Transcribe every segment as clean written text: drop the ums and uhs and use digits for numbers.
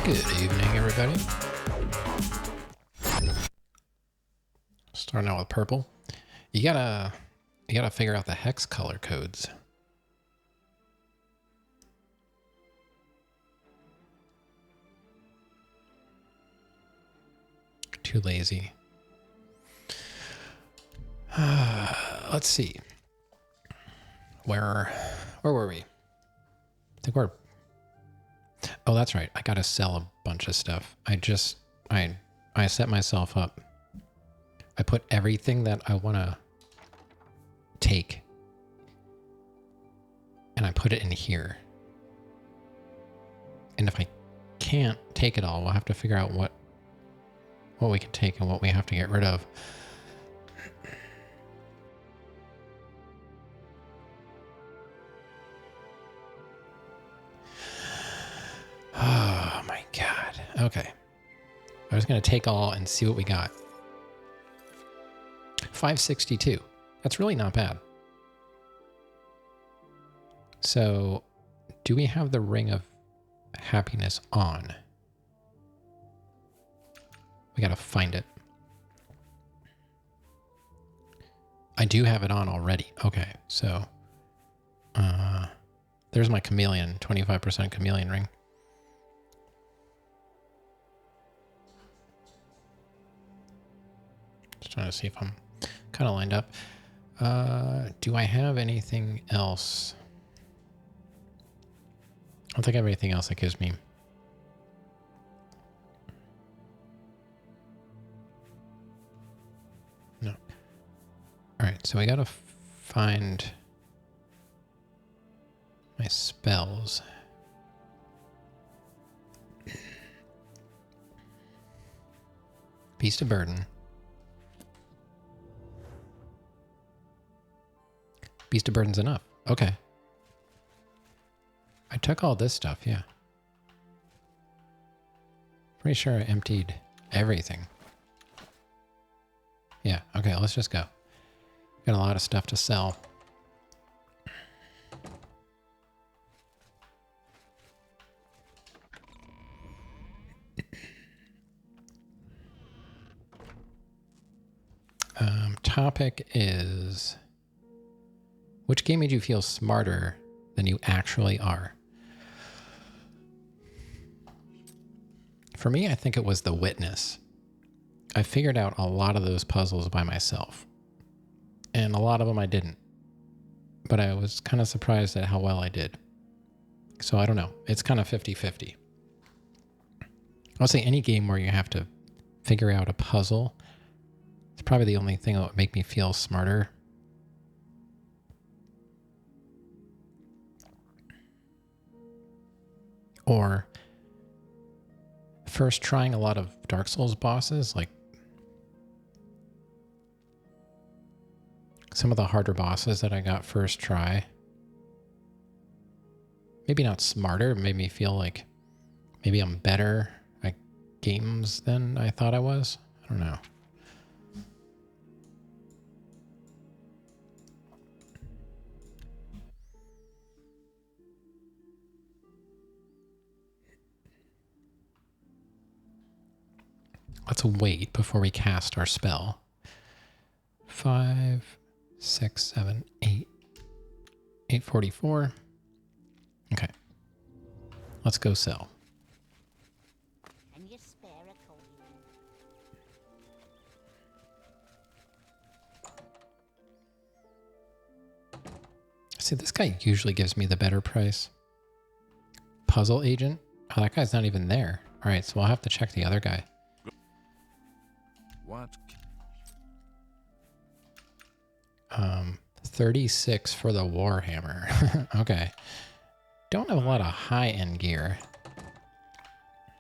Good evening, everybody. Starting out with purple. You gotta figure out the hex color codes. Too lazy. Let's see. Where were we? I think we're... Oh, that's right. I gotta sell a bunch of stuff. I set myself up. I put everything that I want to take, and I put it in here. And if I can't take it all, we'll have to figure out what we can take and what we have to get rid of. Oh my God. Okay. I was going to take all and see what we got. 562. That's really not bad. So, do we have the Ring of Happiness on? We got to find it. I do have it on already. Okay, so There's my chameleon, 25% chameleon ring. Just trying to see if I'm kind of lined up. Do I have anything else? I don't think I have anything else that gives me. No. All right, so I gotta find my spells. Beast of Burden. Beast of Burden's enough. Okay. I took all this stuff, yeah. Pretty sure I emptied everything. Yeah, okay, let's just go. Got a lot of stuff to sell. Topic is, which game made you feel smarter than you actually are? For me, I think it was The Witness. I figured out a lot of those puzzles by myself. And a lot of them I didn't. But I was kind of surprised at how well I did. So I don't know. It's kind of 50-50. I'll say any game where you have to figure out a puzzle, it's probably the only thing that would make me feel smarter. Or first trying a lot of Dark Souls bosses, like some of the harder bosses that I got first try. Maybe not smarter, made me feel like maybe I'm better at games than I thought I was. I don't know. Let's wait before we cast our spell. 5, 6, 7, 8. 8:44. Okay. Let's go sell. Can you spare a coin? See, this guy usually gives me the better price. Puzzle agent? Oh, that guy's not even there. All right, so we'll have to check the other guy. What? 36 for the Warhammer. Okay. Don't have a lot of high-end gear.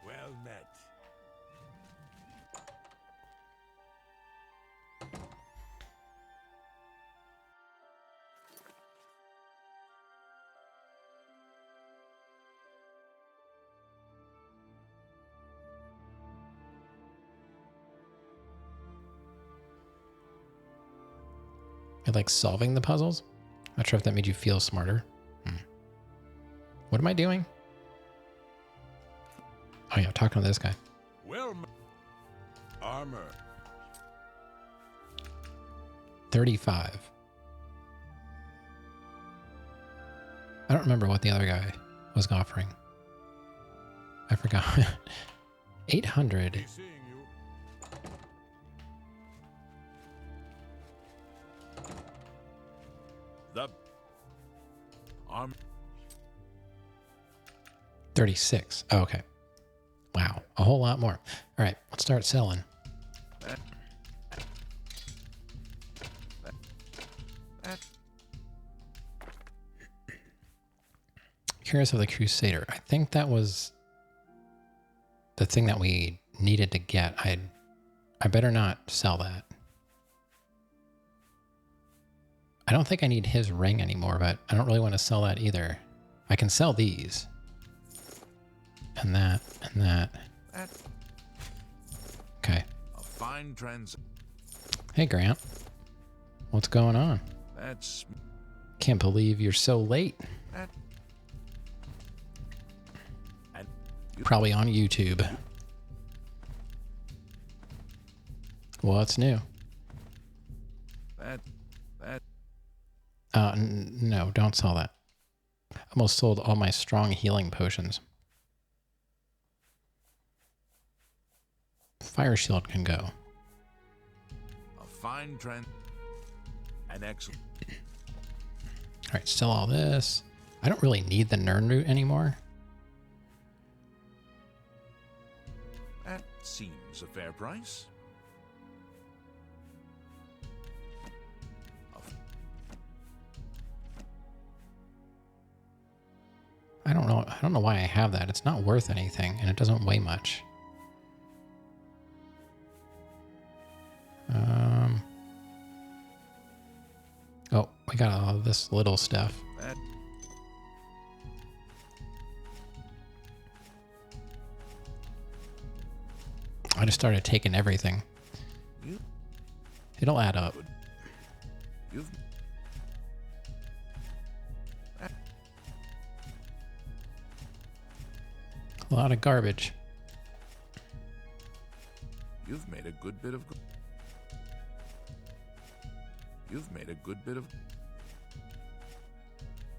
Well met. I like solving the puzzles. Not sure if that made you feel smarter. What am I doing? Oh yeah, talking to this guy. Well met. Armor. 35. I don't remember what the other guy was offering. I forgot. 800. Be seeing you. The armor. 36. Oh, okay. Wow. A whole lot more. All right. Let's start selling. Curious of the Crusader. I think that was the thing that we needed to get. I better not sell that. I don't think I need his ring anymore, but I don't really want to sell that either. I can sell these. And that, and that. Okay. A fine trans. Hey, Grant. What's going on? That's Can't believe you're so late. that. And Probably on YouTube. What's new? that. No, don't sell that. Almost sold all my strong healing potions. Fire shield can go. A fine trend. An excellent. All right, sell all this. I don't really need the Nern root anymore. That seems a fair price. I don't know why I have that. It's not worth anything, and it doesn't weigh much. Oh, we got all this little stuff. That I just started taking everything. you, It'll add up. you've A lot of garbage. you've made a good bit of. You've made a good bit of.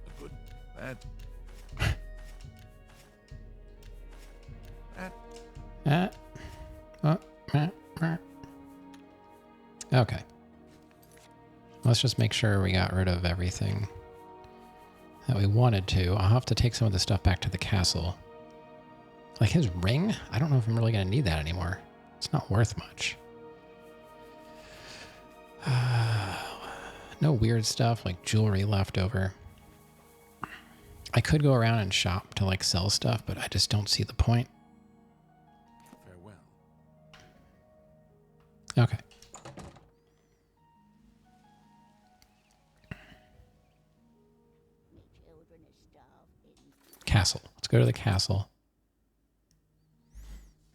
A good. That. Okay. Let's just make sure we got rid of everything that we wanted to. I'll have to take some of the stuff back to the castle. Like his ring? I don't know if I'm really going to need that anymore. It's not worth much. No weird stuff like jewelry left over. I could go around and shop to like sell stuff, but I just don't see the point. Farewell. Okay. Me children are starving. Castle. Let's go to the castle.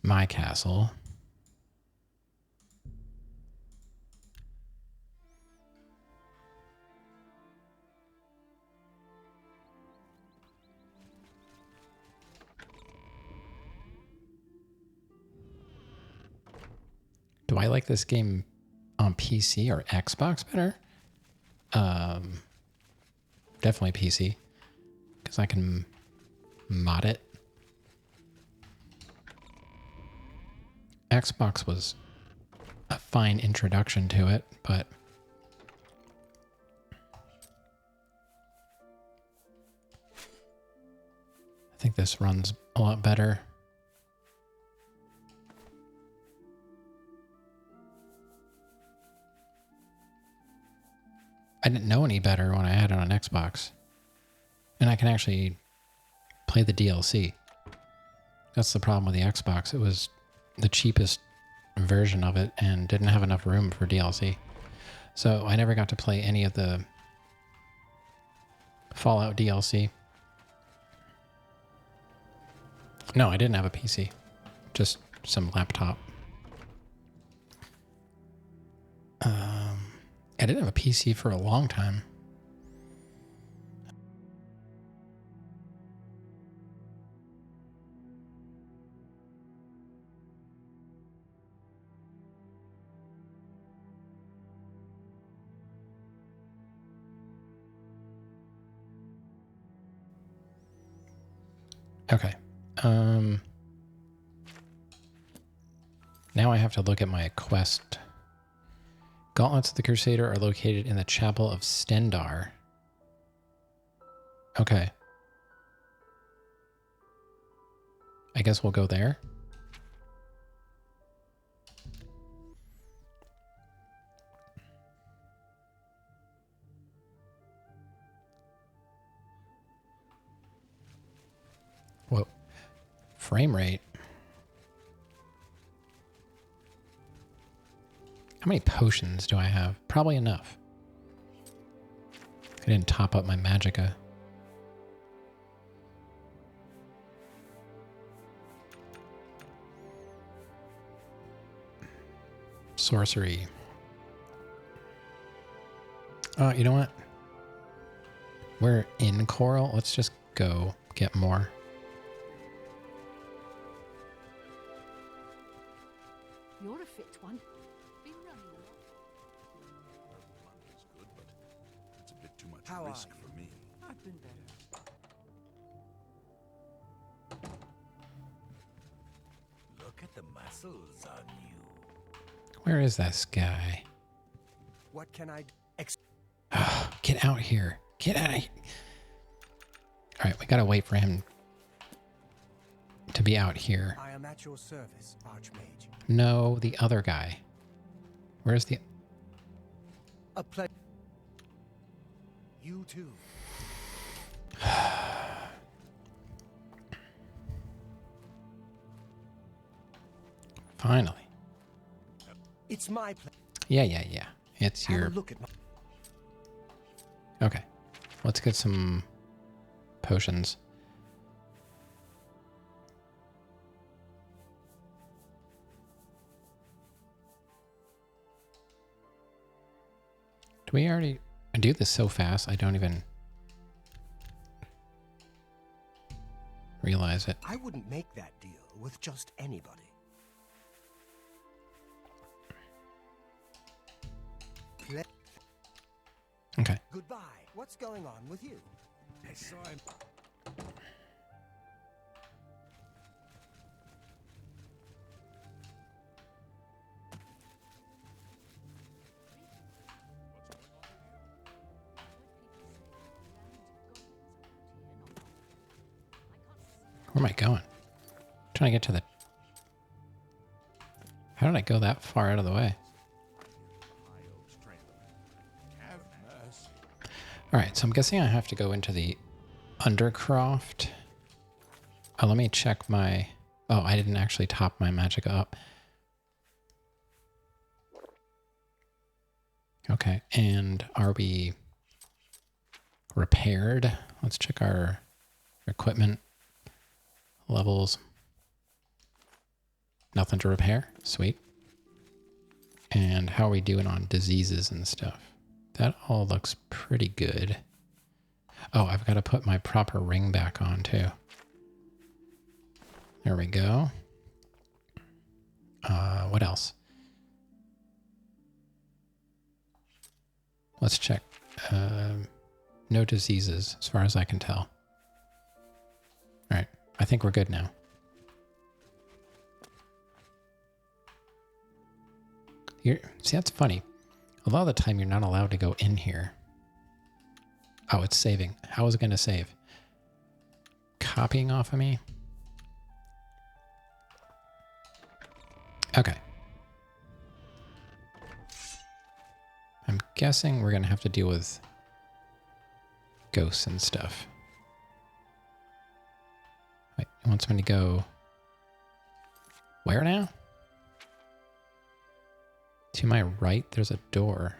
My castle. Do I like this game on PC or Xbox better? Definitely PC, because I can mod it. Xbox was a fine introduction to it, but I think this runs a lot better. I didn't know any better when I had it on Xbox. And I can actually play the DLC. That's the problem with the Xbox. It was the cheapest version of it and didn't have enough room for DLC. So I never got to play any of the Fallout DLC. No, I didn't have a PC. Just some laptop. I didn't have a PC for a long time. Okay. Now I have to look at my quest. Gauntlets of the Crusader are located in the Chapel of Stendar. Okay. I guess we'll go there. Whoa. Frame rate. How many potions do I have? Probably enough. I didn't top up my magicka. Sorcery. You know what? We're in Coral. Let's just go get more. You're a fit one. Been running a lot. Money is good, but it's a bit too much How are risk you? for me. I've been better. muscles on you. Where is this guy? What can I... Get out here. Get out of here. All right, we gotta wait for him to be out here. I am at your service, Archmage. No, the other guy. Where's the... A pleasure. You too. Finally. It's my pleasure. Yeah. It's Have your... a look at my... Okay. Let's get some potions. Do we already... I do this so fast, I don't even realize it. I wouldn't make that deal with just anybody. Okay. Goodbye. What's going on with you? I saw him. Where am I going? Trying to get to the... How did I go that far out of the way? Have mercy. All right, so I'm guessing I have to go into the Undercroft. Oh, let me check my... Oh, I didn't actually top my magic up. Okay, and are we repaired? Let's check our equipment levels. Nothing to repair. Sweet. And how are we doing on diseases and stuff? That all looks pretty good. Oh, I've got to put my proper ring back on too. There we go. What else? Let's check. No diseases, as far as I can tell. All right, I think we're good now. See, that's funny. A lot of the time, you're not allowed to go in here. Oh, it's saving. How is it going to save? Copying off of me? Okay. I'm guessing we're going to have to deal with ghosts and stuff. Wait, it wants me to go... Where now? To my right, there's a door.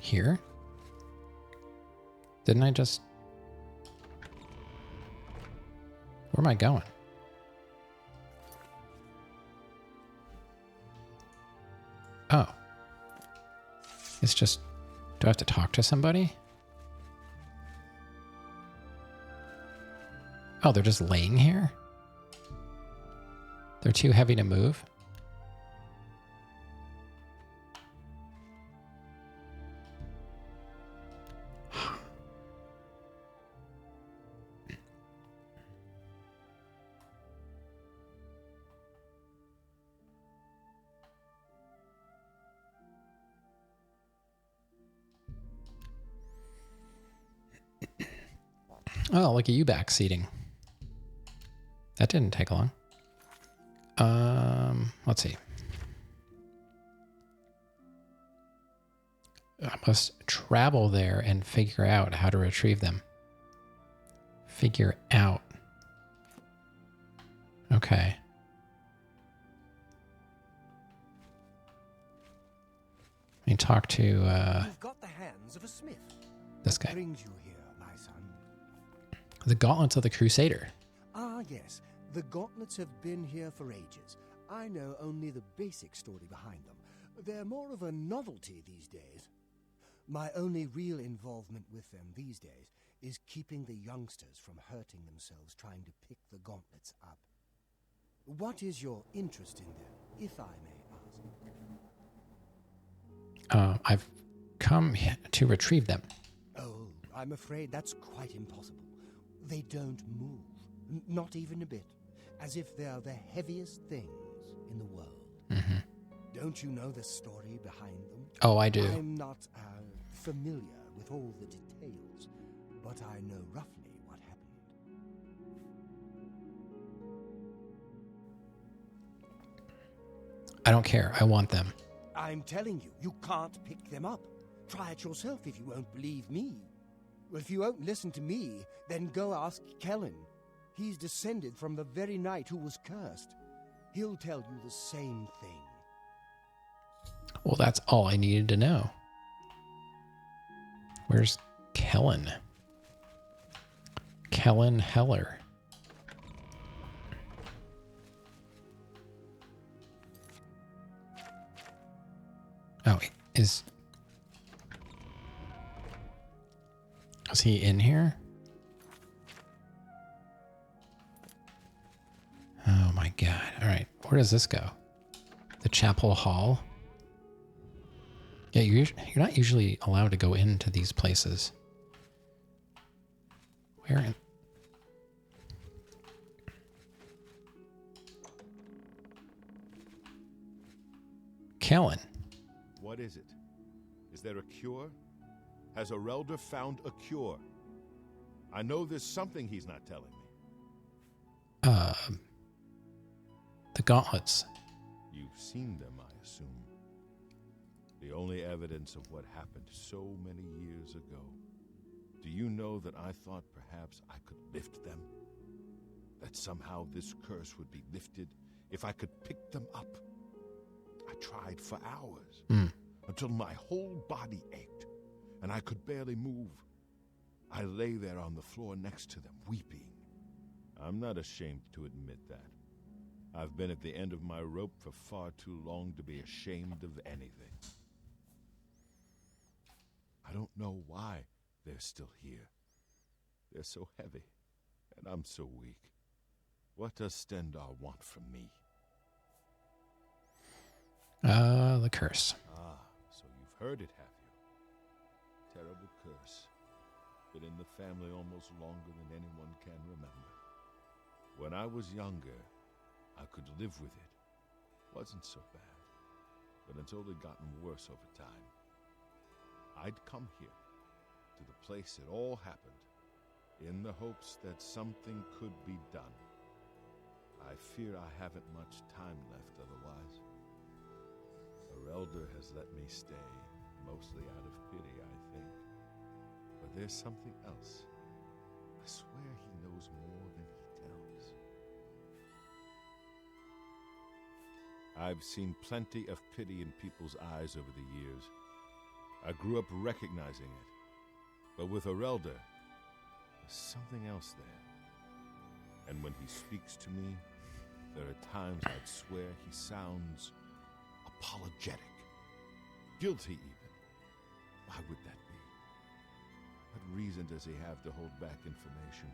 Here? Didn't I just... Where am I going? Oh. It's just... Do I have to talk to somebody? Oh, they're just laying here? They're too heavy to move? Oh, look at you back seating. That didn't take long. Let's see. I must travel there and figure out how to retrieve them. Figure out. Okay. Let me talk to You've got the hands of a smith. this What guy. brings you here, my son? The Gauntlets of the Crusader. Ah, yes. The gauntlets have been here for ages. I know only the basic story behind them. They're more of a novelty these days. My only real involvement with them these days is keeping the youngsters from hurting themselves trying to pick the gauntlets up. What is your interest in them, if I may ask? I've come to retrieve them. Oh, I'm afraid that's quite impossible. They don't move, not even a bit, as if they're the heaviest things in the world. Mm-hmm. Don't you know the story behind them? Oh, I do. I'm not familiar with all the details, but I know roughly what happened. I don't care. I want them. I'm telling you, you can't pick them up. Try it yourself if you won't believe me. Well, if you won't listen to me, then go ask Kellen. He's descended from the very knight who was cursed. He'll tell you the same thing. Well, that's all I needed to know. Where's Kellen? Kellen Heller. Oh, is he in here? Oh my God. All right. Where does this go? The chapel hall? Yeah, you're not usually allowed to go into these places. Where in... Kellen. What is it? Is there a cure? Has Arelder found a cure? I know there's something he's not telling me. The gauntlets. You've seen them, I assume. The only evidence of what happened so many years ago. Do you know that I thought perhaps I could lift them? That somehow this curse would be lifted if I could pick them up? I tried for hours, until my whole body ached, and I could barely move. I lay there on the floor next to them, weeping. I'm not ashamed to admit that. I've been at the end of my rope for far too long to be ashamed of anything. I don't know why they're still here. They're so heavy, and I'm so weak. What does Stendar want from me? The curse. Ah, so you've heard it, have you? Terrible curse. Been in the family almost longer than anyone can remember. When I was younger, I could live with it. Wasn't so bad. But it's only gotten worse over time. I'd come here, to the place it all happened, in the hopes that something could be done. I fear I haven't much time left otherwise. Arelder has let me stay, mostly out of pity, I think. But there's something else. I swear he knows more than he tells. I've seen plenty of pity in people's eyes over the years. I grew up recognizing it. But with Arelder, there's something else there. And when he speaks to me, there are times I'd swear he sounds apologetic. Guilty, even. Why would that be? What reason does he have to hold back information?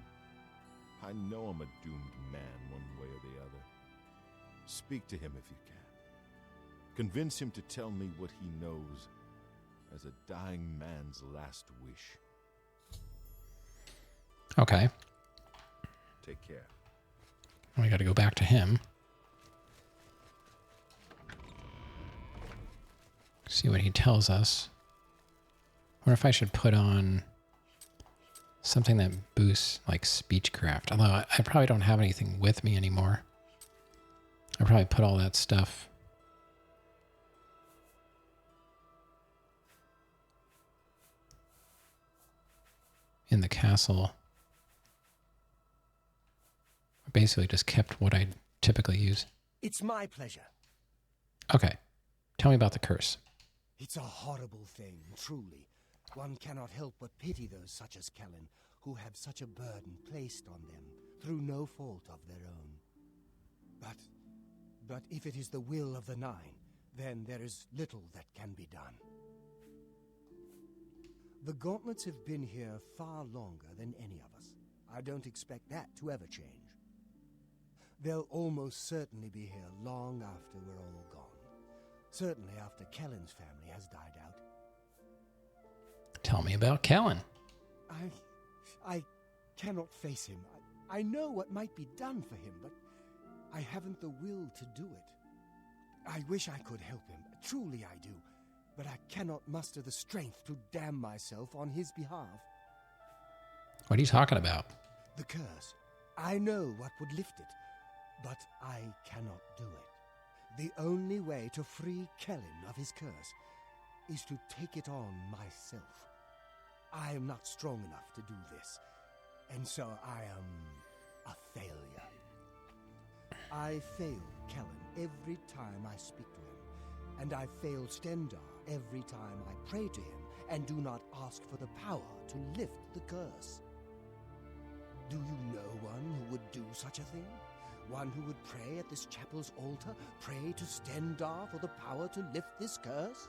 I know I'm a doomed man one way or the other. Speak to him if you can. Convince him to tell me what he knows as a dying man's last wish. Okay. Take care. We got to go back to him. See what he tells us. I wonder if I should put on something that boosts like speechcraft. Although I probably don't have anything with me anymore. I probably put all that stuff in the castle. I basically just kept what I typically use. It's my pleasure. Okay. Tell me about the curse. It's a horrible thing, truly. One cannot help but pity those such as Kellen, who have such a burden placed on them through no fault of their own. But if it is the will of the Nine, then there is little that can be done. The gauntlets have been here far longer than any of us. I don't expect that to ever change. They'll almost certainly be here long after we're all gone. Certainly after Kellen's family has died out. Tell me about Kellen. I cannot face him. I know what might be done for him, but I haven't the will to do it. I wish I could help him. Truly I do. But I cannot muster the strength to damn myself on his behalf. What are you talking about? The curse. I know what would lift it, but I cannot do it. The only way to free Kellen of his curse is to take it on myself. I am not strong enough to do this, and so I am a failure. I fail Kellen every time I speak to him, and I fail Stendar every time I pray to him and do not ask for the power to lift the curse. Do you know one who would do such a thing? One who would pray at this chapel's altar, pray to Stendar for the power to lift this curse?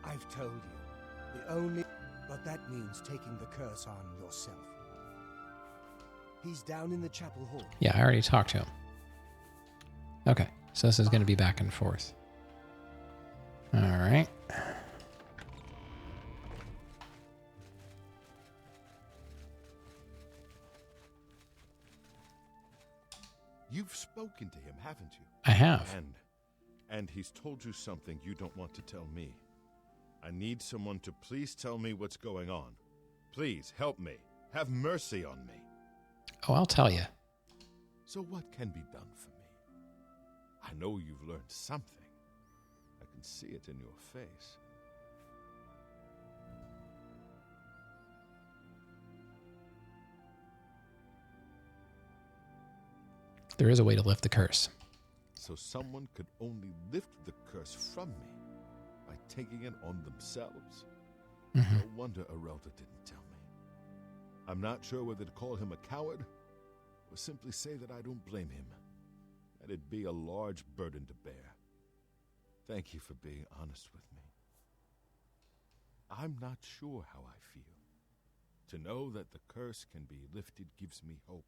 I've told you, the only... But that means taking the curse on yourself. He's down in the chapel hall. Yeah, I already talked to him. Okay, so this is going to be back and forth. All right. You've spoken to him, haven't you? I have. And he's told you something you don't want to tell me. I need someone to please tell me what's going on. Please, help me. Have mercy on me. Oh, I'll tell you. So what can be done for me? I know you've learned something. I can see it in your face. There is a way to lift the curse. So someone could only lift the curse from me by taking it on themselves? No wonder Arelda didn't tell me. I'm not sure whether to call him a coward or simply say that I don't blame him. That it'd be a large burden to bear. Thank you for being honest with me. I'm not sure how I feel. To know that the curse can be lifted gives me hope,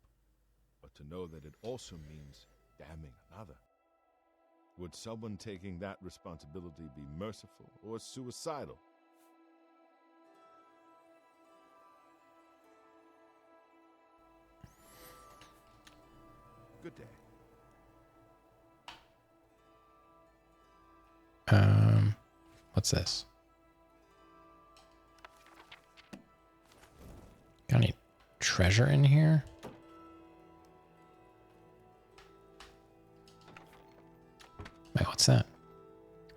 but to know that it also means damning another. Would someone taking that responsibility be merciful or suicidal? Good day. What's this? Got any treasure in here? Wait, what's that?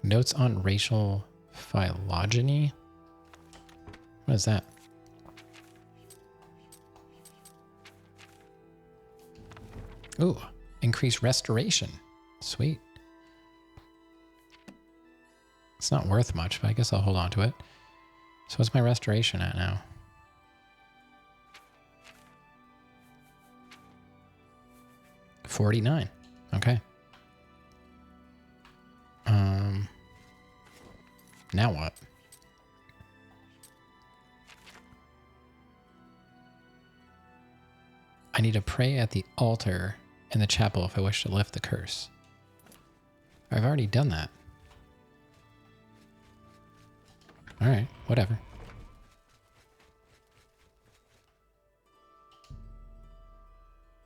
Notes on racial phylogeny? What is that? Ooh, increase restoration. Sweet. It's not worth much, but I guess I'll hold on to it. So what's my restoration at now? $49. Okay. Now what? I need to pray at the altar in the chapel if I wish to lift the curse. I've already done that. Alright, whatever.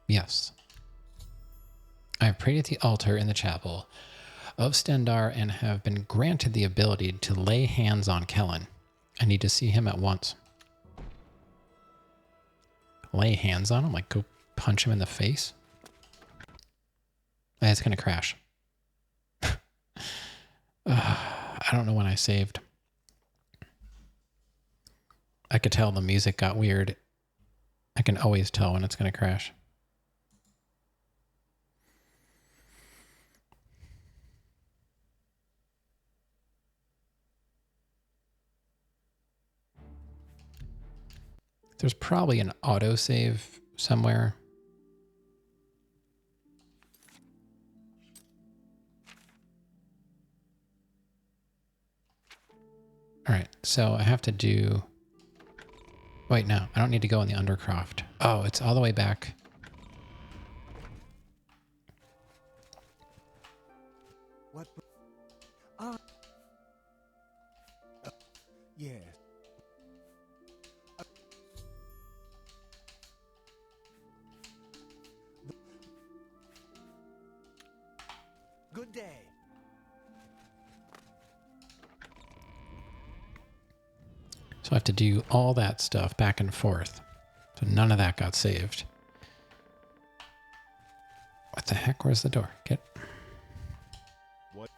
Yes. I have prayed at the altar in the chapel of Stendar and have been granted the ability to lay hands on Kellen. I need to see him at once. Lay hands on him? Like go punch him in the face? It's going to crash. I don't know when I saved. I could tell the music got weird. I can always tell when it's going to crash. There's probably an autosave somewhere. All right, so I have to do... Wait, no, I don't need to go in the Undercroft. Oh, it's all the way back. What? Yeah. So I have to do all that stuff back and forth. So none of that got saved. What the heck? Where's the door? Get. What?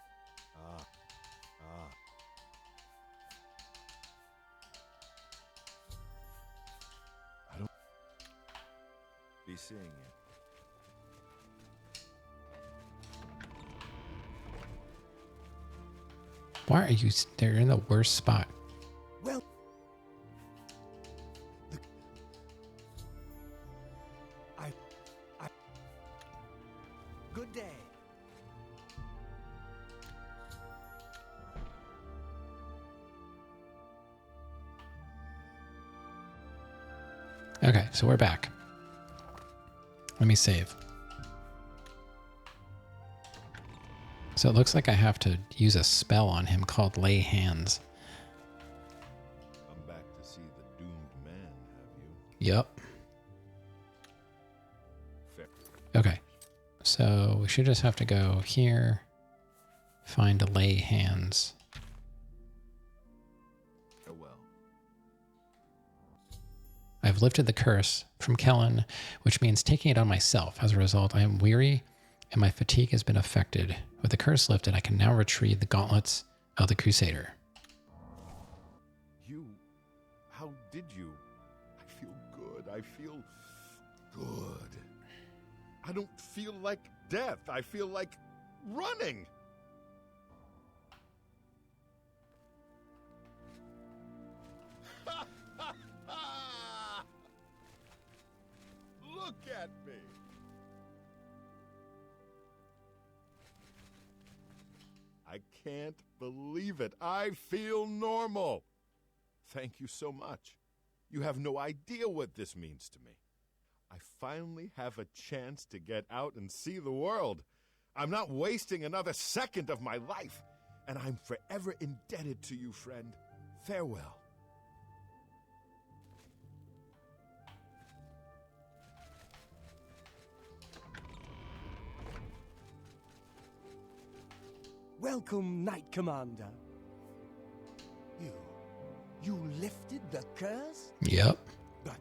I don't be seeing it. Why are you? They're in the worst spot. Well, good day. Okay, so we're back. Let me save. So it looks like I have to use a spell on him called Lay Hands. Come back to see the doomed man, have you? Yep. Fair. Okay. So we should just have to go here, find Lay Hands. Farewell. I've lifted the curse from Kellen, which means taking it on myself. As a result, I am weary and my fatigue has been affected. With the curse lifted, I can now retrieve the gauntlets of the Crusader. How did you? I feel good. I feel good. I don't feel like death. I feel like running. Look at me. I can't believe it. I feel normal. Thank you so much. You have no idea what this means to me. I finally have a chance to get out and see the world. I'm not wasting another second of my life, and I'm forever indebted to you, friend. Farewell. Welcome, Knight Commander. You lifted the curse? Yep. But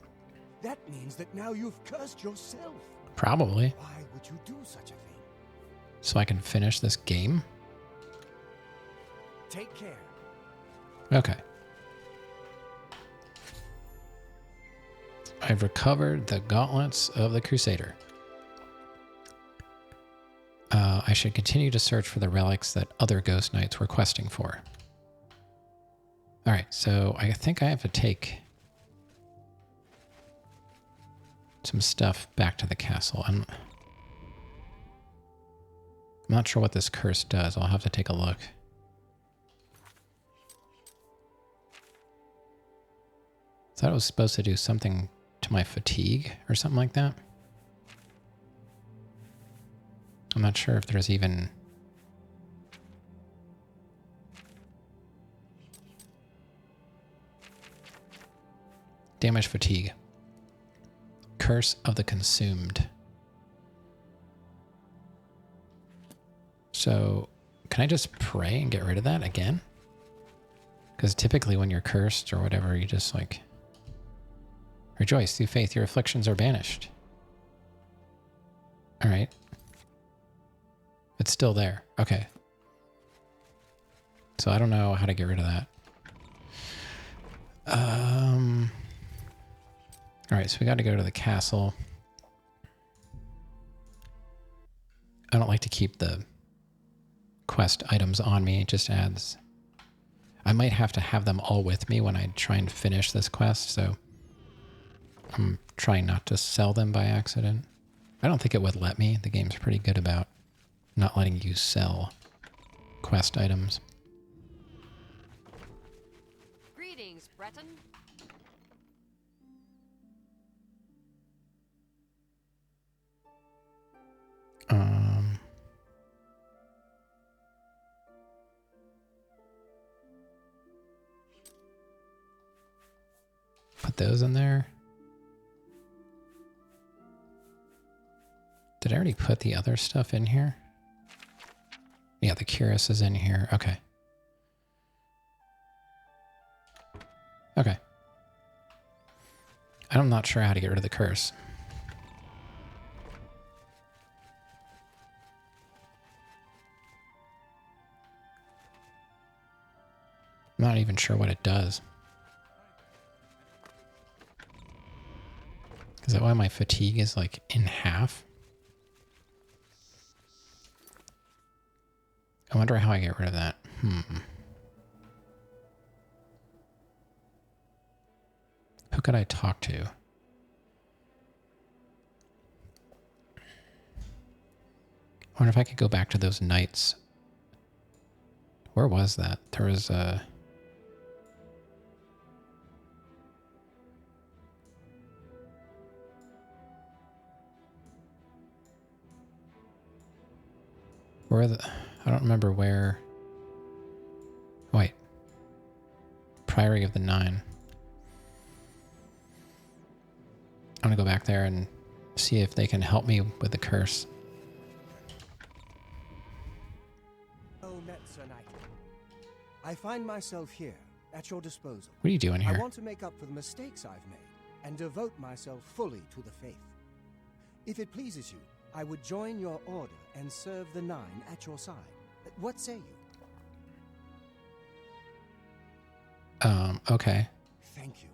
that means that now you've cursed yourself. Probably. Why would you do such a thing? So I can finish this game? Take care. Okay. I've recovered the gauntlets of the Crusader. I should continue to search for the relics that other Ghost Knights were questing for. Alright, so I think I have to take some stuff back to the castle. I'm not sure what this curse does. I'll have to take a look. I thought it was supposed to do something to my fatigue or something like that. I'm not sure if there's even... Damage fatigue. Curse of the Consumed. So, can I just pray and get rid of that again? Because typically when you're cursed or whatever, you just like... Rejoice, through faith your afflictions are banished. Alright. It's still there. Okay. So I don't know how to get rid of that. Alright, so we got to go to the castle. I don't like to keep the quest items on me. It just adds... I might have to have them all with me when I try and finish this quest, so... I'm trying not to sell them by accident. I don't think it would let me. The game's pretty good about not letting you sell quest items. Greetings, Breton. Put those in there. Did I already put the other stuff in here? Yeah, the cuirass is in here. Okay. Okay. I'm not sure how to get rid of the curse. I'm not even sure what it does. Is that why my fatigue is like in half? I wonder how I get rid of that. Who could I talk to? I wonder if I could go back to those nights. Where was that? There was a... Where the... I don't remember where... Wait. Priory of the Nine. I'm gonna go back there and see if they can help me with the curse. Oh, met, Sir Knight. I find myself here, at your disposal. What are you doing I here? want to make up for the mistakes I've made and devote myself fully to the faith. If it pleases you, I would join your order and serve the Nine at your side. What say you? Okay. Thank you.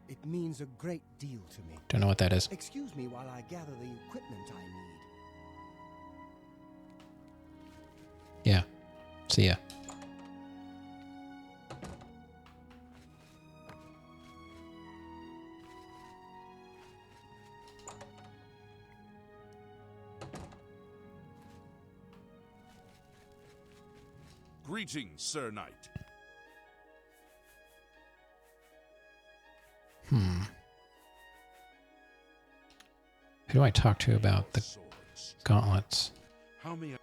It means a great deal to me. Don't know what that is. Excuse me while I gather the equipment I need. Yeah. See ya. Greetings, Sir Knight. Who do I talk to about the Swords. gauntlets? How may I...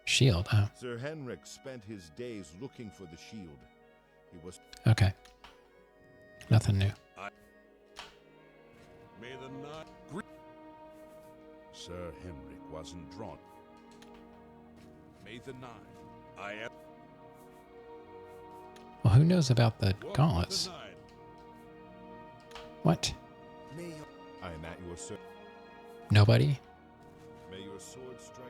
Shield. Oh, Sir Henrik spent his days looking for the shield. He was... okay. Nothing new. May the night... Sir Henrik wasn't drawn. May the Nine. I am... Well, who knows about the Welcome gauntlets? to the Nine. What? May your I am at your service. Nobody? May your sword strike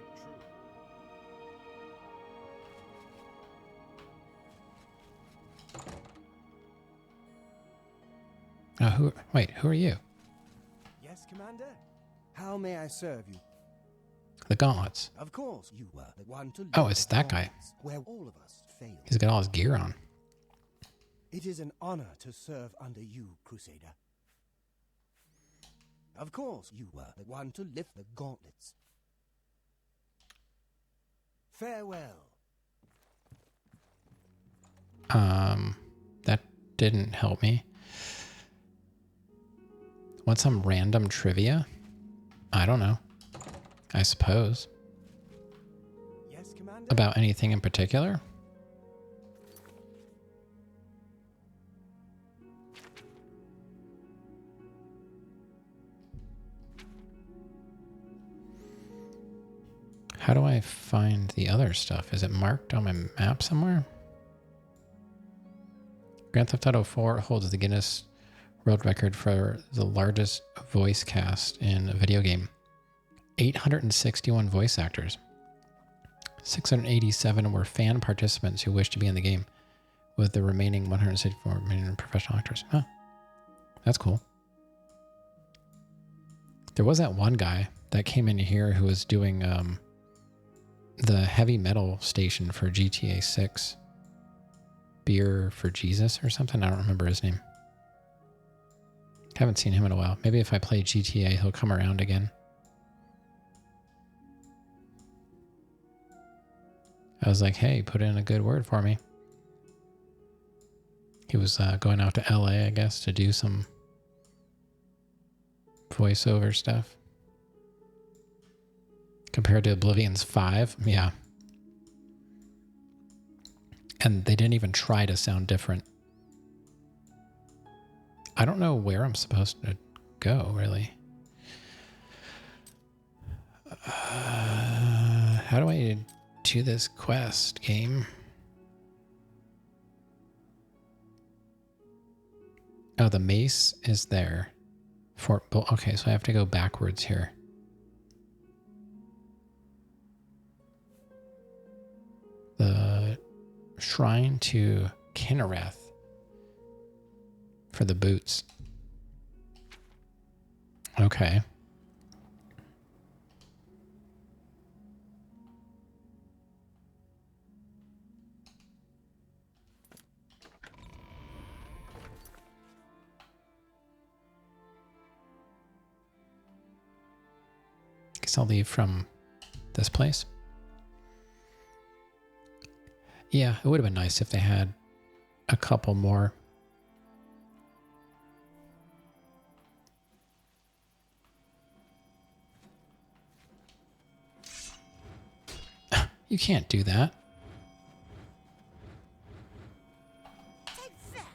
true. Wait, who are you? Yes, Commander? How may I serve you? The gauntlets. Of course, you were the one to Oh, lead it's the that guy. gauntlets, where all of us failed. He's got all his gear on. It is an honor to serve under you, Crusader. Of course, you were the one to lift the gauntlets. Farewell. That didn't help me. Want some random trivia? I don't know. I suppose. Yes, Commander? About anything in particular? How do I find the other stuff? Is it marked on my map somewhere? Grand Theft Auto 4 holds the Guinness World Record for the largest voice cast in a video game. 861 voice actors. 687 were fan participants who wished to be in the game, with the remaining 164 remaining professional actors. Huh. That's cool. There was that one guy that came in here who was doing the heavy metal station for GTA 6. Beer for Jesus or something. I don't remember his name. Haven't seen him in a while. Maybe if I play GTA, he'll come around again. I was like, hey, put in a good word for me. He was going out to LA, I guess, to do some voiceover stuff. Compared to Oblivion's 5, yeah. And they didn't even try to sound different. I don't know where I'm supposed to go, really. How do I do this quest, game? Oh, the mace is there. Okay, so I have to go backwards here. The shrine to Kinnereth for the boots. Okay. Guess I'll leave from this place. Yeah, it would have been nice if they had a couple more. You can't do that. Take that!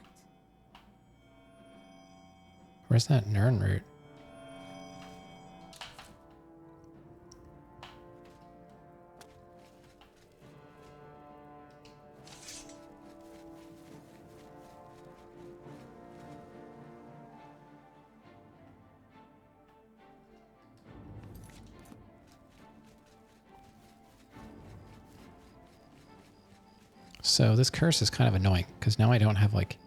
Where's that Nern root? So this curse is kind of annoying because now I don't have like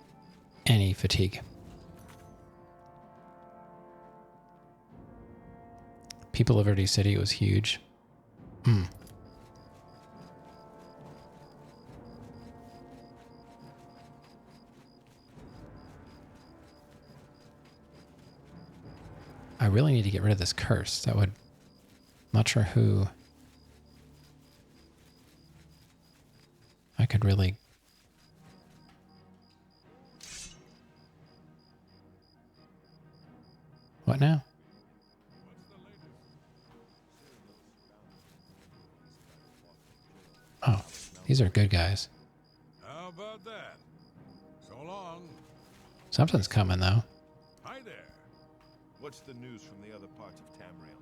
any fatigue. People have already said it was huge. I really need to get rid of this curse. That would... Not sure who... I could really... What now? Oh, these are good guys. How about that? So long. Something's coming, though. Hi there. What's the news from the other parts of Tamriel?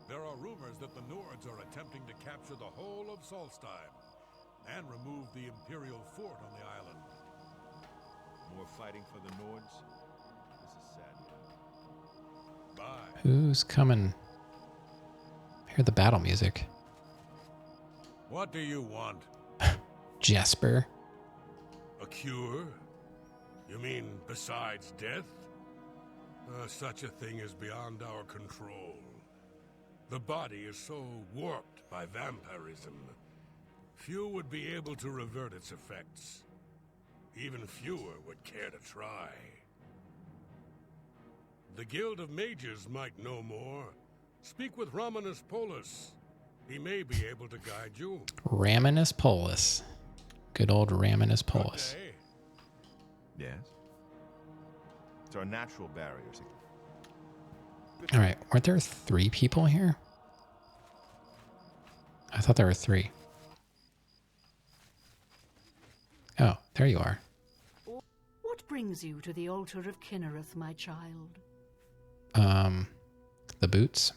There are rumors that the Nords are attempting to capture the whole of Solstheim and remove the Imperial fort on the island. More fighting for the Nords? This is sad. Bye. Who's coming? Hear the battle music. What do you want? Jesper. A cure? You mean besides death? Such a thing is beyond our control. The body is so warped by vampirism. Few would be able to revert its effects. Even fewer would care to try. The Guild of Mages might know more. Speak with Romanus Polus. He may be able to guide you. Raminus Polus. Good old Raminus Polus. Okay. Yes? It's our natural barriers. All right, weren't there 3 people here? I thought there were 3. Oh, there you are. What brings you to the altar of Kinnereth, my child? The boots.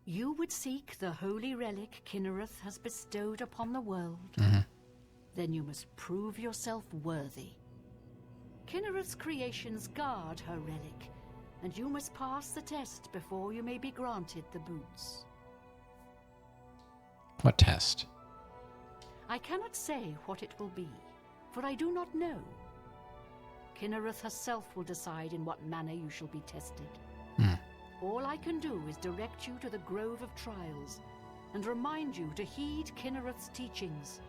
You would seek the holy relic Kinnereth has bestowed upon the world. Then you must prove yourself worthy. Kinnereth's creations guard her relic, and you must pass the test before you may be granted the boots. What test? I cannot say what it will be, for I do not know. Kinnereth herself will decide in what manner you shall be tested. All I can do is direct you to the Grove of Trials, and remind you to heed Kinnereth's teachings.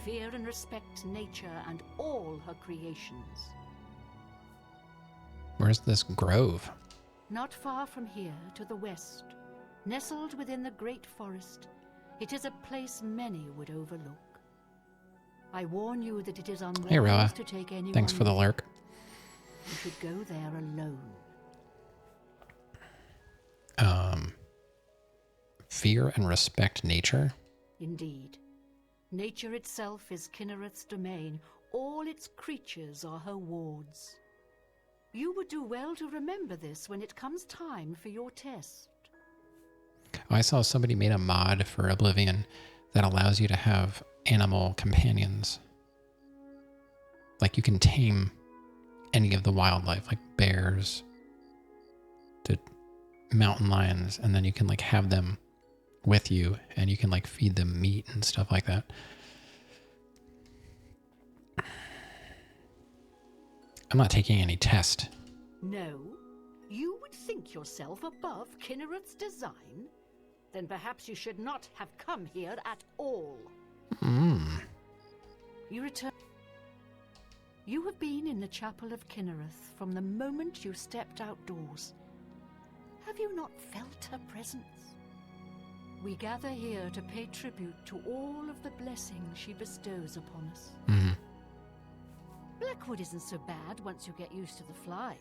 Fear and respect nature and all her creations. Where's this grove? Not far from here, to the west, nestled within the great forest, it is a place many would overlook. I warn you that it is Hey, Roa. unwise to take anyone. Thanks for the with you. lurk. You should go there alone. Fear and respect nature? Indeed. Nature itself is Kinnereth's domain. All its creatures are her wards. You would do well to remember this when it comes time for your test. Oh, I saw somebody made a mod for Oblivion that allows you to have animal companions. Like you can tame any of the wildlife, like bears, to mountain lions, and then you can like have them with you and you can like feed them meat and stuff like that. I'm not taking any test. No? You would think yourself above Kinnereth's design? Then perhaps you should not have come here at all. You return. You have been in the chapel of Kinnereth from the moment you stepped outdoors. Have you not felt her presence? We gather here to pay tribute to all of the blessings she bestows upon us. Blackwood isn't so bad once you get used to the fly.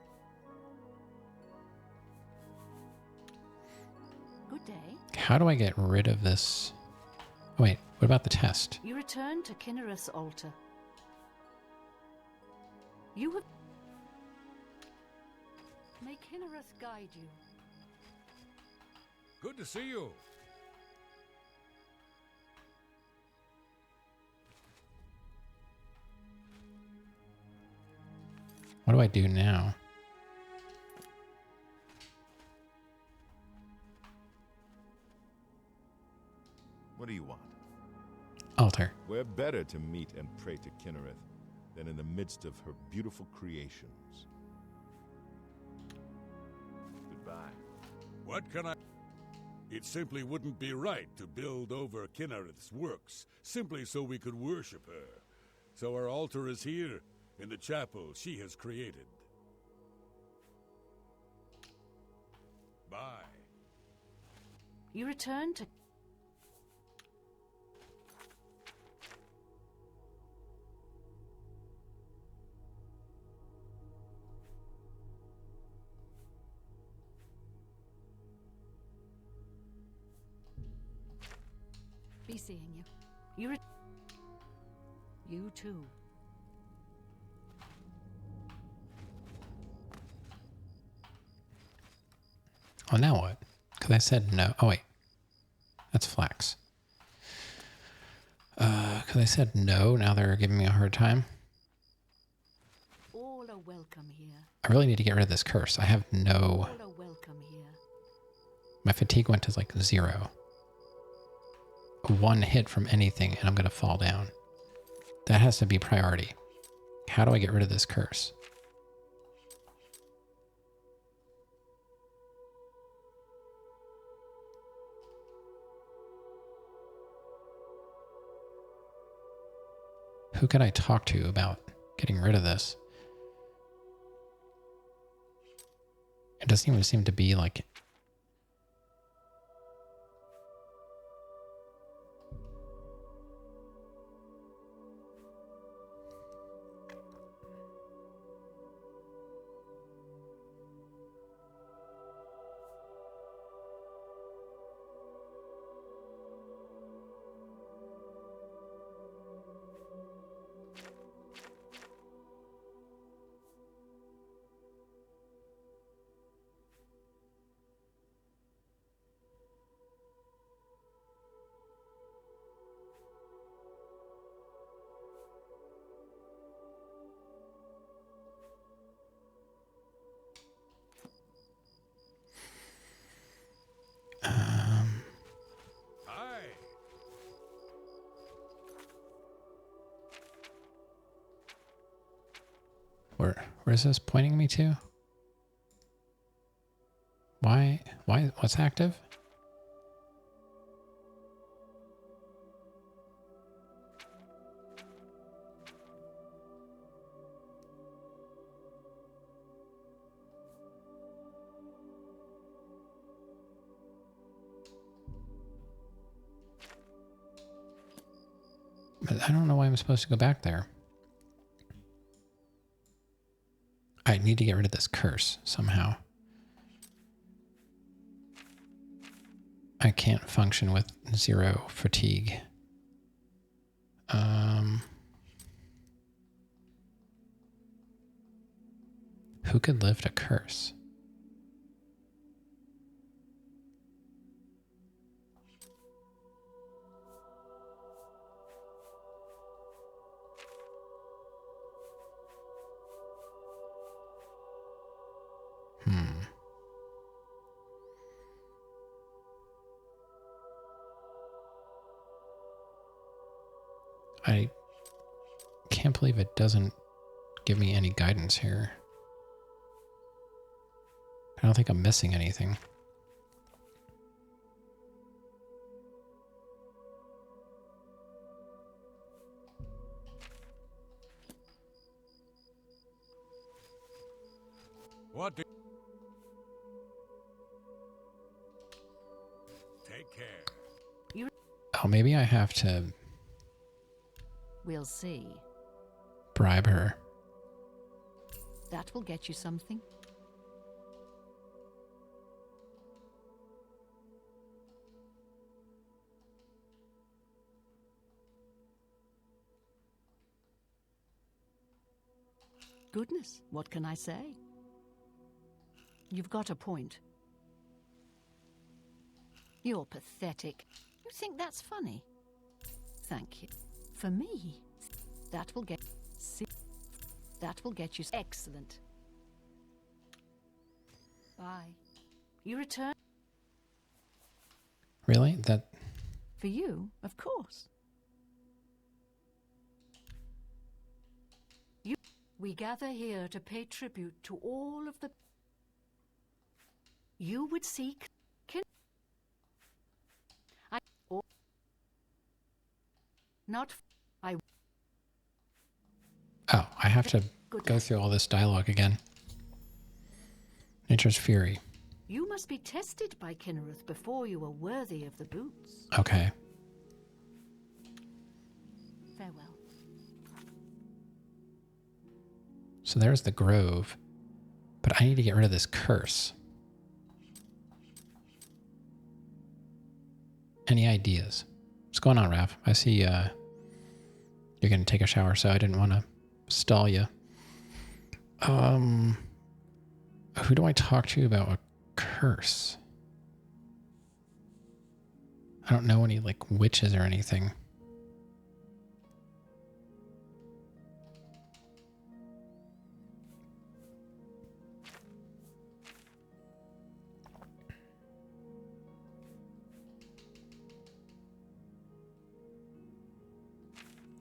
Good day. How do I get rid of this? Oh, wait, what about the test? You return to Kinnereth's altar. You have... May Kinnereth guide you. Good to see you. What do I do now? What do you want? Altar. Where better to meet and pray to Kinnereth than in the midst of her beautiful creations? Goodbye. What can I... It simply wouldn't be right to build over Kinnereth's works, simply so we could worship her. So our altar is here, in the chapel she has created. Bye. You return to... Be seeing you. You too. Oh, now what? Because I said no. Oh, wait. That's flax. Because I said no, now they're giving me a hard time. All are welcome here. I really need to get rid of this curse. I have no... All are welcome here. My fatigue went to like 0. One hit from anything and I'm going to fall down. That has to be priority. How do I get rid of this curse? Who could I talk to about getting rid of this? It doesn't even seem to be like... Hi. Where is this pointing me to? Why, what's active? But I don't know why I'm supposed to go back there. I need to get rid of this curse somehow. I can't function with 0 fatigue. Who could lift a curse? I can't believe it doesn't give me any guidance here. I don't think I'm missing anything. What do... Take care. Oh, maybe I have to We'll see. bribe her. That will get you something. Goodness, what can I say? You've got a point. You're pathetic. You think that's funny? Thank you. For me, that will get... See, that will get you... Excellent. Bye. You return... Really? That... For you, of course. We gather here to pay tribute to all of the... You would seek... Not... I... Oh, I have to go through all this dialogue again. Nature's Fury. You must be tested by Kinnereth before you are worthy of the boots. Okay. Farewell. So there's the grove. But I need to get rid of this curse. Any ideas? What's going on, Rav? I see you're going to take a shower, so I didn't want to stall you. Who do I talk to about a curse? I don't know any, like, witches or anything.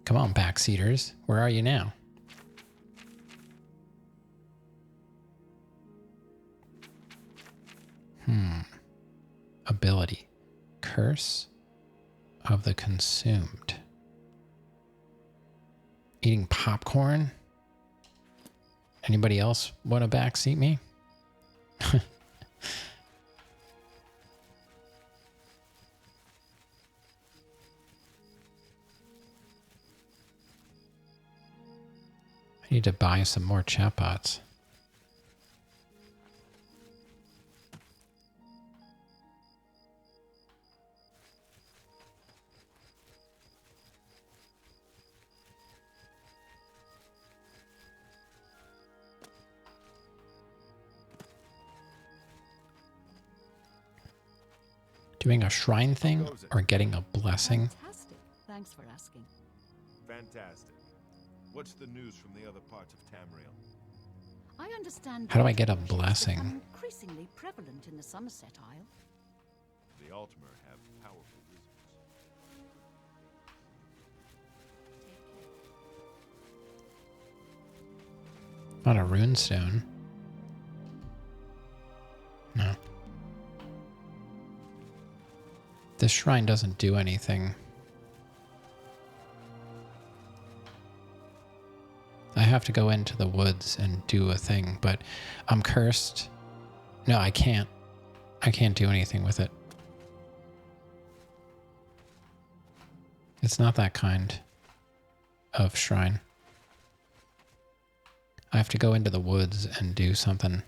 Come on, backseaters. Where are you now? Ability. Curse of the consumed. Eating popcorn? Anybody else want to backseat me? I need to buy some more chatbots. Doing a shrine thing or getting a blessing? Fantastic. Thanks for asking. Fantastic. What's the news from the other parts of Tamriel? I understand... How do I get a magic has blessing? become increasingly prevalent in the Somerset Isle. The Altmer have powerful wizards. Not a runestone. No. This shrine doesn't do anything. I have to go into the woods and do a thing, but I'm cursed. No, I can't. I can't do anything with it. It's not that kind of shrine. I have to go into the woods and do something.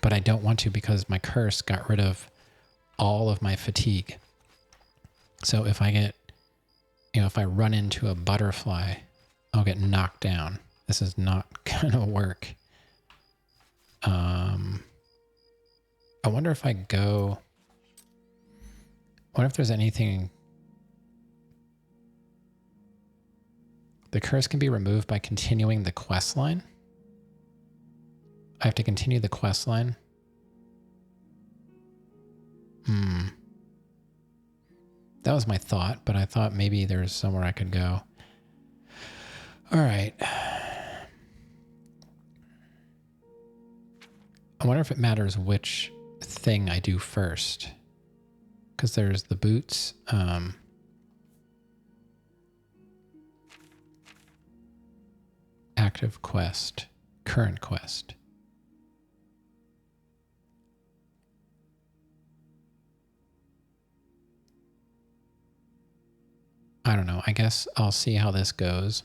But I don't want to because my curse got rid of all of my fatigue. So if I get, if I run into a butterfly, I'll get knocked down. This is not gonna work. I wonder if I go, what if there's anything. The curse can be removed by continuing the quest line. I have to continue the quest line. That was my thought, but I thought maybe there's somewhere I could go. All right. I wonder if it matters which thing I do first. Because there's the boots. Active quest. Current quest. I don't know. I guess I'll see how this goes.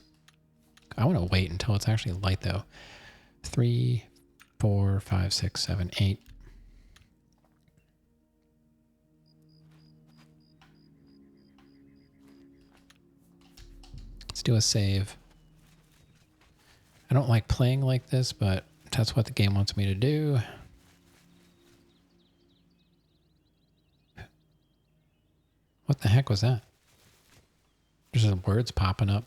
I want to wait until it's actually light, though. 3, 4, 5, 6, 7, 8. Let's do a save. I don't like playing like this, but that's what the game wants me to do. What the heck was that? There's some words popping up.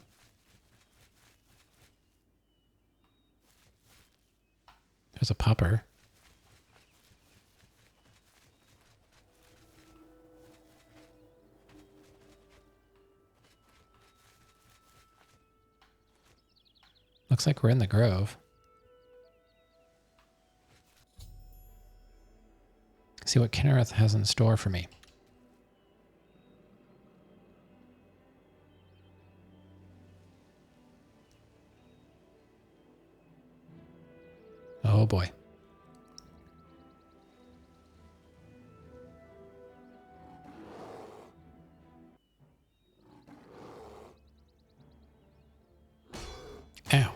There's a pupper. Looks like we're in the grove. See what Kinnereth has in store for me. Oh boy. Ow.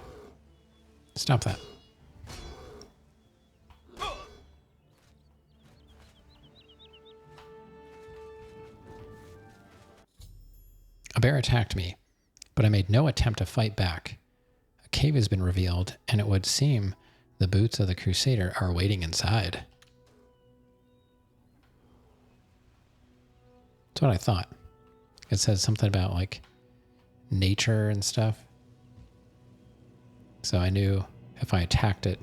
Stop that. A bear attacked me, but I made no attempt to fight back. A cave has been revealed, and it would seem the boots of the Crusader are waiting inside. That's what I thought. It says something about, like, nature and stuff. So I knew if I attacked it.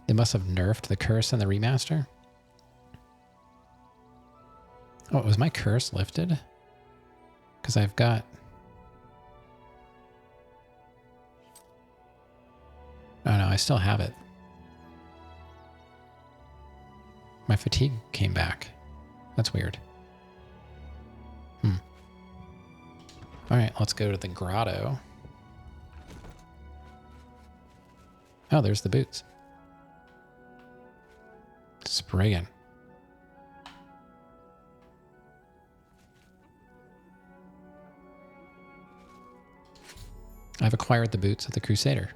They must have nerfed the curse in the remaster. Oh, was my curse lifted? Because I've got... Oh no, I still have it. My fatigue came back. That's weird. Alright, let's go to the grotto. Oh, there's the boots. Spraying. I've acquired the boots of the Crusader.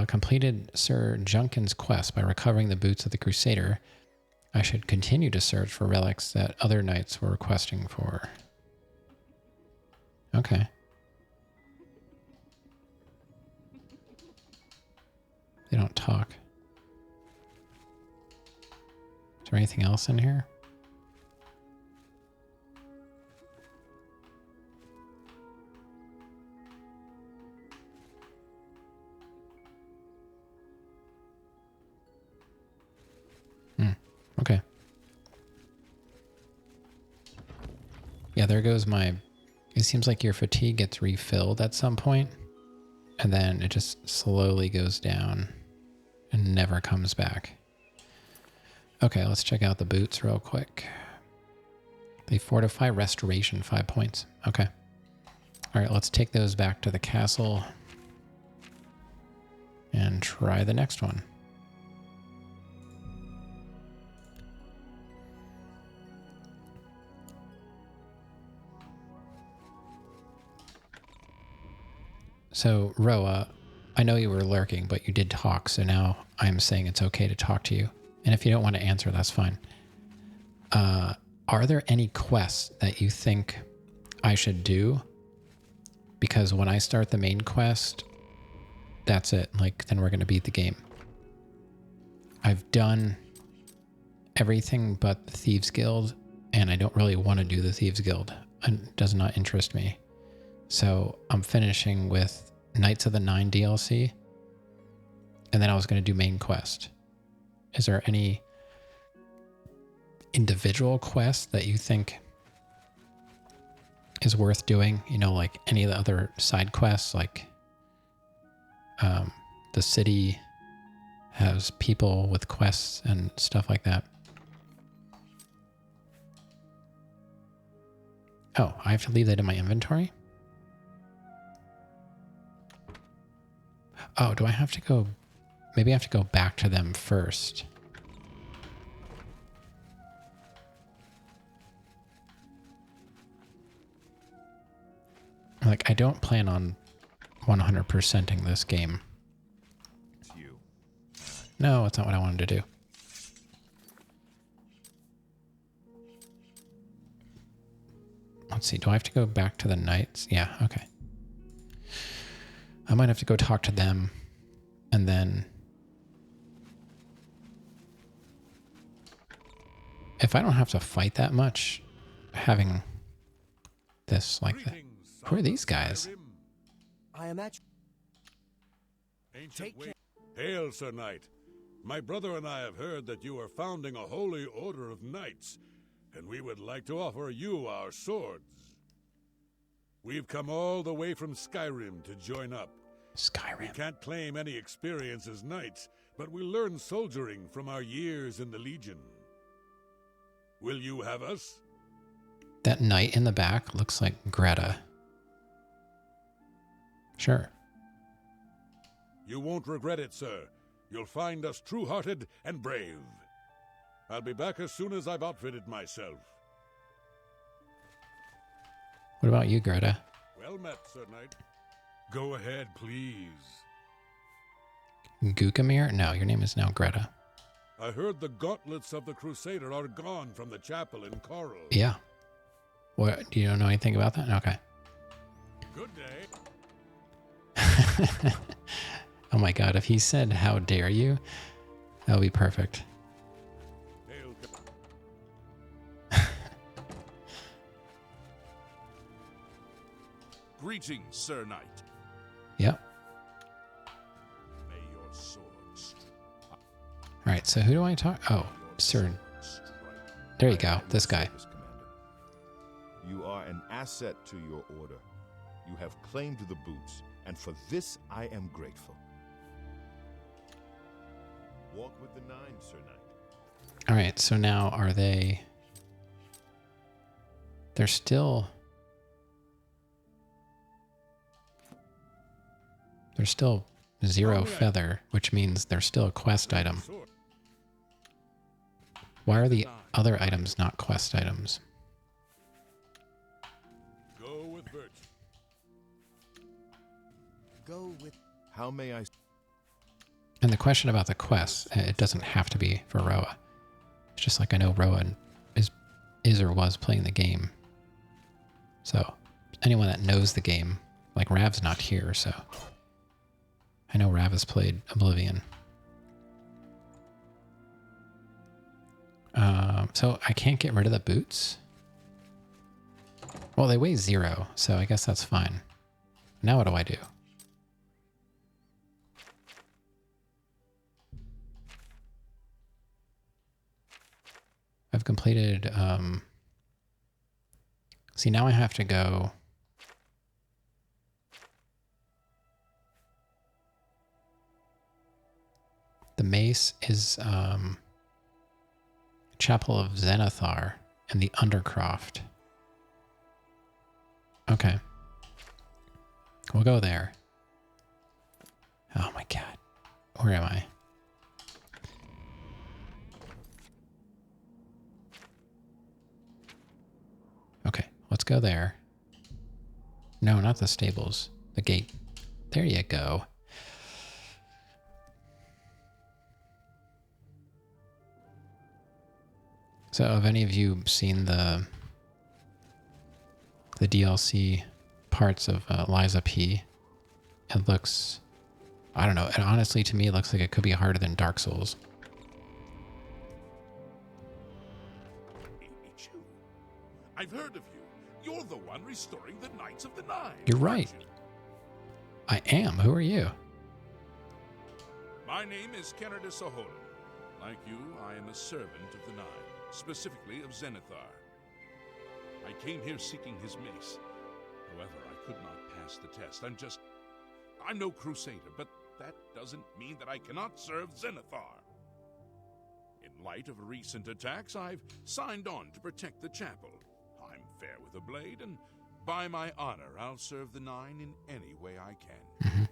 Completed Sir Junkin's quest by recovering the boots of the Crusader. I should continue to search for relics that other knights were requesting for. Okay. They don't talk. Is there anything else in here? Okay. Yeah, there goes my... It seems like your fatigue gets refilled at some point, and then it just slowly goes down and never comes back. Okay, let's check out the boots real quick. They fortify restoration 5 points. Okay. All right, let's take those back to the castle and try the next one. So, Roa, I know you were lurking, but you did talk, so now I'm saying it's okay to talk to you. And if you don't want to answer, that's fine. Are there any quests that you think I should do? Because when I start the main quest, that's it. Like, then we're going to beat the game. I've done everything but the Thieves Guild, and I don't really want to do the Thieves Guild. It does not interest me. So I'm finishing with Knights of the Nine DLC, and then I was going to do main quest. Is there any individual quest that you think is worth doing, you know, like any of the other side quests, like the city has people with quests and stuff like that. Oh, I have to leave that in my inventory? Oh, do I have to go? Maybe I have to go back to them first. Like, I don't plan on 100%ing this game. It's you. No, that's not what I wanted to do. Let's see, do I have to go back to the knights? Yeah, okay. I might have to go talk to them, and then if I don't have to fight that much, having this like that. Who are these guys? I am at Ancient Hail, Sir Knight. My brother and I have heard that you are founding a holy order of knights, and we would like to offer you our swords. We've come all the way from Skyrim to join up. We Skyrim. can't claim any experience as knights, but we learn soldiering from our years in the Legion. Will you have us? That knight in the back looks like Greta. Sure. You won't regret it, sir. You'll find us true-hearted and brave. I'll be back as soon as I've outfitted myself. What about you, Greta? Well met, Sir Knight. Go ahead, please. Gukamir? No, your name is now Greta. I heard the gauntlets of the Crusader are gone from the chapel in Coral. Yeah. What? Do you know anything about that? Okay. Good day. Oh my god, if he said, "How dare you?" that would be perfect. Hail, Greetings, Sir Knight. Yep. May your sword Alright, so who do I talk? Oh, Sir. There you go, this guy. Service, Commander. You are an asset to your order. You have claimed the boots, and for this I am grateful. Walk with the nine, Sir Knight. Alright, so now are they... They're still... They're still 0 feather, which means they're still a quest item. sword. Why are the other items not quest items? Go with Birch. go with. How may I... And the question about the quests, it doesn't have to be for Roa. It's just like I know Roa is or was playing the game. So anyone that knows the game, like Rav's not here, so I know Rav has played Oblivion. So I can't get rid of the boots. Well, they weigh 0, so I guess that's fine. Now what do I do? I've completed, see, now I have to go. The mace is, Chapel of Zenithar and the Undercroft. Okay. We'll go there. Oh my god. Where am I? Okay, let's go there. No, not the stables. The gate. There you go. So have any of you seen the DLC parts of Liza P? It looks, I don't know, and honestly to me it looks like it could be harder than Dark Souls. It's you. I've heard of you. You're the one restoring the Knights of the Nine. You're aren't right. you? I am. Who are you? My name is Kennedy Sahoran. Like you, I am a servant of the Nine, specifically of Zenithar. I came here seeking his mace. However, I could not pass the test. I'm no crusader, but that doesn't mean that I cannot serve Zenithar. In light of recent attacks, I've signed on to protect the chapel. I'm fair with a blade, and by my honor, I'll serve the Nine in any way I can.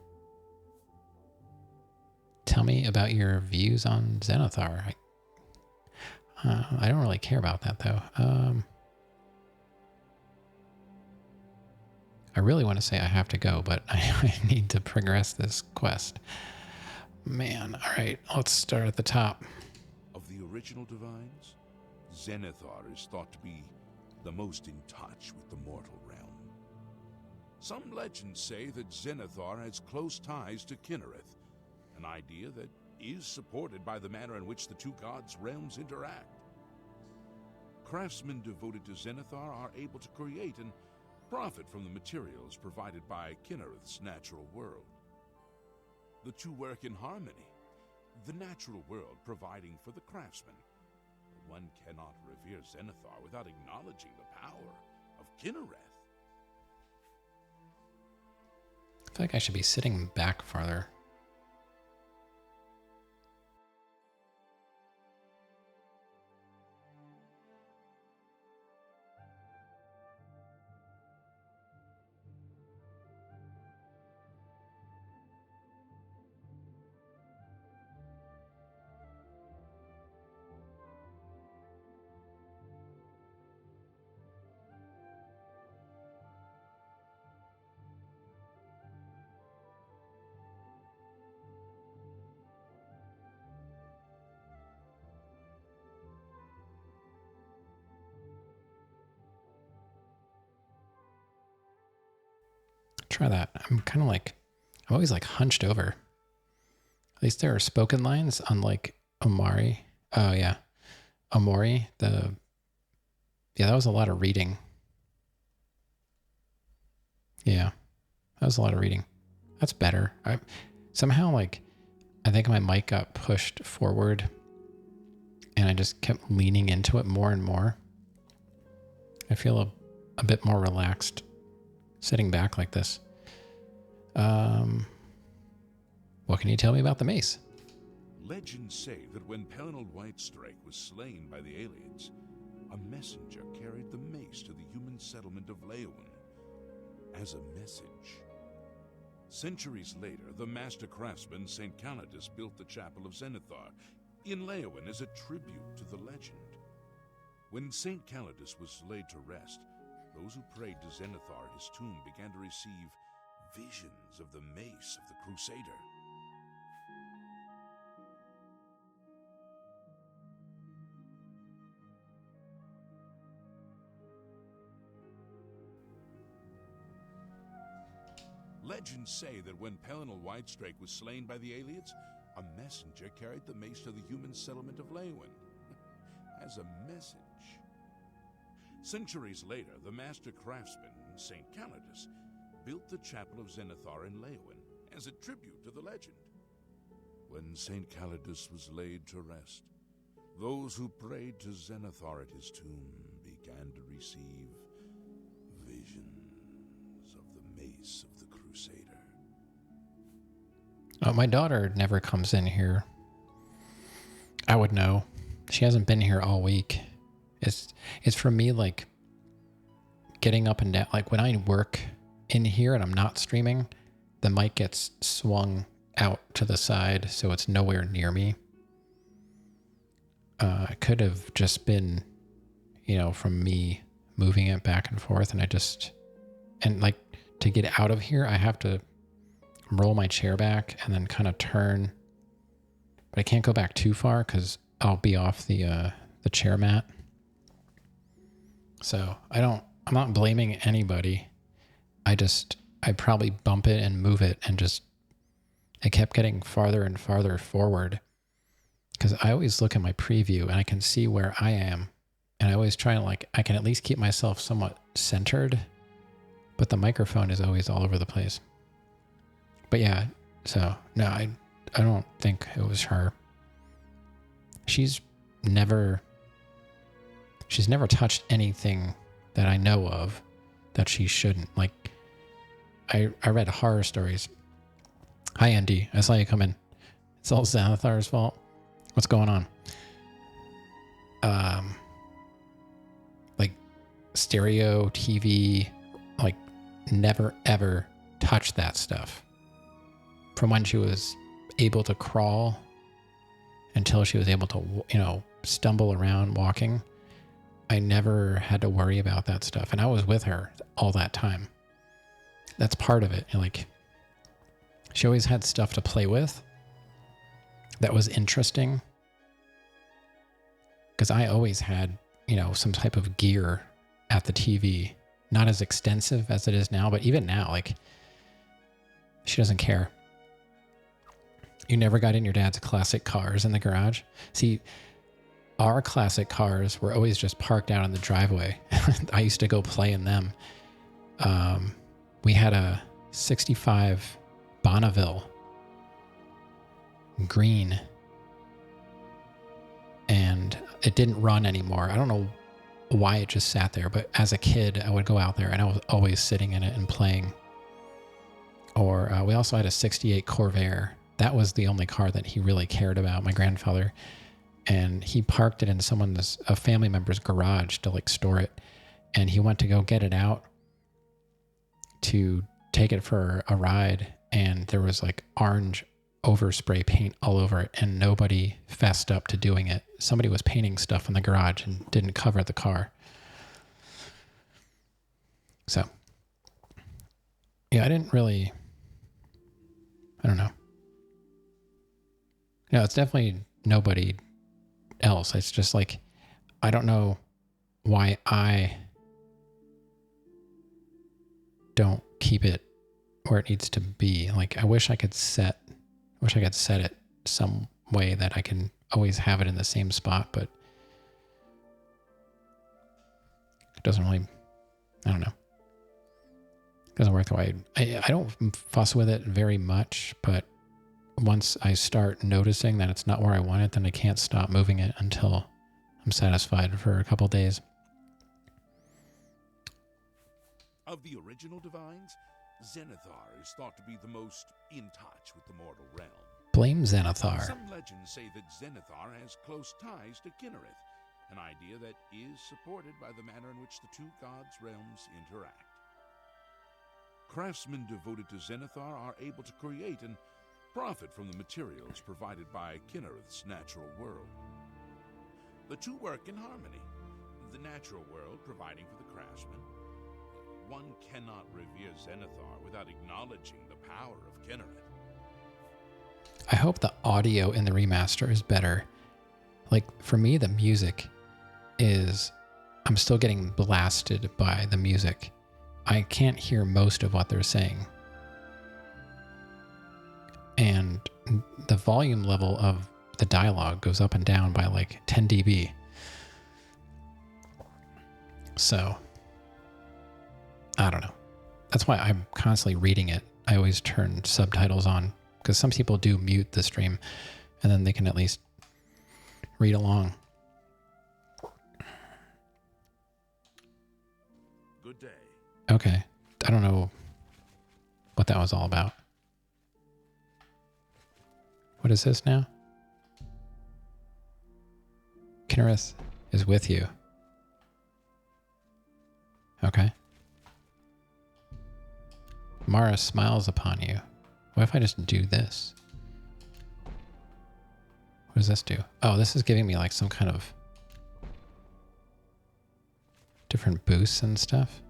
Tell me about your views on Zenithar. I don't really care about that, though. I really want to say I have to go, but I need to progress this quest. Man, all right, let's start at the top. Of the original divines, Zenithar is thought to be the most in touch with the mortal realm. Some legends say that Zenithar has close ties to Kinnereth, an idea that is supported by the manner in which the two gods' realms interact. Craftsmen devoted to Zenithar are able to create and profit from the materials provided by Kinnereth's natural world. The two work in harmony, the natural world providing for the craftsman. One cannot revere Zenithar without acknowledging the power of Kinnereth. I feel like I should be sitting back farther. Try that. I'm always like hunched over. At least there are spoken lines, unlike Omari. Oh yeah. Omori, yeah, that was a lot of reading. Yeah, that was a lot of reading. That's better. Somehow I think my mic got pushed forward and I just kept leaning into it more and more. I feel a bit more relaxed sitting back like this. What can you tell me about the mace? Legends say that when Pelennor Whitestrake was slain by the aliens, a messenger carried the mace to the human settlement of Leowen as a message. Centuries later, the master craftsman St. Calidus built the Chapel of Zenithar in Leowen as a tribute to the legend. When St. Calidus was laid to rest, those who prayed to Zenithar at his tomb began to receive visions of the mace of the Crusader. Legends say that when Pelennor Whitestrake was slain by the aliens, a messenger carried the mace to the human settlement of Leowen as a message. Centuries later, the master craftsman, St. Calidus, built the Chapel of Zenithar in Leowen as a tribute to the legend. When St. Calidus was laid to rest, those who prayed to Zenithar at his tomb began to receive visions of the mace of the Crusader. Oh, my daughter never comes in here. I would know. She hasn't been here all week. It's for me like getting up and down. Like when I work in here and I'm not streaming, the mic gets swung out to the side so it's nowhere near me. It could have just been, from me moving it back and forth, and like to get out of here, I have to roll my chair back and then kind of turn, but I can't go back too far because I'll be off the chair mat. So I'm not blaming anybody. I probably bump it and move it and it kept getting farther and farther forward because I always look at my preview and I can see where I am. And I always try to I can at least keep myself somewhat centered, but the microphone is always all over the place. But yeah, so no, I don't think it was her. She's never she's never touched anything that I know of that she shouldn't. Like, I read horror stories. Hi, Andy. I saw you come in. It's all Xanathar's fault. What's going on? Like, stereo, TV, like, never, ever touched that stuff. From when she was able to crawl until she was able to, you know, stumble around walking, I never had to worry about that stuff. And I was with her all that time. That's part of it. Like, she always had stuff to play with that was interesting. Because I always had, you know, some type of gear at the TV. Not as extensive as it is now, but even now, like, she doesn't care. You never got in your dad's classic cars in the garage? See, our classic cars were always just parked out in the driveway. I used to go play in them. We had a 65 Bonneville green, and it didn't run anymore. I don't know why it just sat there, but as a kid, I would go out there and I was always sitting in it and playing. Or we also had a 68 Corvair. That was the only car that he really cared about, my grandfather. And he parked it in a family member's garage to like store it. And he went to go get it out to take it for a ride. And there was like orange overspray paint all over it. And nobody fessed up to doing it. Somebody was painting stuff in the garage and didn't cover the car. So, yeah, I don't know. No, it's definitely nobody else. It's just like, I don't know why I don't keep it where it needs to be. Like, I wish I could set it some way that I can always have it in the same spot, but it doesn't really, I don't know. It doesn't work the way I don't fuss with it very much, but once I start noticing that it's not where I want it, then I can't stop moving it until I'm satisfied for a couple days. Of the original divines, Xanathar is thought to be the most in touch with the mortal realm. Blame Xanathar. Some legends say that Xanathar has close ties to Kinnereth, an idea that is supported by the manner in which the two gods' realms interact. Craftsmen devoted to Xanathar are able to create and profit from the materials provided by Kinnereth's natural world. The two work in harmony, the natural world providing for the craftsman. One cannot revere Xanathar without acknowledging the power of Kinnereth. I hope the audio in the remaster is better. Like, for me, the music is, I'm still getting blasted by the music. I can't hear most of what they're saying. And the volume level of the dialogue goes up and down by like 10 dB. So, I don't know. That's why I'm constantly reading it. I always turn subtitles on, because some people do mute the stream and then they can at least read along. Good day. Okay. I don't know what that was all about. What is this now? Kinnereth is with you. Okay. Mara smiles upon you. What if I just do this? What does this do? Oh, this is giving me like some kind of different boosts and stuff.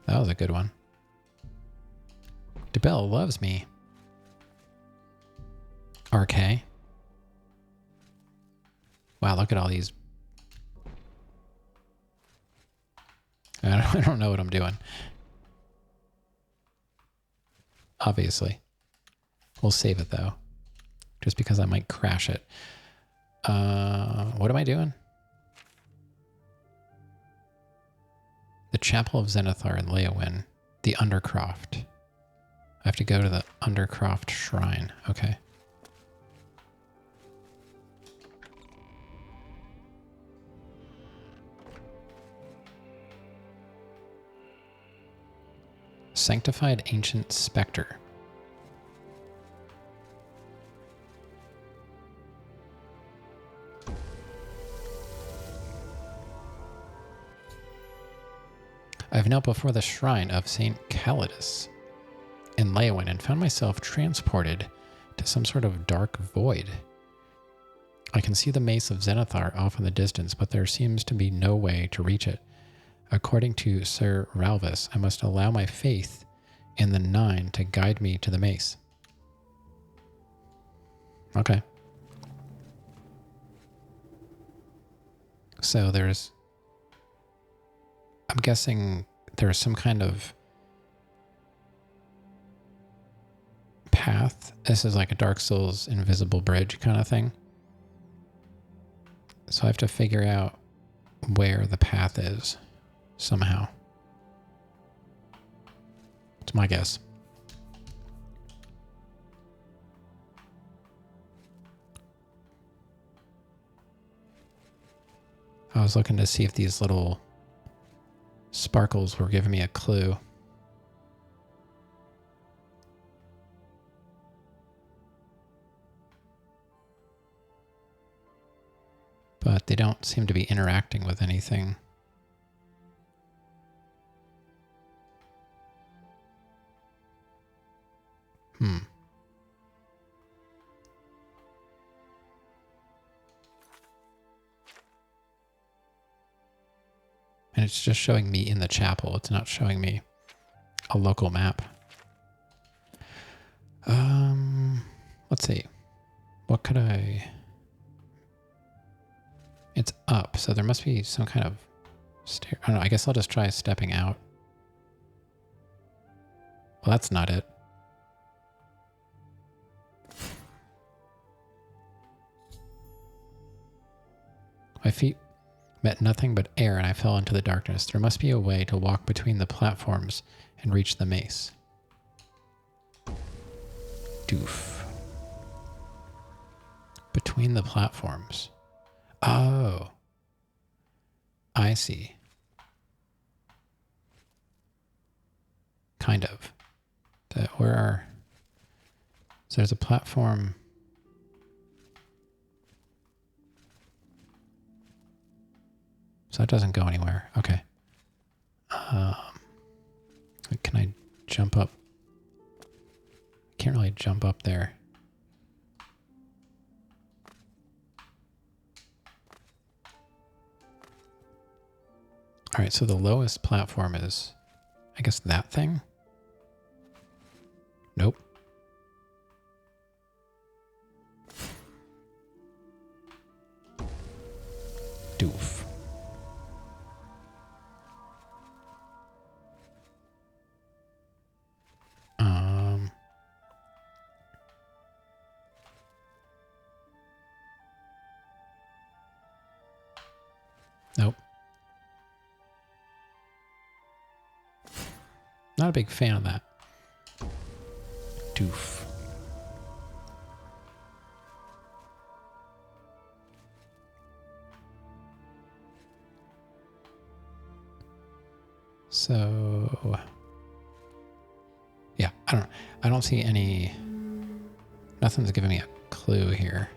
That was a good one. DeBelle loves me. RK. Wow, look at all these. I don't know what I'm doing. Obviously. We'll save it though. Just because I might crash it. What am I doing? The Chapel of Xanathar in Leowyn. The Undercroft. I have to go to the Undercroft Shrine. Okay. Sanctified Ancient Spectre. I've knelt before the shrine of St. Calidus in Leyawen and found myself transported to some sort of dark void. I can see the mace of Zenithar off in the distance, but there seems to be no way to reach it. According to Sir Ralvis, I must allow my faith in the Nine to guide me to the mace. Okay. So there's... I'm guessing there's some kind of path. This is like a Dark Souls invisible bridge kind of thing. So I have to figure out where the path is somehow. It's my guess. I was looking to see if these little sparkles were giving me a clue. But they don't seem to be interacting with anything. And it's just showing me in the chapel. It's not showing me a local map. Let's see. What could I... It's up, so there must be some kind of stair. I don't know, I guess I'll just try stepping out. Well, that's not it. My feet met nothing but air and I fell into the darkness. There must be a way to walk between the platforms and reach the mace. Doof. Between the platforms. Oh. I see. Kind of. Where are... So there's a platform... So that doesn't go anywhere. Okay. Can I jump up? I can't really jump up there. All right, so the lowest platform is, I guess, that thing? Nope. Doof. Nope. Not a big fan of that. Doof. So, yeah, I don't see any, nothing's giving me a clue here.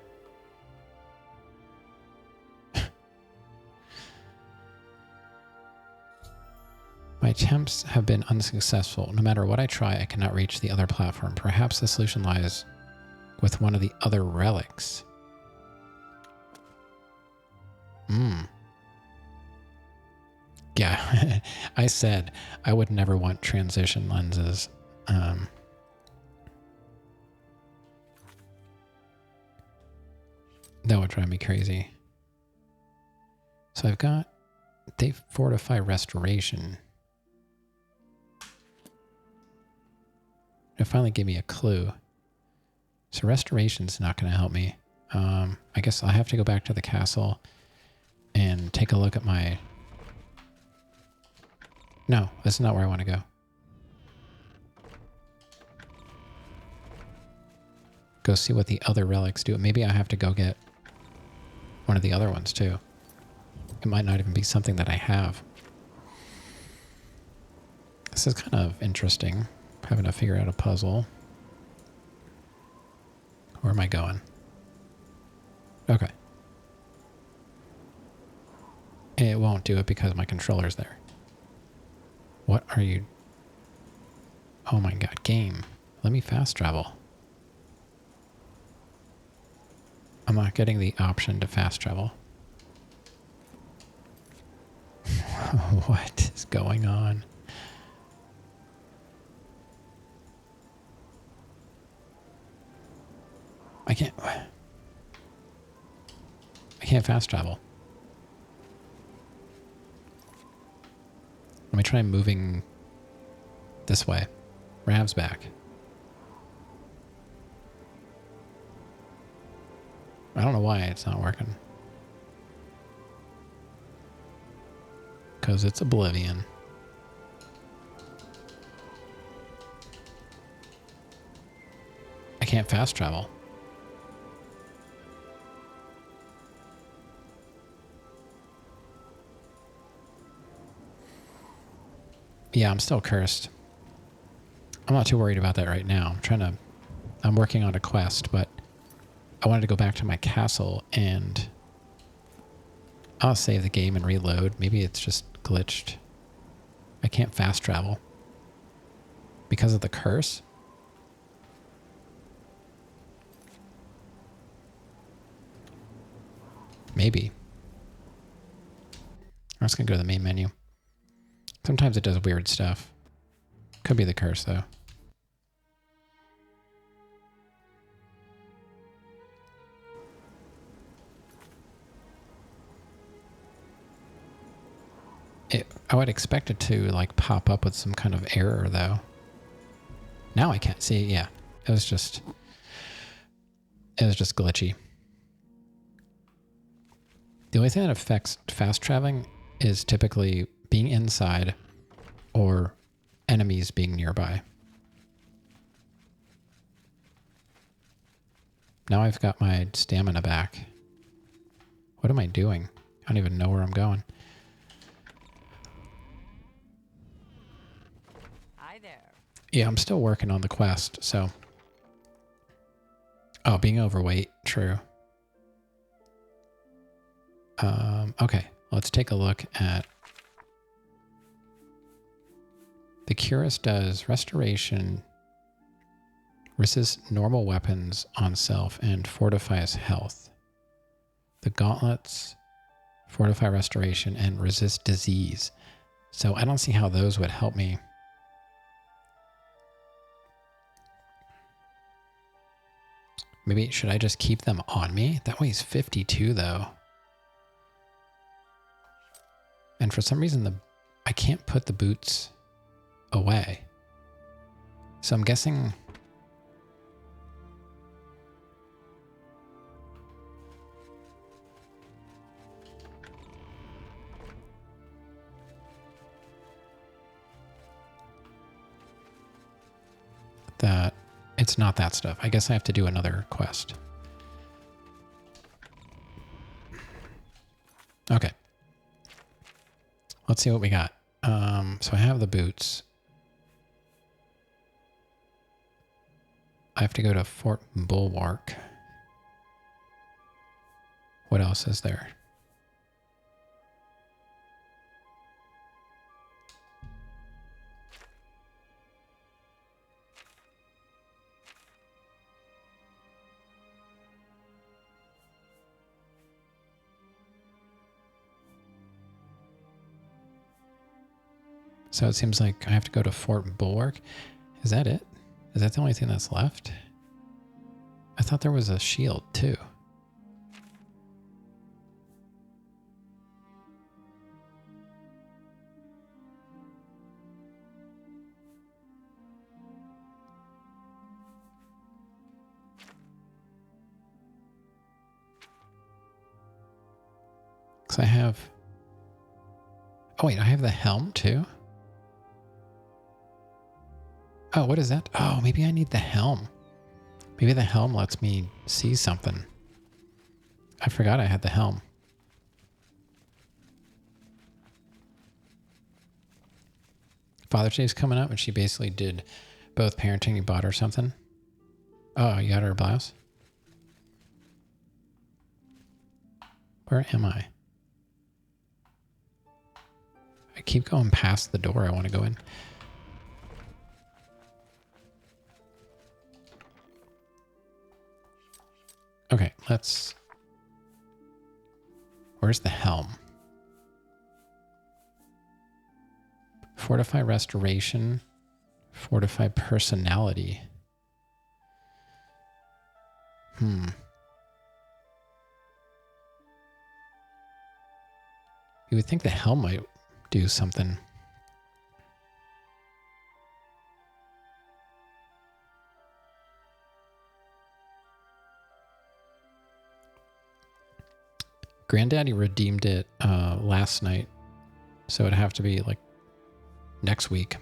My attempts have been unsuccessful. No matter what I try, I cannot reach the other platform. Perhaps the solution lies with one of the other relics. Yeah, I said I would never want transition lenses. That would drive me crazy. So I've got, they fortify restoration. It finally gave me a clue. So restoration's not going to help me. I guess I have to go back to the castle and take a look at my... No, that's not where I want to go. Go see what the other relics do. Maybe I have to go get one of the other ones too. It might not even be something that I have. This is kind of interesting, having to figure out a puzzle. Where am I going? Okay. It won't do it because my controller's there. What are you... Oh my god, game. Let me fast travel. I'm not getting the option to fast travel. What is going on? I can't fast travel. Let me try moving this way. Rav's back. I don't know why it's not working. Because it's Oblivion. I can't fast travel. Yeah, I'm still cursed. I'm not too worried about that right now. I'm working on a quest, but I wanted to go back to my castle and I'll save the game and reload. Maybe it's just glitched. I can't fast travel because of the curse. Maybe. I'm just gonna go to the main menu. Sometimes it does weird stuff. Could be the curse, though. I would expect it to, like, pop up with some kind of error, though. Now I can't see. Yeah, it was just glitchy. The only thing that affects fast traveling is typically being inside or enemies being nearby. Now I've got my stamina back. What am I doing? I don't even know where I'm going. Hi there. Yeah, I'm still working on the quest, so... Oh, being overweight, true. Okay, let's take a look at... The Curus does restoration, resists normal weapons on self, and fortifies health. The gauntlets fortify restoration and resist disease. So I don't see how those would help me. Maybe should I just keep them on me? That weighs 52 though. And for some reason I can't put the boots away. So I'm guessing that it's not that stuff. I guess I have to do another quest. Okay. Let's see what we got. So I have the boots. I have to go to Fort Bulwark. What else is there? So it seems like I have to go to Fort Bulwark. Is that it? Is that the only thing that's left? I thought there was a shield too. Because I have... Oh wait, I have the helm too? Oh, what is that? Oh, maybe I need the helm. Maybe the helm lets me see something. I forgot I had the helm. Father's Day's coming up, and she basically did both parenting. You bought her something. Oh, you got her a blouse? Where am I? I keep going past the door I want to go in. Okay, let's... Where's the helm? Fortify restoration. Fortify personality. You would think the helm might do something. Granddaddy redeemed it last night, so it'd have to be like next week.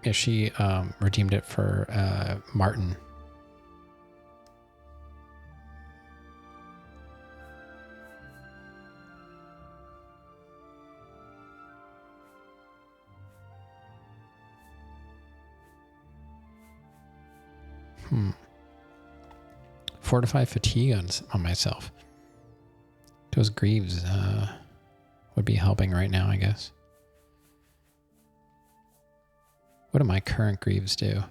Yeah, she redeemed it for Martin. Fortify fatigue on myself. Those greaves would be helping right now, I guess. What do my current greaves do?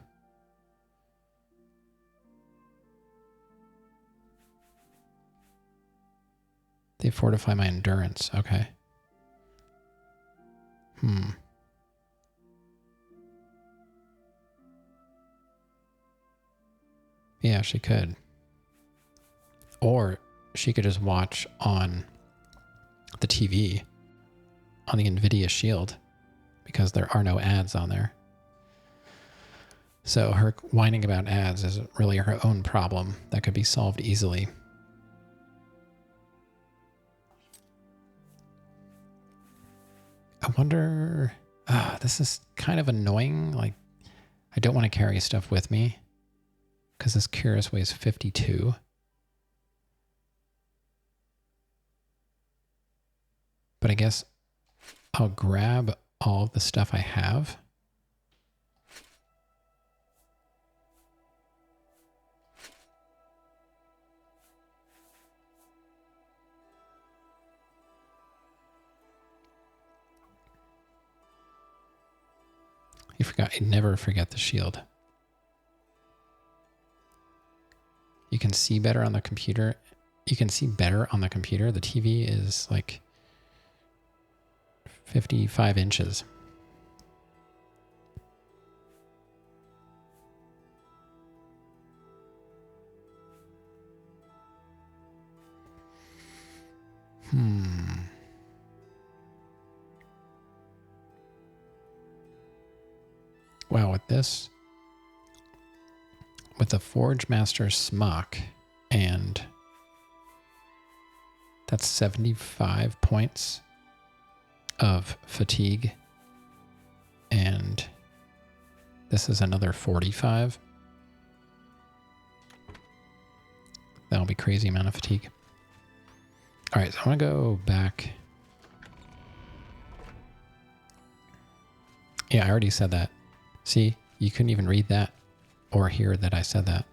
They fortify my endurance. Okay. Yeah, she could. Or she could just watch on the TV on the NVIDIA Shield because there are no ads on there. So her whining about ads is really her own problem that could be solved easily. I wonder... this is kind of annoying. Like, I don't want to carry stuff with me because this Curious weighs 52. But I guess I'll grab all of the stuff I have. You forgot, I never forget the shield. You can see better on the computer. You can see better on the computer. The TV is like 55 inches. Wow, with this, with the Forge Master Smock, and that's 75 points of fatigue, and this is another 45. That'll be crazy amount of fatigue. All right, so I want to go back. Yeah, I already said that. See, you couldn't even read that or hear that I said that.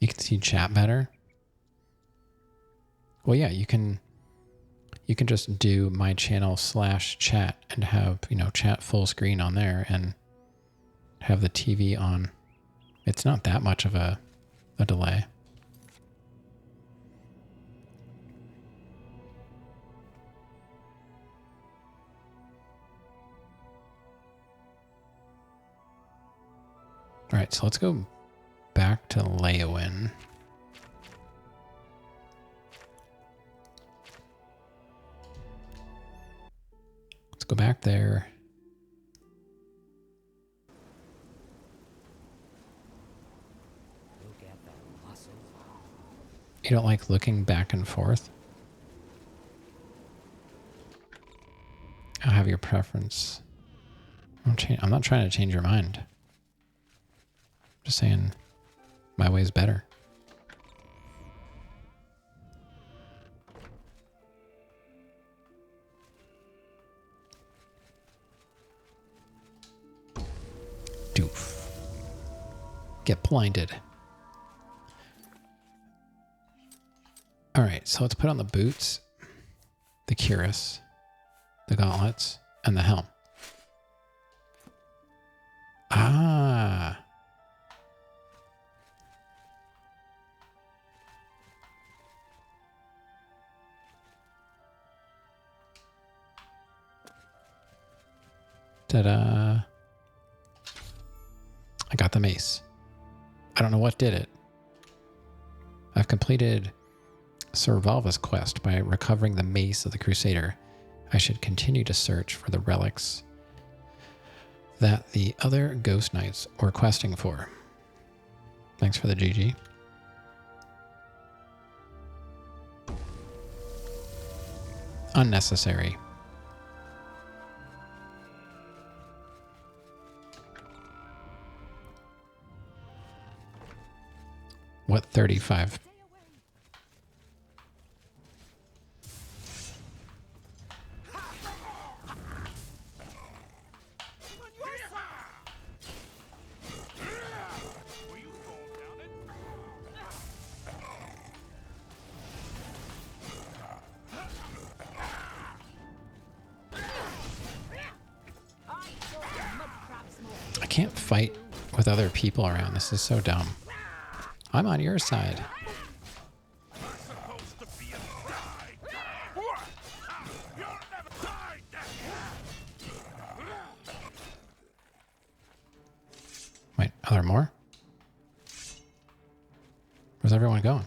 You can see chat better. Well, yeah, you can just do my channel /chat and have, chat full screen on there and have the TV on. It's not that much of a delay. All right, so let's go back to Leowin. Let's go back there. Look at that muscle. You don't like looking back and forth? I have your preference. I'm not trying to change your mind. Just saying my way's better. Doof. Get blinded. All right, so let's put on the boots, the cuirass, the gauntlets, and the helm. Ah. Ta-da. I got the mace. I don't know what did it. I've completed Sir Valva's quest by recovering the mace of the Crusader. I should continue to search for the relics that the other Ghost Knights were questing for. Thanks for the GG. Unnecessary. What 35? I can't fight with other people around. This is so dumb. I'm on your side. Wait, are there more? Where's everyone going?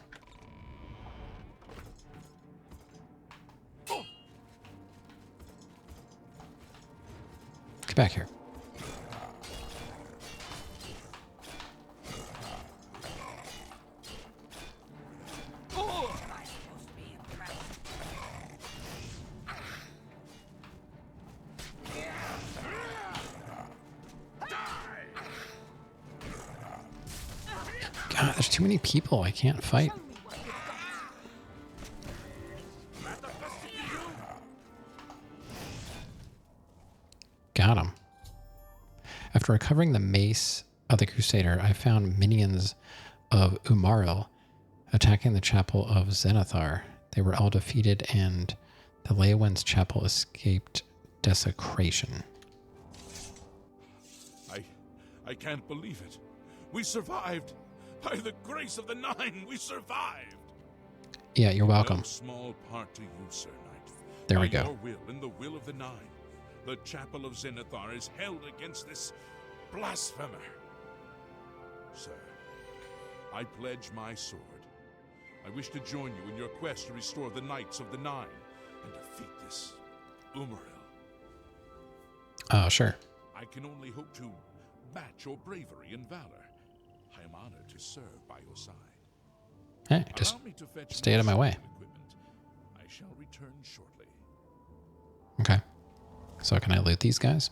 Get back here. God, there's too many people. I can't fight. Got him. After recovering the mace of the Crusader, I found minions of Umaril attacking the chapel of Zenithar. They were all defeated and the Leowin's chapel escaped desecration. I can't believe it. We survived. By the grace of the Nine, we survived. Yeah, you're welcome. No small part to you, Sir Knight. There we By go. your will and the will of the Nine, the chapel of Zenithar is held against this blasphemer. Sir, I pledge my sword. I wish to join you in your quest to restore the Knights of the Nine and defeat this Umaril. Oh, sure. I can only hope to match your bravery and valor. I am honored to serve by your side. Hey, just Allow me to fetch stay out of my more way. sword equipment. I shall return shortly. Okay. So can I loot these guys?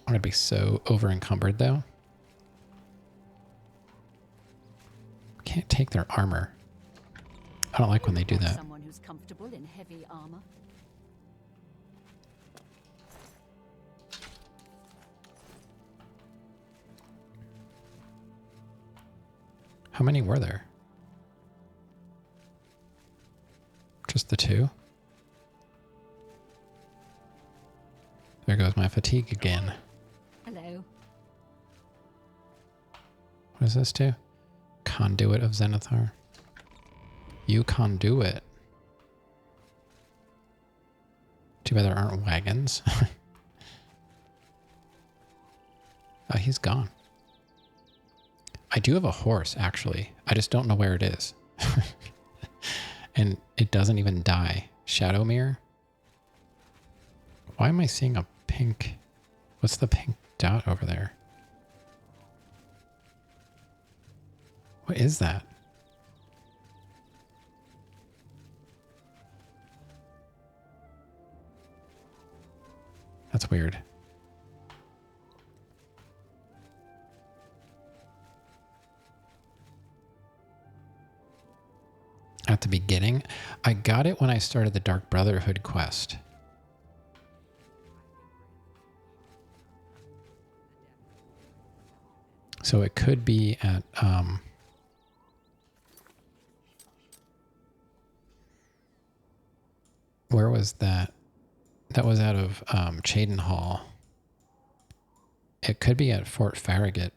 I'm gonna be so over encumbered though. Can't take their armor. I don't like when they do that. Someone who's comfortable in heavy armor. How many were there? Just the two? There goes my fatigue again. Hello. What does this do? Conduit of Zenithar. You conduit. Too bad there aren't wagons. Oh, he's gone. I do have a horse, actually. I just don't know where it is. And it doesn't even die. Shadowmere? Why am I seeing a pink... What's the pink dot over there? What is that? That's weird. At the beginning, I got it when I started the Dark Brotherhood quest. So it could be at, where was that? That was out of Cheydinhal. It could be at Fort Farragut.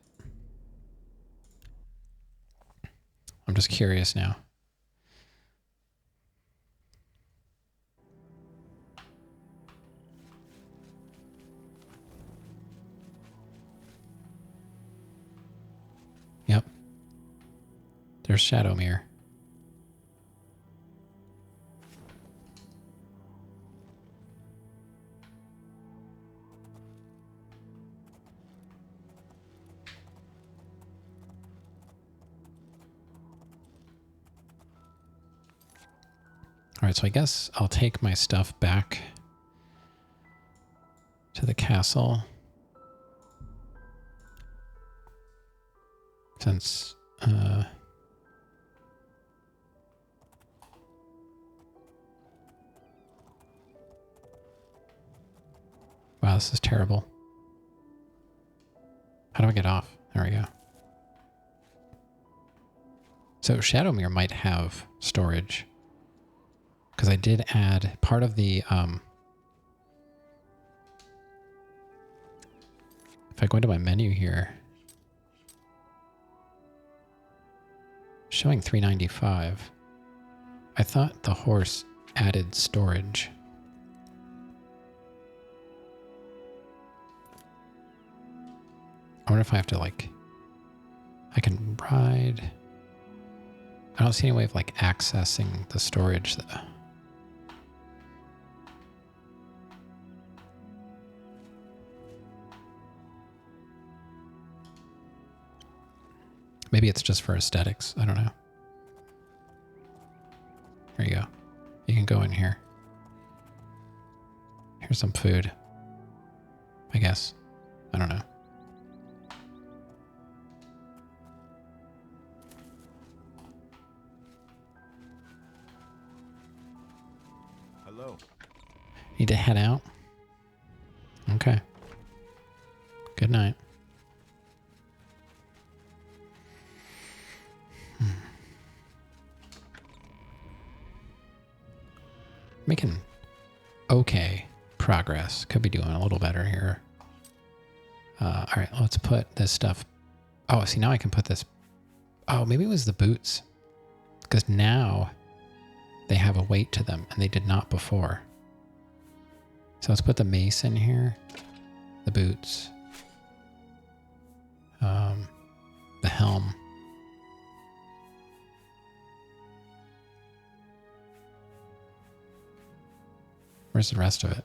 I'm just curious now. Yep. There's Shadowmere. All right, so I guess I'll take my stuff back to the castle. Since, wow, this is terrible. How do I get off? There we go. So Shadowmere might have storage. Because I did add part of the, if I go into my menu here, showing 395. I thought the horse added storage. I wonder if I have to, like, I can ride. I don't see any way of, like, accessing the storage, though. Maybe it's just for aesthetics. I don't know. There you go. You can go in here. Here's some food. I guess. I don't know. Hello. Need to head out? Okay. Good night. Making okay progress. Could be doing a little better here. All right, let's put this stuff. Oh, see, now I can put this. Oh, maybe it was the boots. Because now they have a weight to them, and they did not before. So let's put the mace in here. The boots. The helm. Where's the rest of it?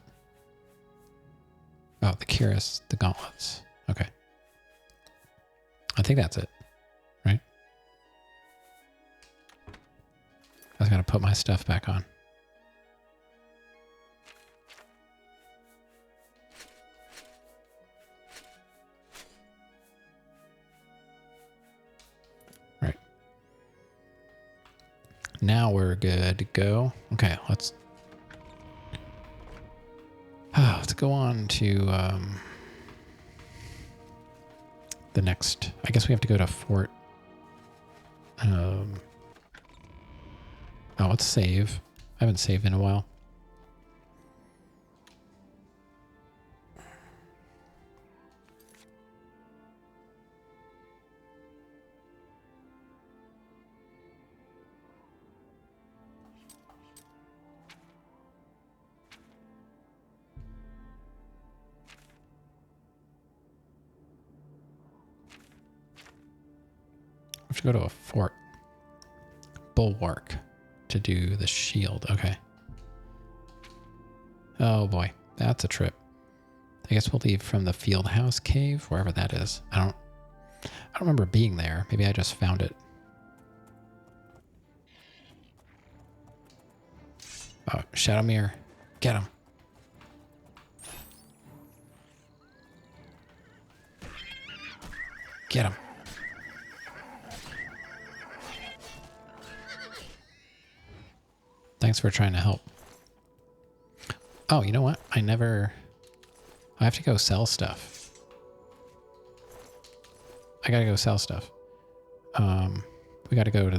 Oh, the cuirass, the gauntlets. Okay. I think that's it, right? I was gonna put my stuff back on. Right. Now we're good to go. Okay, let's go on to the next. I guess we have to go to Fort. Oh, let's save. I haven't saved in a while. We have to go to a fort. Bulwark to do the shield. Okay. Oh boy, that's a trip. I guess we'll leave from the field house cave, wherever that is. I don't remember being there. Maybe I just found it. Oh, Shadowmere. Get him. Get him. Thanks for trying to help. Oh, you know what? I have to go sell stuff. I gotta go sell stuff. We gotta go to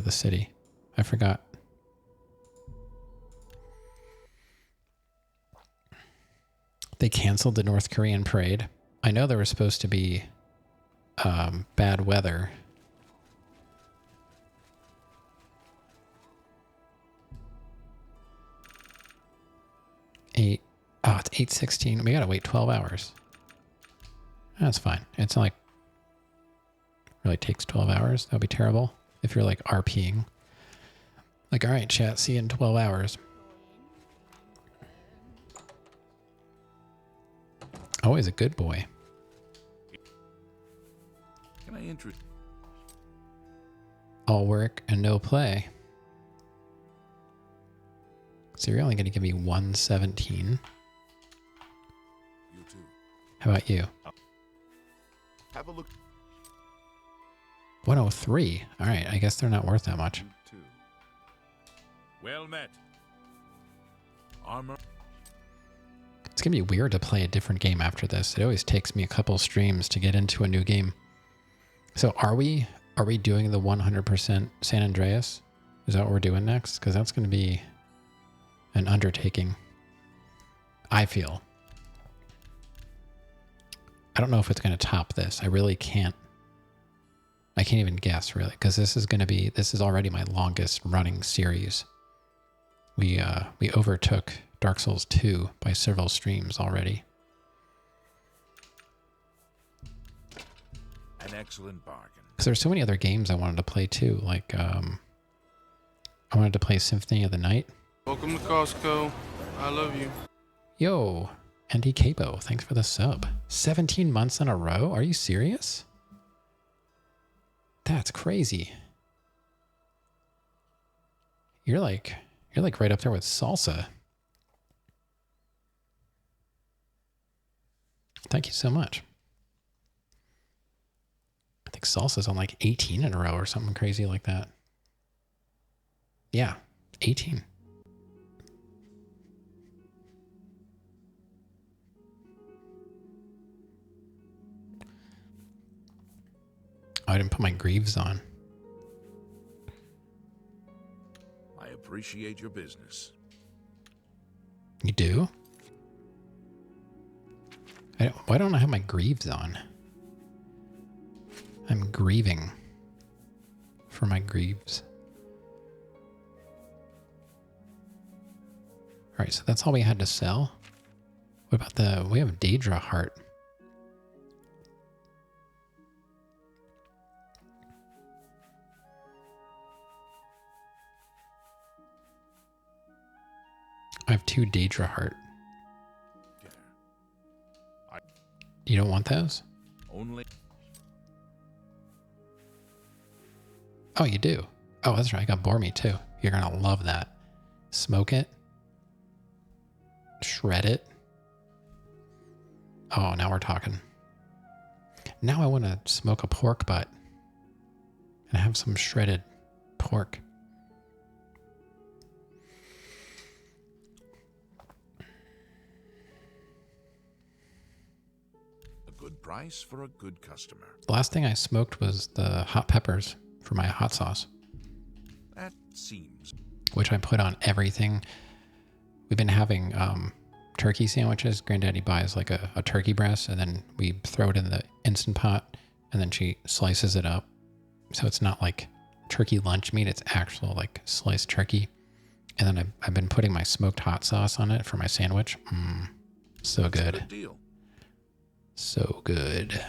the city. I forgot. They canceled the North Korean parade. I know there was supposed to be bad weather. It's 8:16. We gotta wait 12 hours. That's fine. It's not like really takes 12 hours. That'd be terrible if you're like RPing. Like, all right, chat, see you in 12 hours. Always a good boy. Can I interest? All work and no play. So you're only going to give me 117. You too. How about you? Have a look. 103. All right, I guess they're not worth that much. Too. Well met. Armor. It's going to be weird to play a different game after this. It always takes me a couple streams to get into a new game. So are we doing the 100% San Andreas? Is that what we're doing next? Because that's going to be an undertaking, I feel. I don't know if it's going to top this. I really can't. I can't even guess, really, because this is already my longest running series. We overtook Dark Souls 2 by several streams already. An excellent bargain. Because there's so many other games I wanted to play too. Like, I wanted to play Symphony of the Night. Welcome to Costco. I love you. Yo, Andy Capo, thanks for the sub. 17 months in a row? Are you serious? That's crazy. You're like right up there with Salsa. Thank you so much. I think Salsa's on like 18 in a row or something crazy like that. Yeah, 18. Oh, I didn't put my greaves on. I appreciate your business. You do? Why don't I have my greaves on? I'm grieving for my greaves. All right, so that's all we had to sell. What about we have Daedra Heart. I have 2 Daedra Heart. You don't want those? Only. Oh, you do? Oh, that's right. I got Bormy too. You're going to love that. Smoke it. Shred it. Oh, now we're talking. Now I want to smoke a pork butt and have some shredded pork. Good price for a good customer. The last thing I smoked was the hot peppers for my hot sauce, That seems. which I put on everything. We've been having turkey sandwiches. Granddaddy buys like a turkey breast, and then we throw it in the Instant Pot, and then she slices it up. So it's not like turkey lunch meat. It's actual like sliced turkey. And then I've been putting my smoked hot sauce on it for my sandwich. So good. Good deal. So good.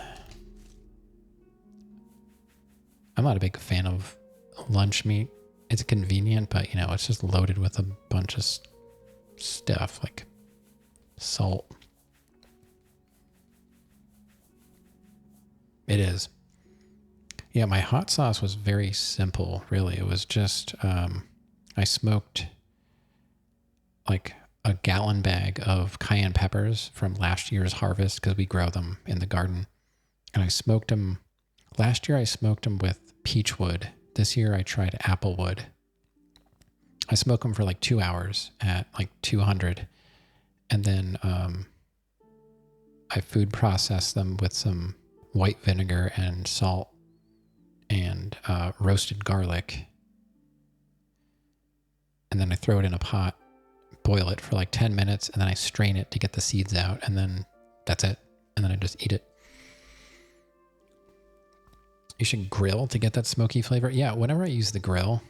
I'm not a big fan of lunch meat. It's convenient, but you know, it's just loaded with a bunch of stuff like salt. It is. Yeah, my hot sauce was very simple, really. It was just I smoked like a gallon bag of cayenne peppers from last year's harvest because we grow them in the garden. And I smoked them. Last year I smoked them with peach wood. This year I tried apple wood. I smoke them for like 2 hours at like 200. And then I food process them with some white vinegar and salt and roasted garlic. And then I throw it in a pot, boil it for like 10 minutes, and then I strain it to get the seeds out. And then that's it. And then I just eat it. You should grill to get that smoky flavor. Yeah, whenever I use the grill,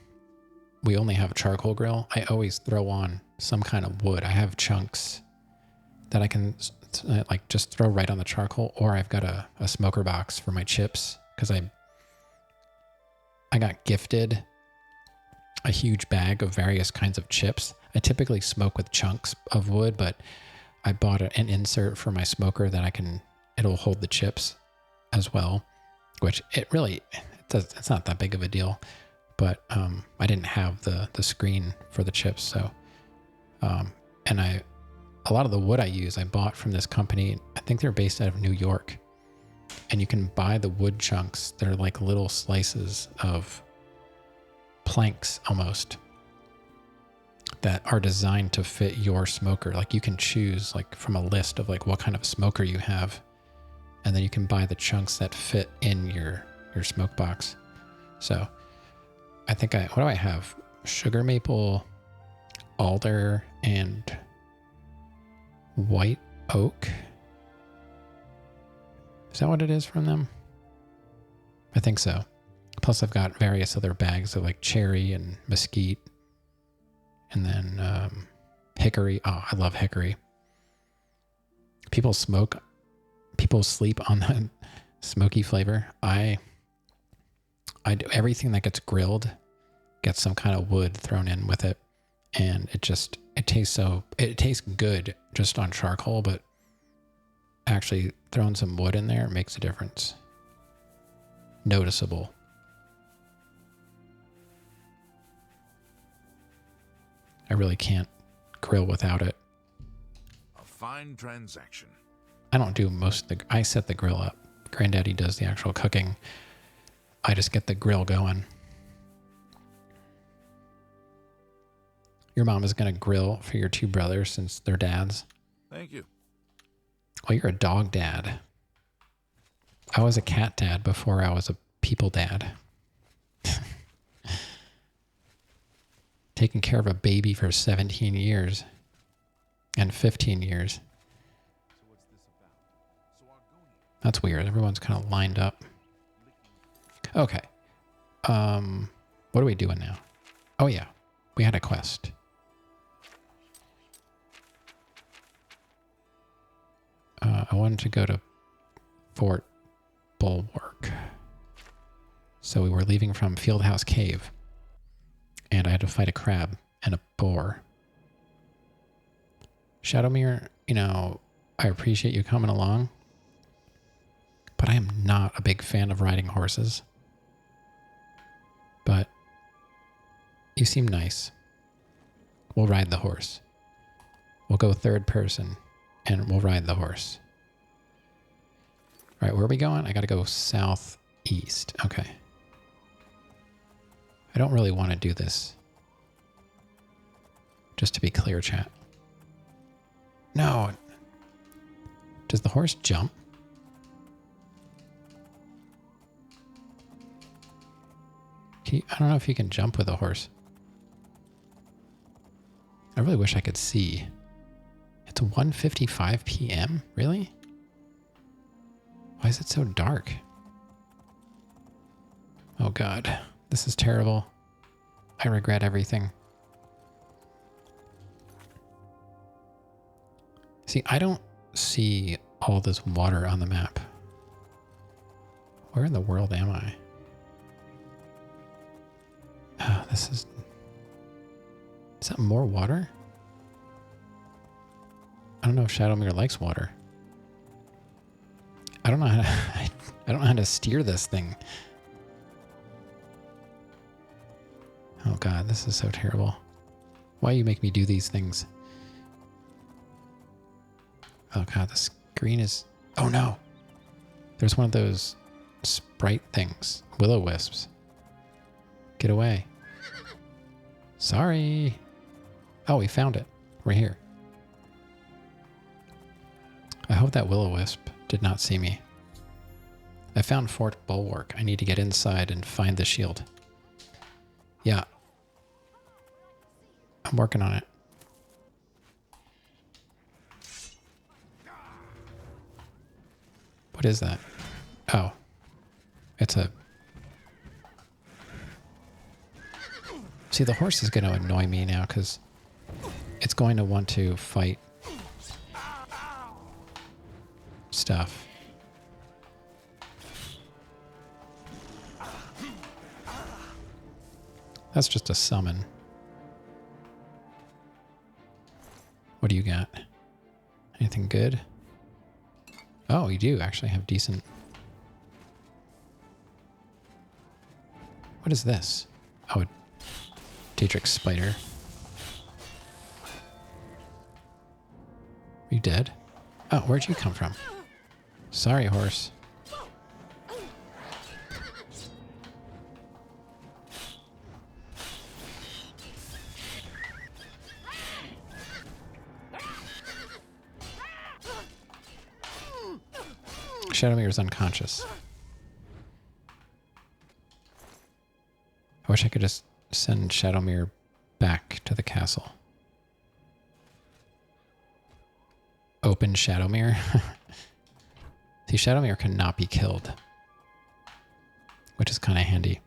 we only have a charcoal grill. I always throw on some kind of wood. I have chunks that I can like just throw right on the charcoal, or I've got a smoker box for my chips because I got gifted a huge bag of various kinds of chips. I typically smoke with chunks of wood, but I bought an insert for my smoker that it'll hold the chips as well, which it's not that big of a deal, but I didn't have the screen for the chips. So, and a lot of the wood I use, I bought from this company. I think they're based out of New York, and you can buy the wood chunks. They're like little slices of planks almost that are designed to fit your smoker. Like you can choose like from a list of like what kind of smoker you have, and then you can buy the chunks that fit in your smoke box. So I think what do I have? Sugar maple, alder, and white oak. Is that what it is from them? I think so. Plus I've got various other bags of like cherry and mesquite. And then hickory. Oh, I love hickory. People sleep on that smoky flavor. I do everything that gets grilled, gets some kind of wood thrown in with it. And it tastes good just on charcoal, but actually throwing some wood in there makes a difference. Noticeable. I really can't grill without it. A fine transaction. I don't do I set the grill up. Granddaddy does the actual cooking. I just get the grill going. Your mom is going to grill for your two brothers since they're dads. Thank you. Well, you're a dog dad. I was a cat dad before I was a people dad. Taking care of a baby for 17 years and 15 years. That's weird. Everyone's kind of lined up. Okay. What are we doing now? Oh yeah, we had a quest. I wanted to go to Fort Bulwark. So we were leaving from Fieldhouse Cave. And I had to fight a crab and a boar. Shadowmere, I appreciate you coming along. But I am not a big fan of riding horses. But you seem nice. We'll ride the horse. We'll go third person. And we'll ride the horse. All right, where are we going? I got to go southeast. Okay. I don't really want to do this. Just to be clear, chat. No. Does the horse jump? I don't know if you can jump with a horse. I really wish I could see. It's 1:55 p.m.? Really? Why is it so dark? Oh god, this is terrible. I regret everything. See, I don't see all this water on the map. Where in the world am I? Oh, this is... Is that more water? I don't know if Shadowmere likes water. I don't know how to... I don't know how to steer this thing. Oh god, this is so terrible. Why you make me do these things? Oh god, the screen is... Oh no! There's one of those sprite things. Will-o-wisps. Get away. Sorry. Oh, we found it. We're here. I hope that will-o-wisp did not see me. I found Fort Bulwark. I need to get inside and find the shield. Yeah. I'm working on it. What is that? Oh. It's a... See, the horse is going to annoy me now because it's going to want to fight stuff. That's just a summon. What do you got? Anything good? Oh, you do actually have decent... What is this? Oh, a Daedric spider. Are you dead? Oh, where'd you come from? Sorry, horse. Shadowmere's unconscious. I wish I could just send Shadowmere back to the castle. Open Shadowmere. See, Shadowmere cannot be killed, which is kind of handy.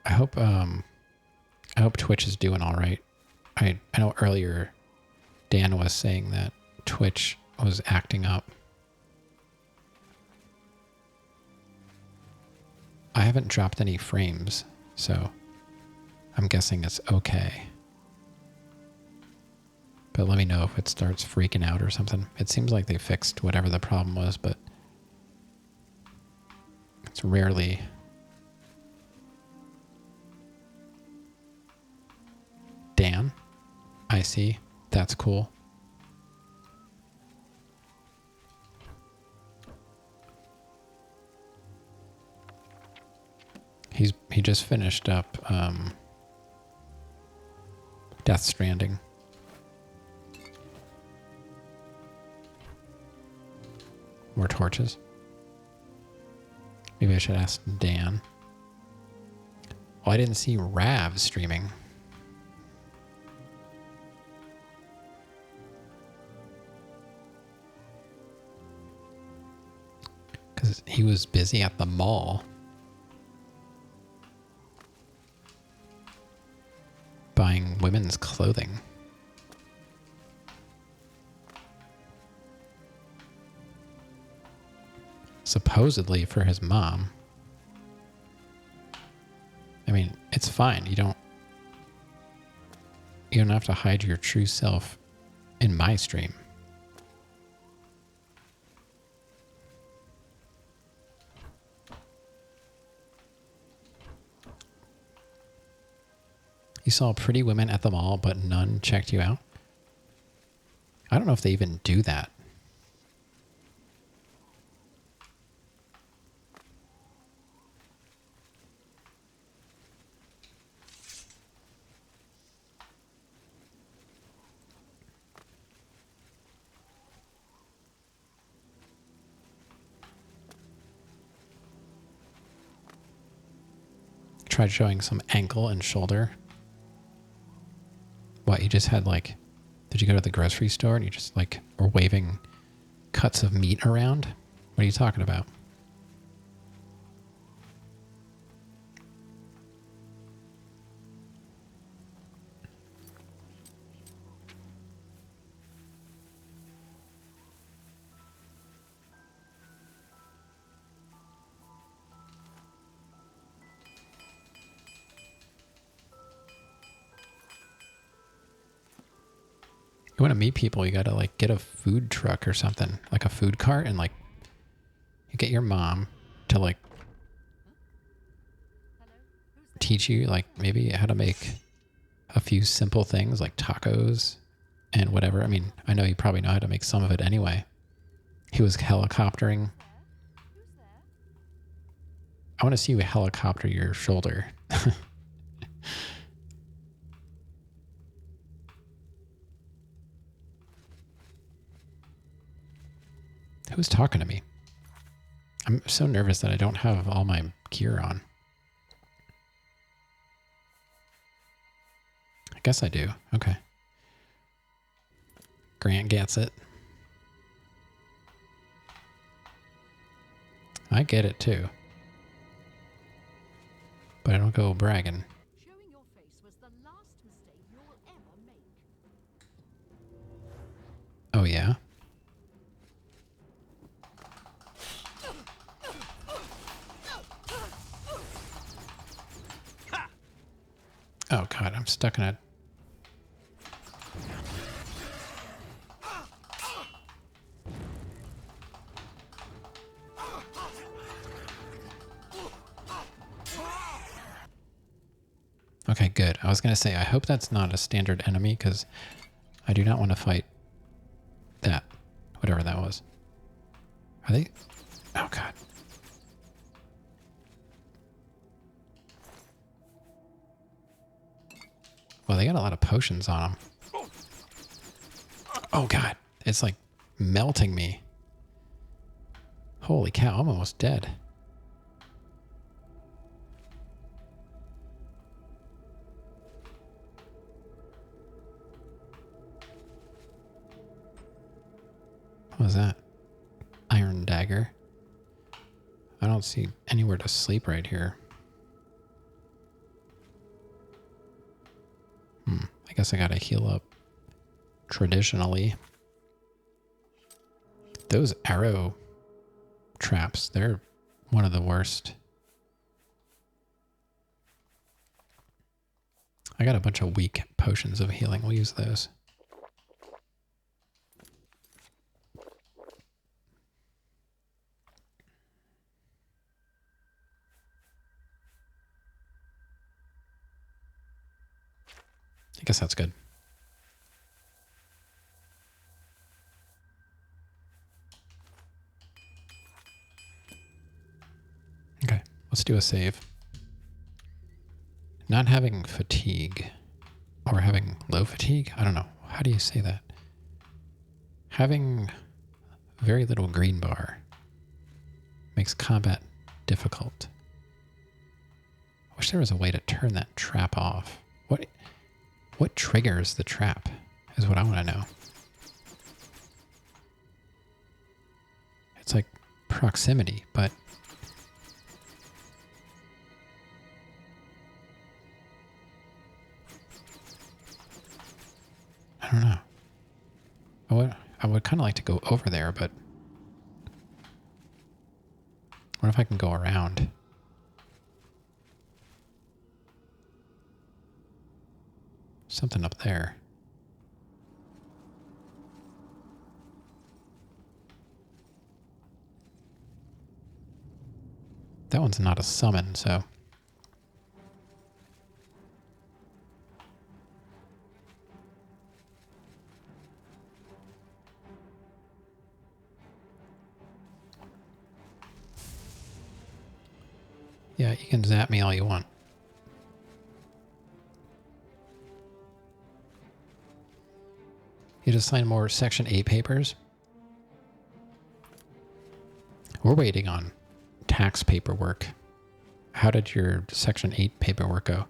I hope Twitch is doing all right. I know earlier Dan was saying that Twitch was acting up. I haven't dropped any frames, so I'm guessing it's okay. But let me know if it starts freaking out or something. It seems like they fixed whatever the problem was, but it's rarely... Dan? I see. That's cool. He just finished up Death Stranding. More torches. Maybe I should ask Dan. Oh, I didn't see Rav streaming. Because he was busy at the mall. Buying women's clothing. Supposedly for his mom. I mean, it's fine. You don't have to hide your true self in my stream. You saw pretty women at the mall, but none checked you out? I don't know if they even do that. Tried showing some ankle and shoulder. What, you just had like, did you go to the grocery store and you just like were waving cuts of meat around? What are you talking about? You want to meet people, you got to like get a food truck or something, like a food cart, and like you get your mom to like teach you like maybe how to make a few simple things like tacos and whatever. I mean, I know you probably know how to make some of it anyway. He was helicoptering. I want to see you helicopter your shoulder. Who's talking to me? I'm so nervous that I don't have all my gear on. I guess I do. Okay. Grant gets it. I get it too. But I don't go bragging. Showing your face was the last mistake you will ever make. Oh, yeah? Oh, God, I'm stuck in a... Okay, good. I was going to say, I hope that's not a standard enemy, because I do not want to fight that. Whatever that was. Are they... Oh, God. Well, they got a lot of potions on them. Oh, God. It's like melting me. Holy cow, I'm almost dead. What was that? Iron dagger. I don't see anywhere to sleep right here. I guess I gotta heal up traditionally. Those arrow traps, they're one of the worst. I got a bunch of weak potions of healing. We'll use those. I guess that's good. Okay, let's do a save. Not having fatigue, or having low fatigue? I don't know. How do you say that? Having very little green bar makes combat difficult. I wish there was a way to turn that trap off. What triggers the trap is what I want to know. It's like proximity, but I don't know. I would kind of like to go over there, but what if I can go around? Something up there. That one's not a summon, so... Yeah, you can zap me all you want. You just sign more Section 8 papers? We're waiting on tax paperwork. How did your Section 8 paperwork go?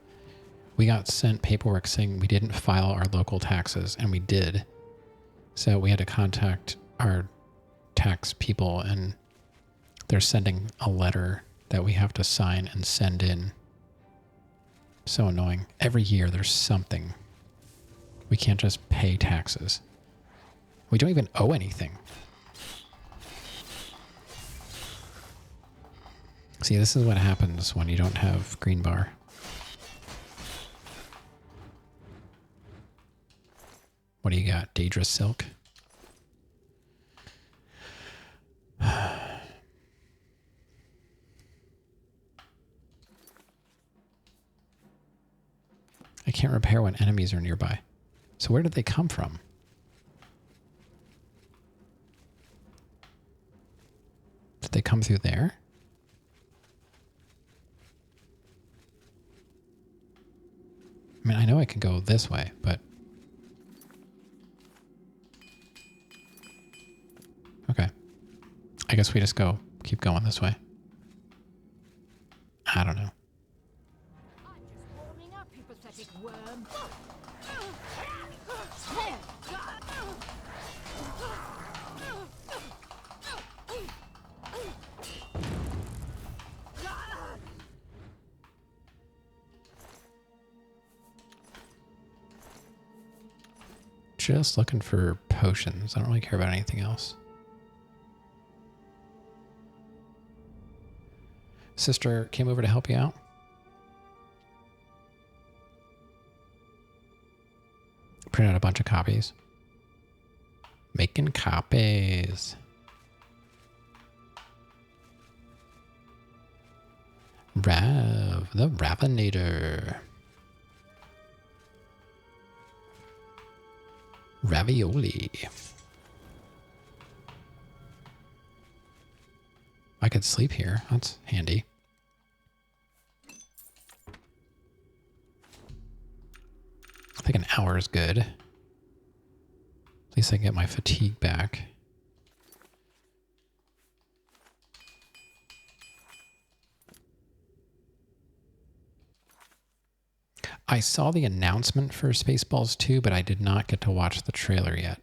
We got sent paperwork saying we didn't file our local taxes, and we did. So we had to contact our tax people, and they're sending a letter that we have to sign and send in. So annoying. Every year there's something. We can't just pay taxes. We don't even owe anything. See, this is what happens when you don't have green bar. What do you got? Daedra Silk? I can't repair when enemies are nearby. So where did they come from? Did they come through there? I mean, I know I can go this way, but... Okay. I guess we just keep going this way. I don't know. I'm just warming up, you pathetic worm. Just looking for potions. I don't really care about anything else. Sister came over to help you out. Print out a bunch of copies. Making copies. Rav, the Ravinator. Ravioli. I could sleep here. That's handy. I think an hour is good. At least I can get my fatigue back. I saw the announcement for Spaceballs 2, but I did not get to watch the trailer yet.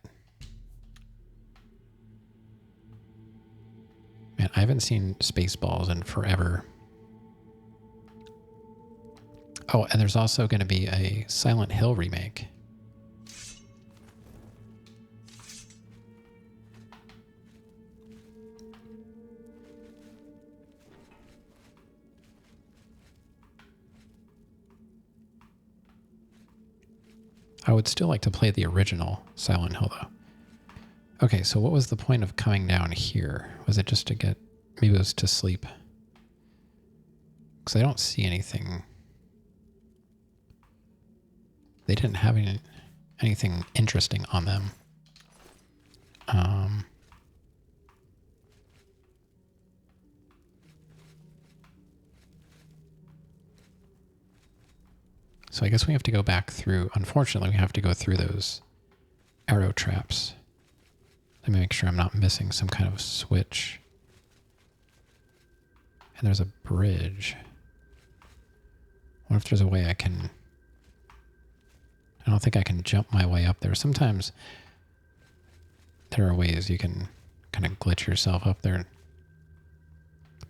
Man, I haven't seen Spaceballs in forever. Oh, and there's also going to be a Silent Hill remake. I would still like to play the original Silent Hill, though. Okay, so what was the point of coming down here? Was it just to get... Maybe it was to sleep. Because I don't see anything... They didn't have anything interesting on them. So I guess we have to go back through... Unfortunately, we have to go through those arrow traps. Let me make sure I'm not missing some kind of switch. And there's a bridge. What if there's a way I can... I don't think I can jump my way up there. Sometimes there are ways you can kind of glitch yourself up there and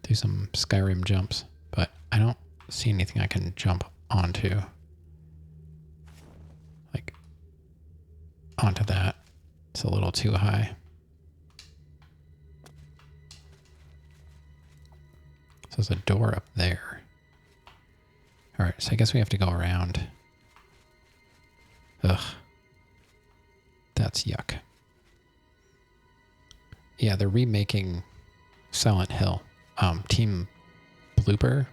do some Skyrim jumps, but I don't see anything I can jump onto. Like, onto that. It's a little too high. So there's a door up there. All right, so I guess we have to go around. Ugh. That's yuck. Yeah, they're remaking Silent Hill. Team Bloober?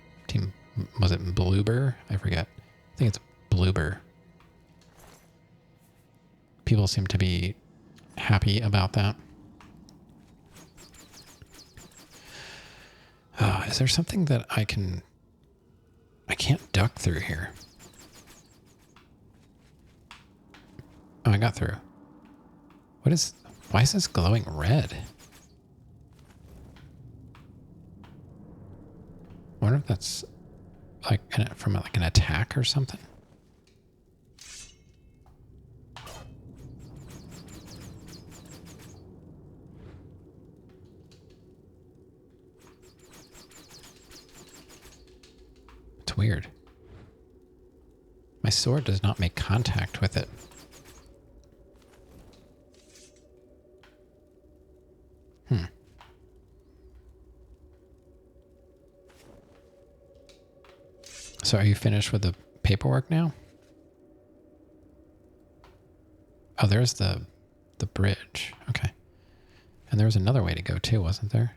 Was it Bloober? I forget. I think it's Bloober. People seem to be happy about that. Is there something that I can't duck through here. Oh, I got through. Why is this glowing red? I wonder if that's like from like an attack or something. It's weird. My sword does not make contact with it. So are you finished with the paperwork now? Oh, there's the bridge. Okay. And there was another way to go too, wasn't there?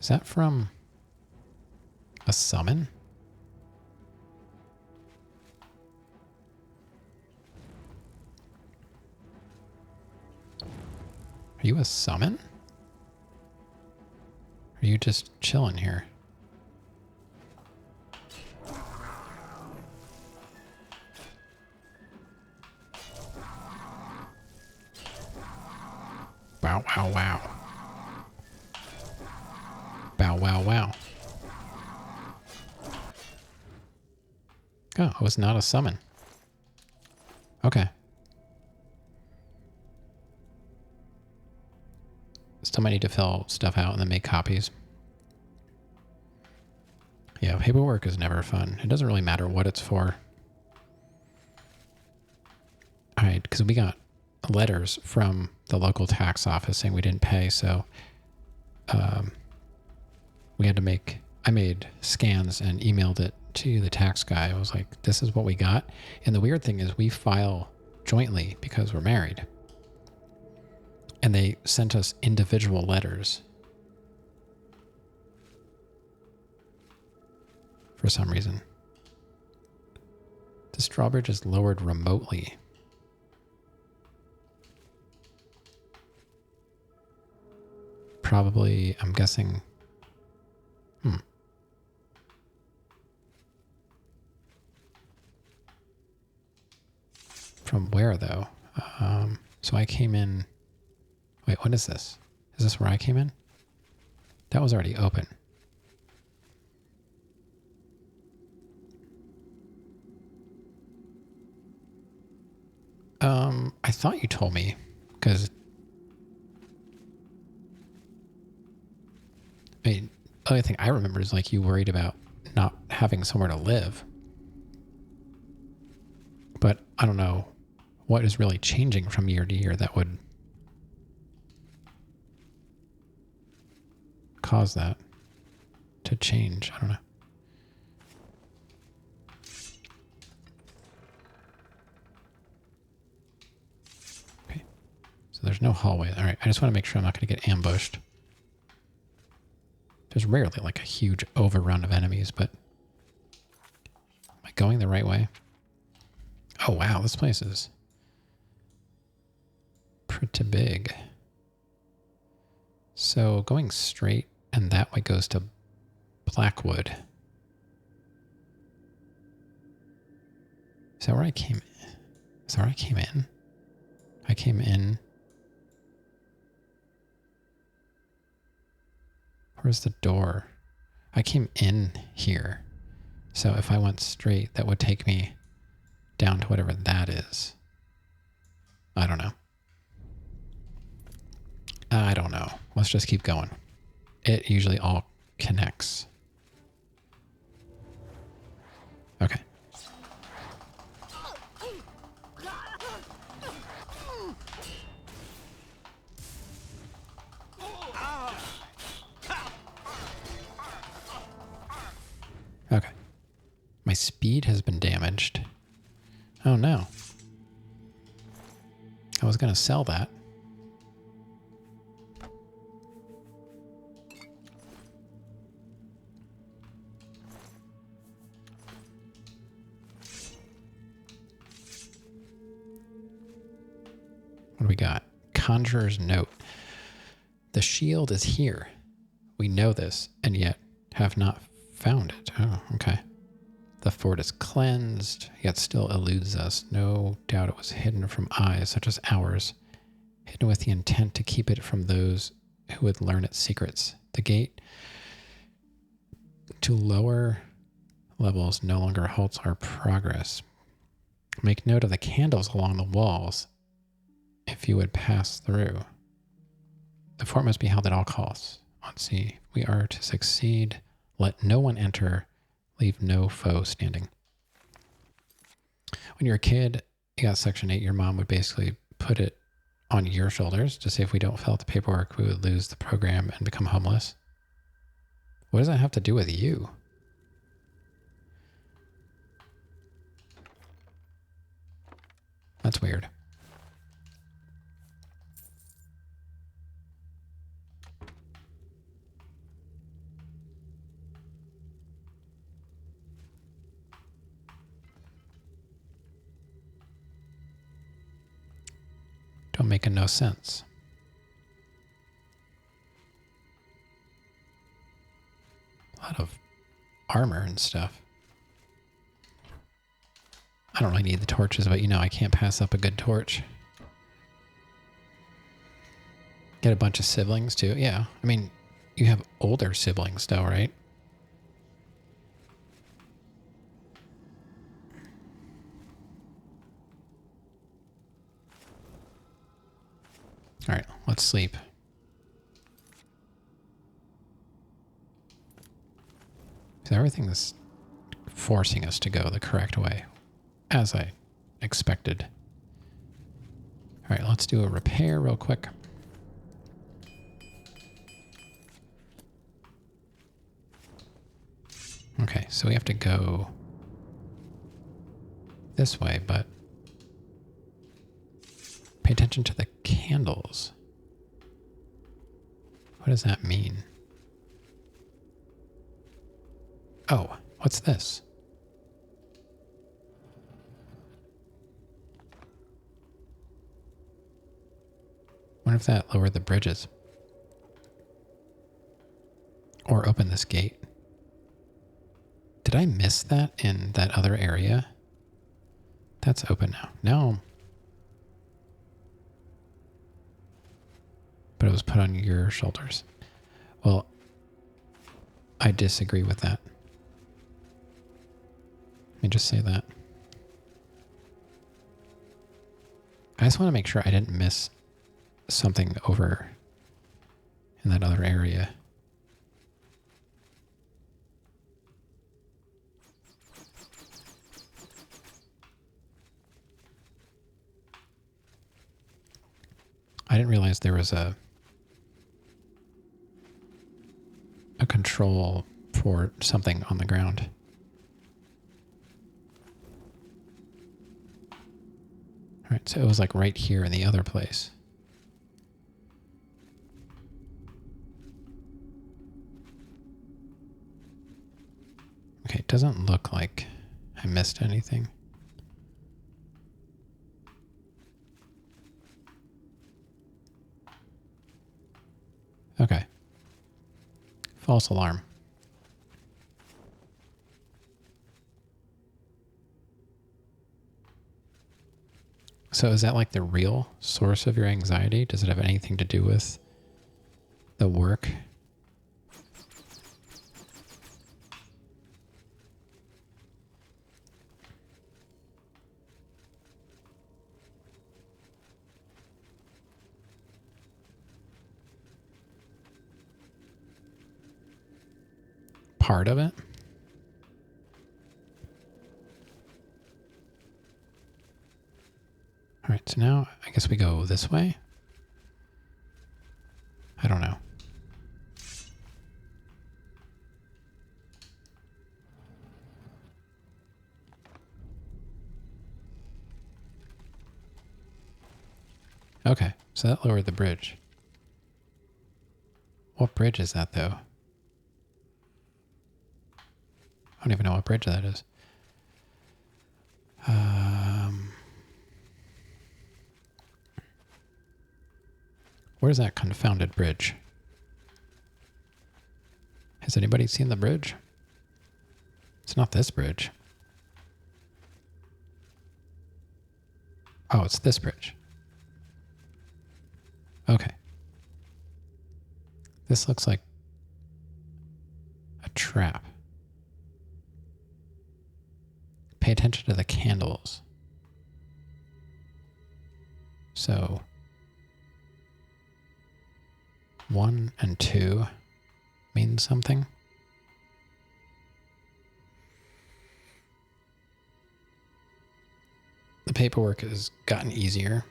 Is that from... A summon? Are you a summon? Or are you just chilling here? Wow, wow, wow. Bow, wow, wow. Oh, it was not a summon. Okay. Still might need to fill stuff out and then make copies. Yeah, paperwork is never fun. It doesn't really matter what it's for. Alright, because we got letters from the local tax office saying we didn't pay, so we had to make... I made scans and emailed it to the tax guy. I was like, this is what we got. And the weird thing is we file jointly because we're married. And they sent us individual letters. For some reason. The drawbridge is lowered remotely. Probably, I'm guessing... From where, though? So I came in... Wait, what is this? Is this where I came in? That was already open. I thought you told me, because... I mean, the only thing I remember is, like, you worried about not having somewhere to live. But I don't know what is really changing from year to year that would cause that to change. I don't know. Okay. So there's no hallway. All right. I just want to make sure I'm not going to get ambushed. There's rarely like a huge overrun of enemies, but am I going the right way? Oh, wow. This place is pretty big. So going straight and that way goes to Blackwood. Is that where I came in? Is that where I came in? I came in. Where's the door? I came in here. So if I went straight, that would take me down to whatever that is. I don't know. I don't know. Let's just keep going. It usually all connects. Okay. Okay. My speed has been damaged. Oh no. I was going to sell that. What do we got? Conjurer's Note. The shield is here. We know this, and yet have not found it. Oh, okay. The fort is cleansed, yet still eludes us. No doubt it was hidden from eyes such as ours, hidden with the intent to keep it from those who would learn its secrets. The gate to lower levels no longer halts our progress. Make note of the candles along the walls if you would pass through. The fort must be held at all costs. Let's see. We are to succeed. Let no one enter. Leave no foe standing. When you're a kid, you got Section 8, your mom would basically put it on your shoulders to say if we don't fill out the paperwork, we would lose the program and become homeless. What does that have to do with you? That's weird. Don't make no sense. A lot of armor and stuff. I don't really need the torches, but you know I can't pass up a good torch. Get a bunch of siblings too. Yeah, I mean, you have older siblings though, right? All right, let's sleep. So everything's forcing us to go the correct way, as I expected. All right, let's do a repair real quick. Okay, so we have to go this way, but pay attention to the candles. What does that mean? Oh, what's this? Wonder if that lowered the bridges. Or opened this gate. Did I miss that in that other area? That's open now. Now, but it was put on your shoulders. Well, I disagree with that. Let me just say that. I just want to make sure I didn't miss something over in that other area. I didn't realize there was a control for something on the ground. All right, so it was like right here in the other place. Okay, it doesn't look like I missed anything. Okay. False alarm. So is that like the real source of your anxiety? Does it have anything to do with the work? Part of it? All right, so now I guess we go this way. I don't know. Okay, so that lowered the bridge. What bridge is that, though? I don't even know what bridge that is. Where's that confounded bridge? Has anybody seen the bridge? It's not this bridge. Oh, it's this bridge. Okay. This looks like a trap. Pay attention to the candles. So 1 and 2 means something. The paperwork has gotten easier.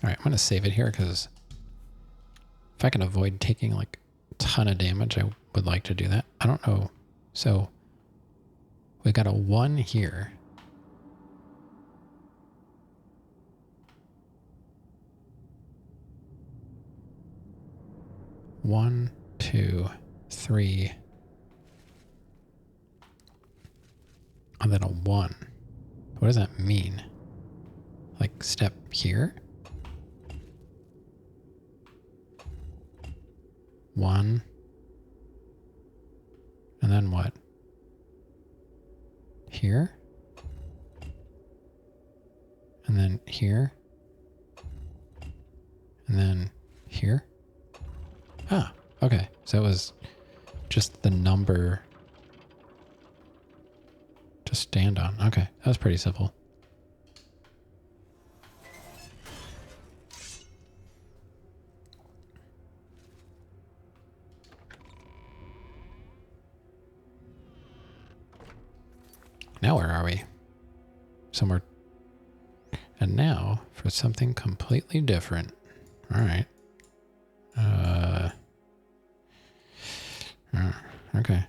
All right, I'm going to save it here because if I can avoid taking like a ton of damage, I would like to do that. I don't know. So we got a 1 here. 1, 2, 3, and then a 1. What does that mean? Like step here? 1. And then what? Here? And then here? And then here? Ah, okay. So it was just the number to stand on. Okay, that was pretty simple. Now where are we? Somewhere. And now for something completely different. All right. Okay.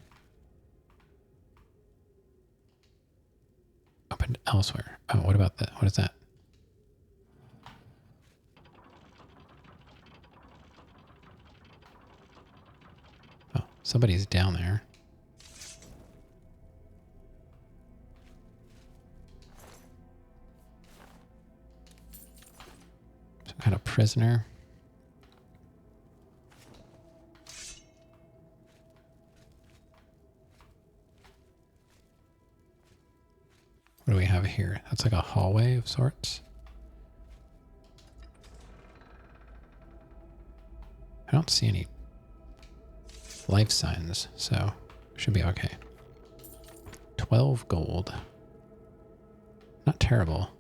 Opened elsewhere. Oh, what about that? What is that? Oh, somebody's down there. Some kind of prisoner. What do we have here? That's like a hallway of sorts. I don't see any life signs, so should be okay. 12 gold. Not terrible.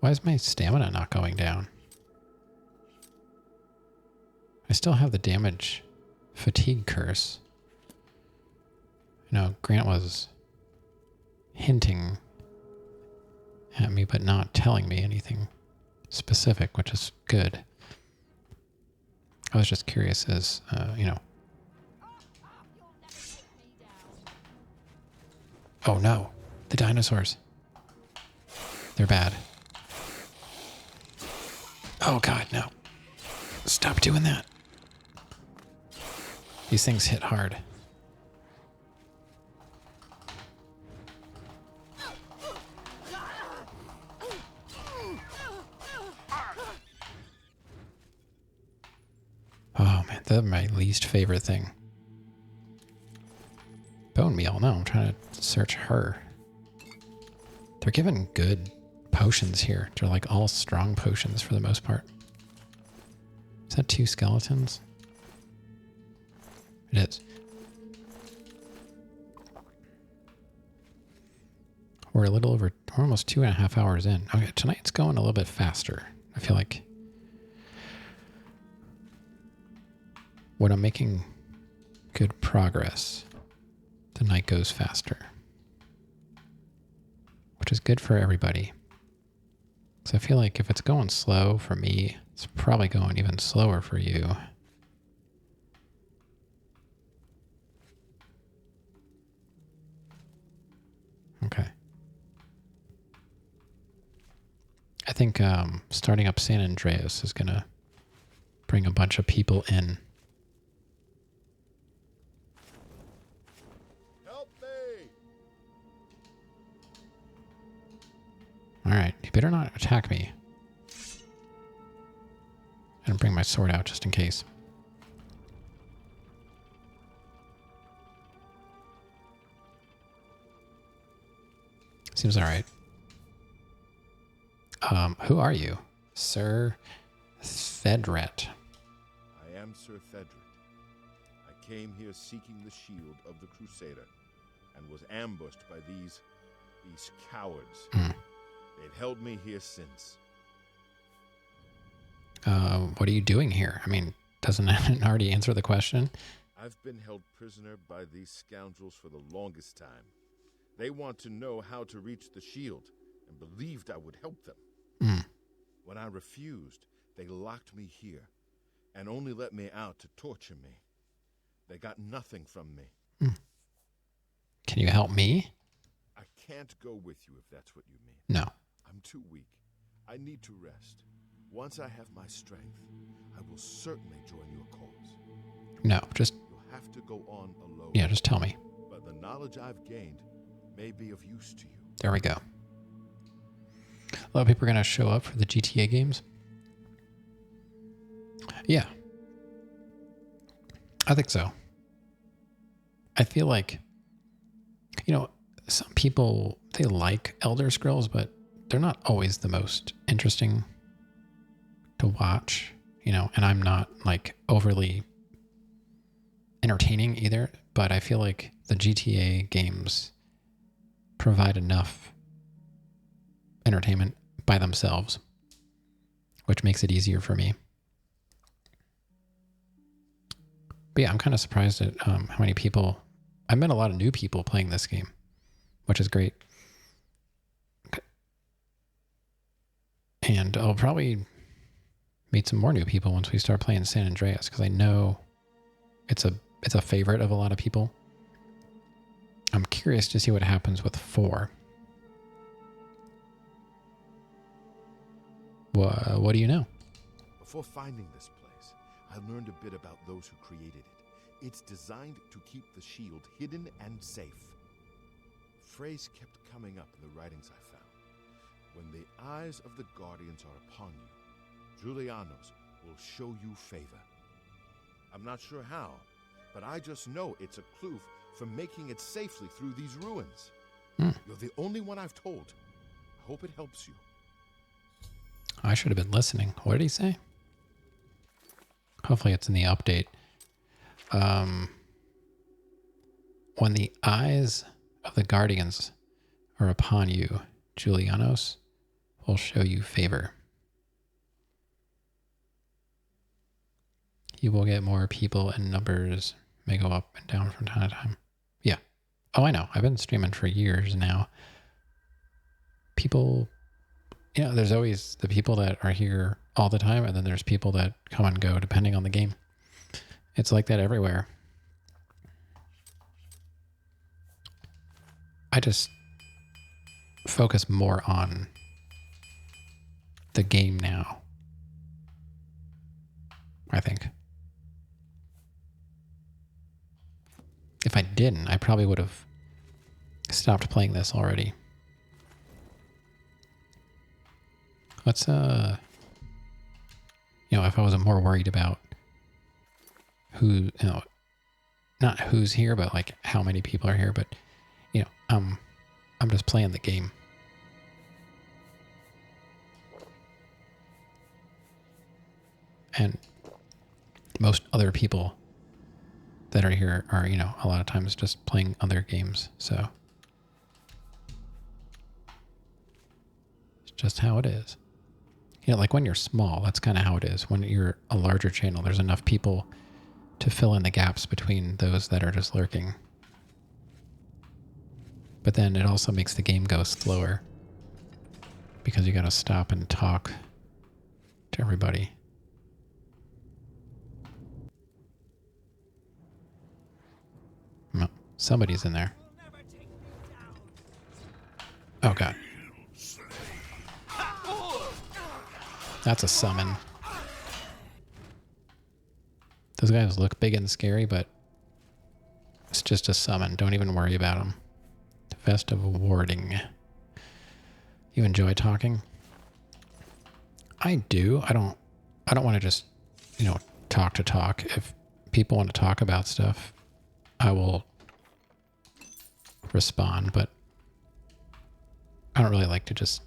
Why is my stamina not going down? I still have the damage fatigue curse. You know, Grant was hinting at me, but not telling me anything specific, which is good. I was just curious as, you know. Oh no, the dinosaurs. They're bad. Oh God, no. Stop doing that. These things hit hard. Oh man, that's my least favorite thing. Bone meal. No, I'm trying to search her. They're given good potions here. They're like all strong potions for the most part. Is that 2 skeletons? It is. We're a little over, we're almost 2.5 hours in. Okay, tonight's going a little bit faster. I feel like when I'm making good progress, the night goes faster. Which is good for everybody. So I feel like if it's going slow for me, it's probably going even slower for you. Okay. I think starting up San Andreas is going to bring a bunch of people in. Help me! Alright, you better not attack me. And bring my sword out just in case. Seems alright. Who are you? Sir Thedret. I am Sir Thedret. I came here seeking the shield of the Crusader, and was ambushed by these cowards. They've held me here since. What are you doing here? I mean, doesn't that already answer the question? I've been held prisoner by these scoundrels for the longest time. They want to know how to reach the shield, and believed I would help them. When I refused, they locked me here, and only let me out to torture me. They got nothing from me. Can you help me? I can't go with you if that's what you mean. No. I'm too weak. I need to rest. Once I have my strength, I will certainly join your cause. No, just, You'll have to go on alone. yeah, just tell me. But the knowledge I've gained may be of use to you. There we go. A lot of people are going to show up for the GTA games. Yeah. I think so. I feel like, you know, some people, they like Elder Scrolls, but they're not always the most interesting to watch, you know, and I'm not like overly entertaining either, but I feel like the GTA games provide enough entertainment by themselves, which makes it easier for me. But yeah, I'm kind of surprised at how many people, I've met a lot of new people playing this game, which is great. And I'll probably meet some more new people once we start playing San Andreas, because I know it's a favorite of a lot of people. I'm curious to see what happens with 4. What do you know? Before finding this place, I learned a bit about those who created it. It's designed to keep the shield hidden and safe. A phrase kept coming up in the writings I found. When the eyes of the Guardians are upon you, Julianos will show you favor. I'm not sure how, but I just know it's a clue for making it safely through these ruins. You're the only one I've told. I hope it helps you. I should have been listening. What did he say? Hopefully it's in the update. When the eyes of the Guardians are upon you, Julianos will show you favor. You will get more people, and numbers may go up and down from time to time. Yeah. Oh, I know. I've been streaming for years now. People, you know, there's always the people that are here all the time, and then there's people that come and go depending on the game. It's like that everywhere. I just focus more on the game now, I think. If I didn't, I probably would have stopped playing this already. Let's, you know, if I wasn't more worried about who, you know, not who's here, but like how many people are here, but, you know, I'm just playing the game. And most other people that are here are, you know, a lot of times just playing other games. So it's just how it is. You know, like when you're small, that's kind of how it is. When you're a larger channel, there's enough people to fill in the gaps between those that are just lurking. But then it also makes the game go slower because you got to stop and talk to everybody. Somebody's in there. Oh, God. That's a summon. Those guys look big and scary, but it's just a summon. Don't even worry about them. Festive warding. You enjoy talking? I do. I don't want to just, you know, talk to talk. If people want to talk about stuff, I will respond, but I don't really like to just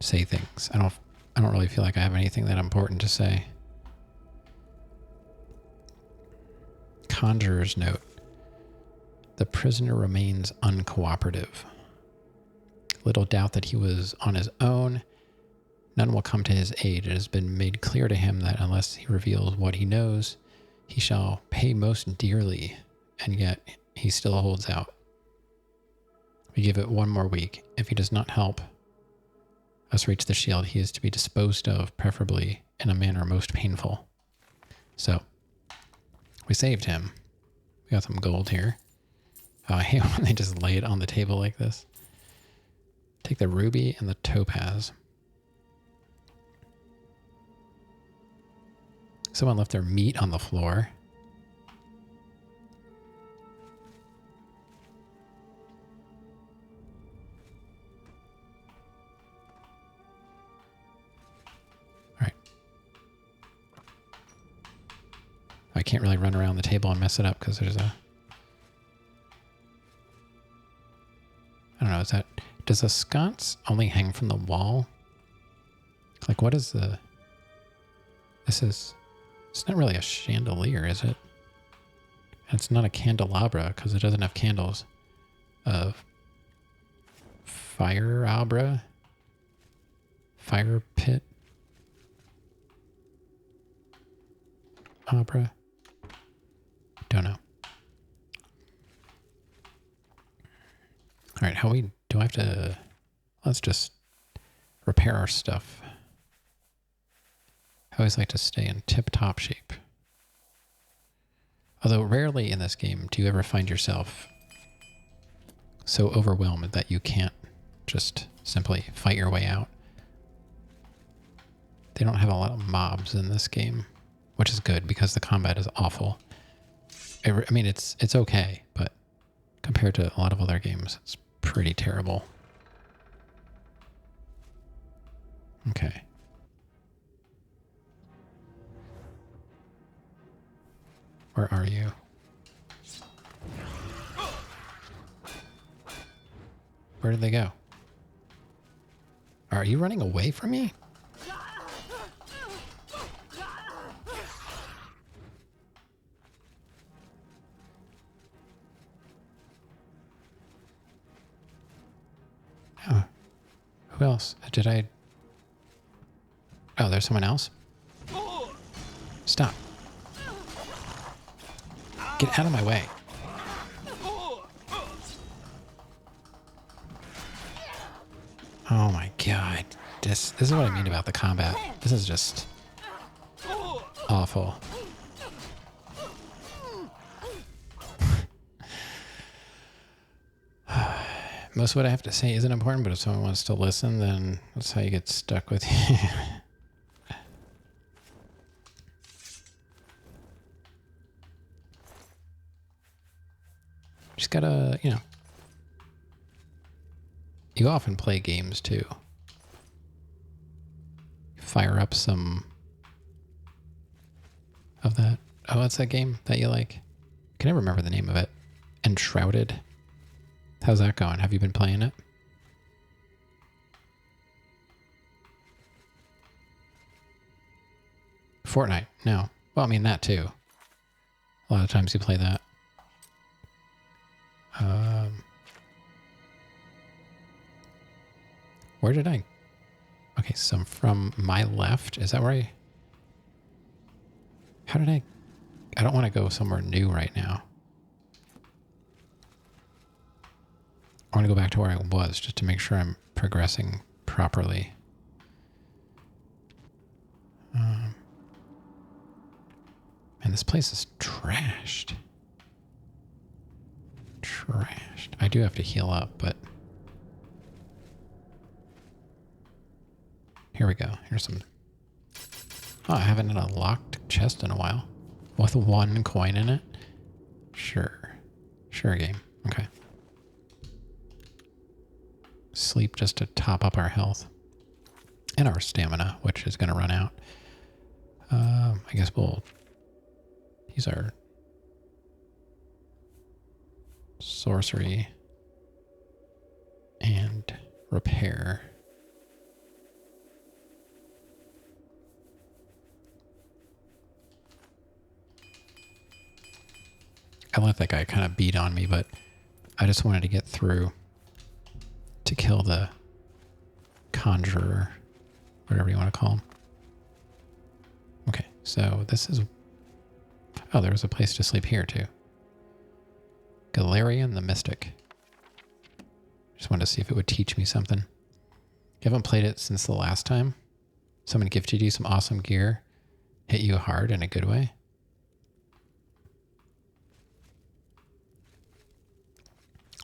say things. I don't really feel like I have anything that important to say. Conjurer's note. The prisoner remains uncooperative. Little doubt that he was on his own. None will come to his aid. It has been made clear to him that unless he reveals what he knows, he shall pay most dearly, and yet he still holds out. We give it one more week. If he does not help us reach the shield, he is to be disposed of, preferably in a manner most painful. So, we saved him. We got some gold here. Oh, I hate when they just lay it on the table like this. Take the ruby and the topaz. Someone left their meat on the floor. All right. I can't really run around the table and mess it up because there's a... I don't know, is that... Does a sconce only hang from the wall? Like, what is the... This is... It's not really a chandelier, is it? And it's not a candelabra because it doesn't have candles. Fireabra? Fire pit? Abra? Don't know. All right, do I have to... Let's just repair our stuff. I always like to stay in tip-top shape. Although rarely in this game do you ever find yourself so overwhelmed that you can't just simply fight your way out. They don't have a lot of mobs in this game, which is good because the combat is awful. I mean, it's okay, but compared to a lot of other games, it's pretty terrible. Okay. Where are you? Where did they go? Are you running away from me? Oh. Who else? Did I... Oh, there's someone else? Stop. Get out of my way. Oh my god. This is what I mean about the combat. This is just awful. Most of what I have to say isn't important, but if someone wants to listen, then that's how you get stuck with you. Just gotta, you know. You often play games too. Fire up some of that. Oh, what's that game that you like? I can never remember the name of it. Enshrouded. How's that going? Have you been playing it? Fortnite. No. Well, I mean that too. A lot of times you play that. Where did I... Okay, so from my left, is that where I... How did I... I don't want to go somewhere new right now. I want to go back to where I was just to make sure I'm progressing properly. Man, this place is trashed. Trashed. I do have to heal up, but... Here we go. Here's some... Oh, I haven't had a locked chest in a while. With 1 coin in it? Sure. Sure, game. Okay. Sleep just to top up our health. And our stamina, which is going to run out. I guess we'll use our sorcery and repair. I let that guy kind of beat on me, but I just wanted to get through to kill the conjurer, whatever you want to call him. Okay, so this is... Oh, there was a place to sleep here, too. Galarian the Mystic. Just wanted to see if it would teach me something. You haven't played it since the last time? Someone gifted you some awesome gear, hit you hard in a good way?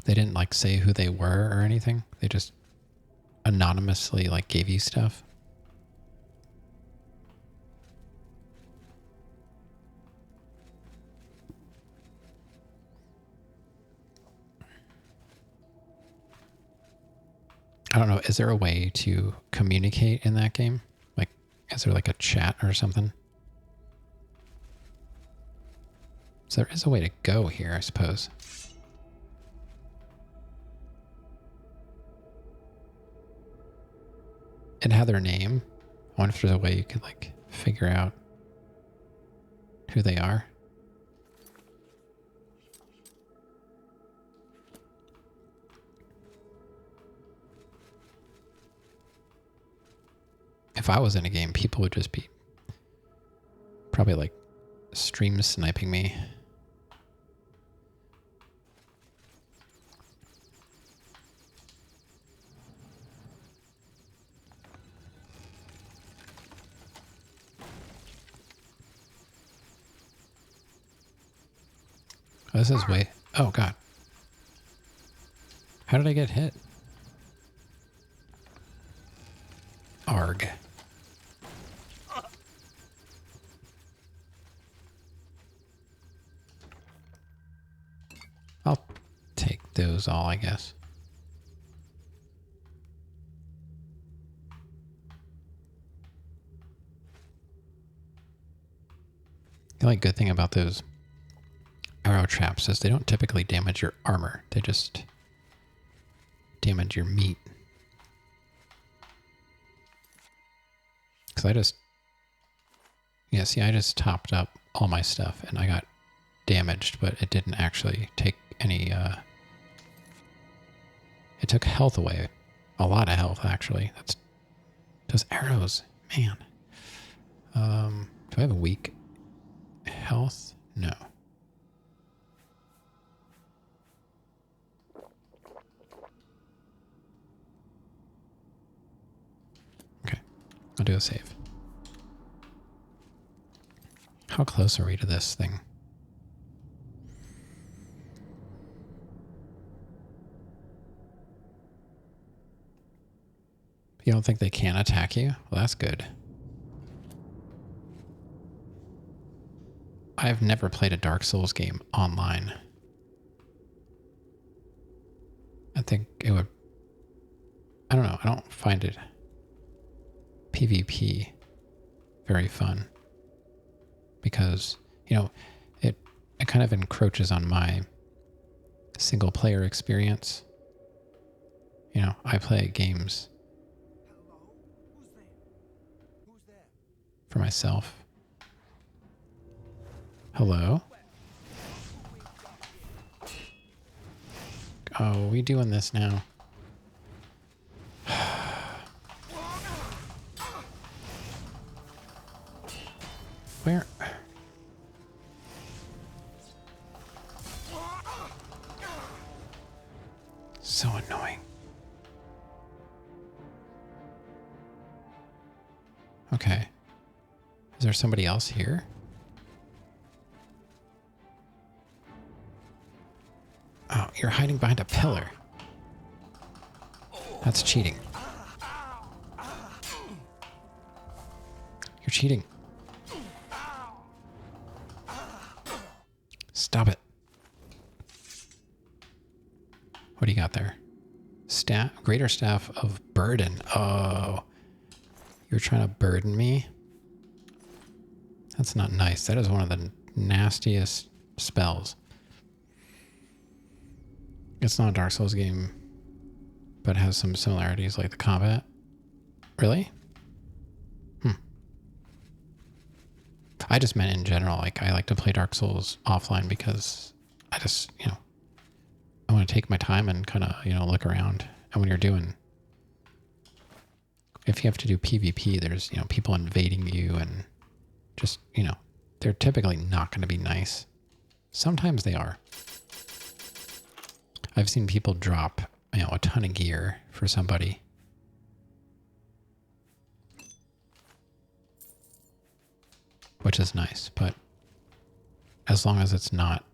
They didn't, like, say who they were or anything? They just anonymously, like, gave you stuff? is there a way to communicate in that game? Like, is there like a chat or something? So there is a way to go here, I suppose. It had their name. I wonder if there's a way you could like figure out who they are. If I was in a game, people would just be probably like stream sniping me. Oh, this is way... Oh, God. How did I get hit? Arg. I'll take those all, I guess. The only good thing about those arrow traps is they don't typically damage your armor. They just damage your meat. Because I just... Yeah, see, I just topped up all my stuff and I got damaged, but it didn't actually take any... It took health away. A lot of health, actually. That's... Those arrows, man. Do I have a weak health? No. Okay, I'll do a save. How close are we to this thing? You don't think they can attack you? Well, that's good. I've never played a Dark Souls game online. I think it would... I don't know. I don't find it PvP very fun. Because, you know, it kind of encroaches on my single player experience. You know, I play games for myself. Hello? Oh, we doing this now? Where? So annoying. Okay. Is there somebody else here? Oh, you're hiding behind a pillar. That's cheating. You're cheating. Stop it. What do you got there? Greater Staff of Burden. Oh. You're trying to burden me? That's not nice. That is one of the nastiest spells. It's not a Dark Souls game, but has some similarities like the combat. Really? I just meant in general, like I like to play Dark Souls offline because I just, you know, I want to take my time and kind of, you know, look around. And when you're doing, if you have to do PvP, there's, you know, people invading you and just, you know, they're typically not going to be nice. Sometimes they are. I've seen people drop, you know, a ton of gear for somebody. Which is nice, but as long as it's not,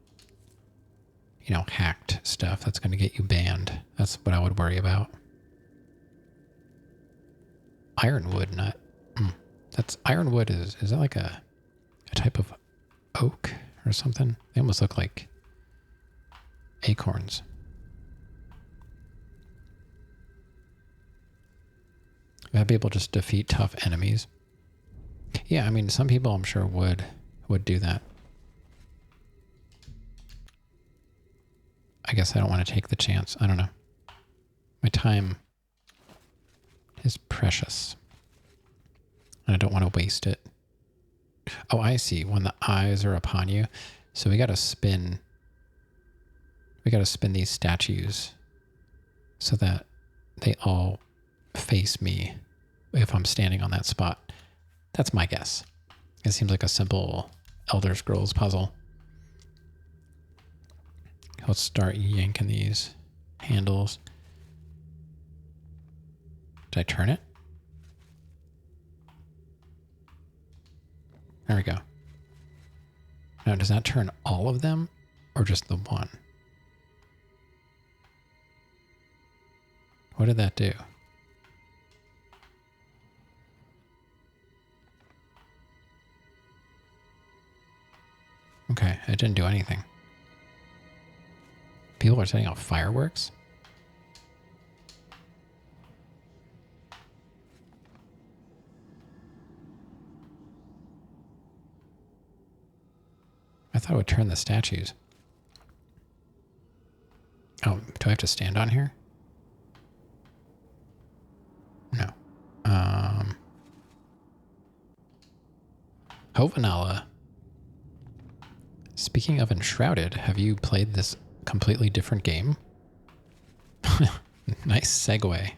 you know, hacked stuff that's going to get you banned, that's what I would worry about. Ironwood nut. That's ironwood is that like a type of oak or something? They almost look like acorns. I've had people just defeat tough enemies. Yeah, I mean, some people I'm sure would do that. I guess I don't want to take the chance. I don't know. My time is precious. And I don't want to waste it. Oh, I see. When the eyes are upon you. So we got to spin. We got to spin these statues so that they all face me if I'm standing on that spot. That's my guess. It seems like a simple Elder Scrolls puzzle. Let's start yanking these handles. Did I turn it? There we go. Now, does that turn all of them or just the one? What did that do? Okay, it didn't do anything. People are setting off fireworks? I thought it would turn the statues. Oh, do I have to stand on here? No. Hovanala. Speaking of Enshrouded, have you played this completely different game? Nice segue.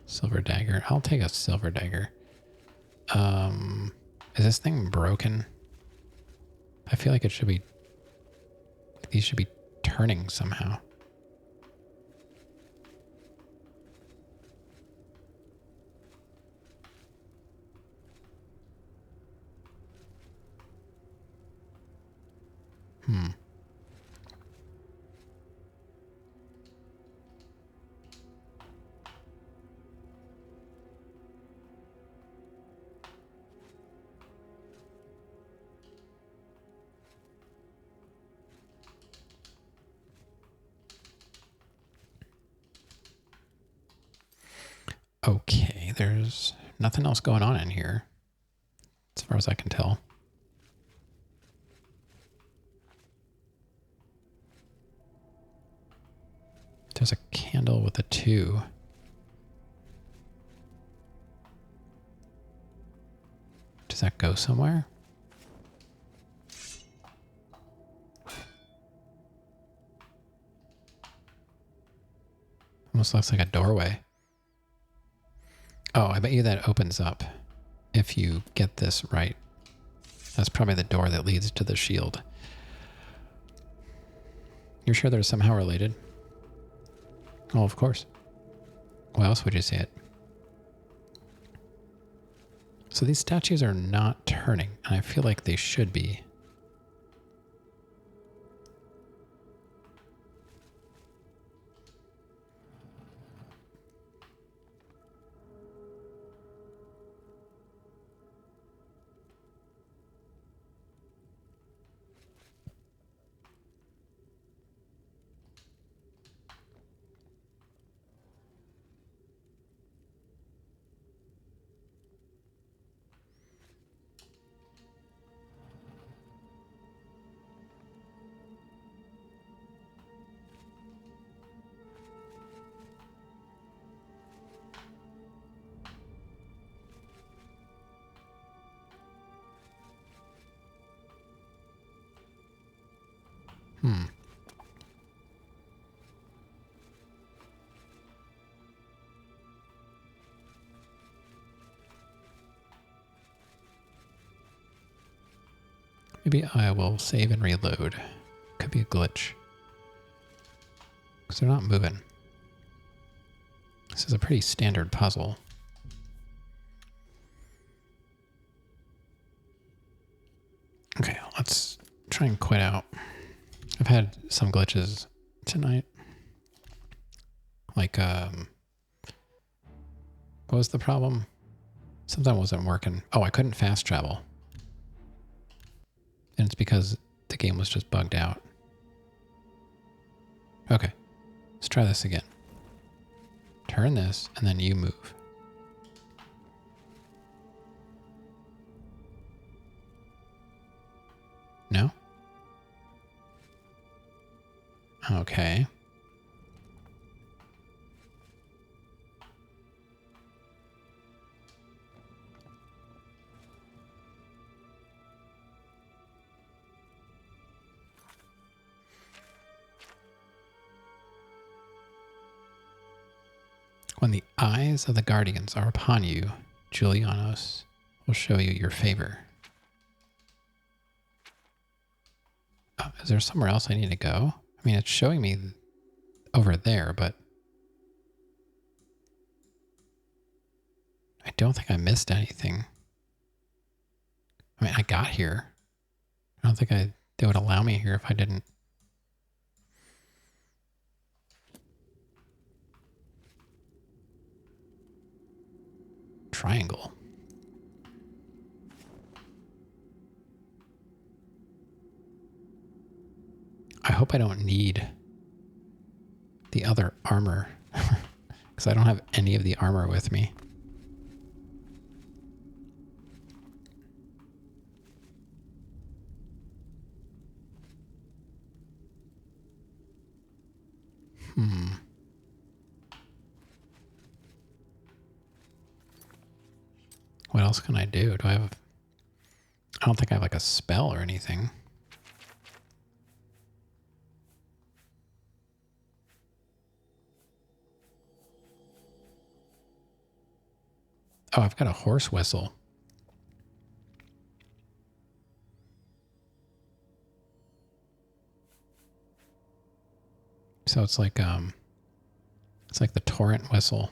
Silver dagger. I'll take a silver dagger. Is this thing broken? I feel like it should be... These should be turning somehow. Okay, there's nothing else going on in here, as far as I can tell. There's a candle with a 2. Does that go somewhere? Almost looks like a doorway. Oh, I bet you that opens up if you get this right. That's probably the door that leads to the shield. You're sure they're somehow related? Oh, of course. Why else would you say it? So these statues are not turning, and I feel like they should be. Maybe I will save and reload. Could be a glitch. Because they're not moving. This is a pretty standard puzzle. Okay, let's try and quit out. I've had some glitches tonight. Like, What was the problem? Something wasn't working. Oh, I couldn't fast travel. And it's because the game was just bugged out. Okay. Let's try this again. Turn this, and then you move. No? Okay. When the eyes of the guardians are upon you, Julianos will show you your favor. Oh, is there somewhere else I need to go? I mean, it's showing me over there, but I don't think I missed anything. I mean, I got here. I don't think they would allow me here if I didn't. Triangle. I hope I don't need the other armor because I don't have any of the armor with me. What else can I do? Do I have... I don't think I have like a spell or anything. Oh, I've got a horse whistle. So it's like the torrent whistle.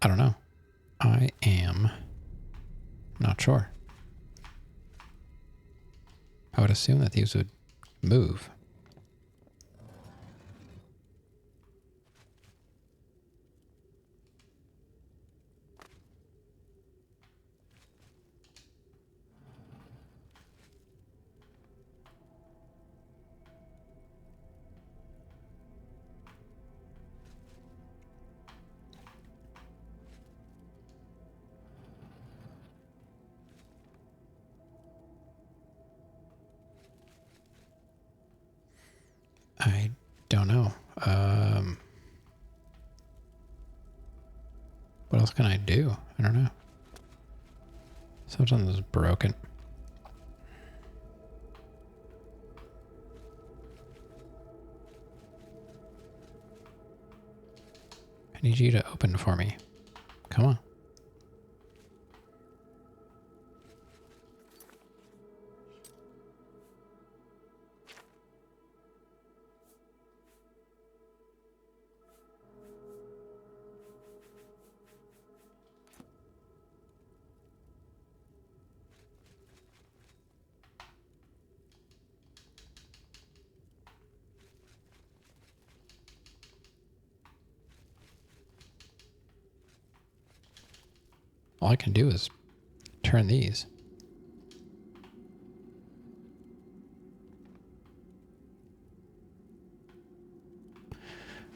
I don't know. I am not sure. I would assume that these would move. I don't know. What else can I do? I don't know. Something's broken. I need you to open for me. Come on. All I can do is turn these.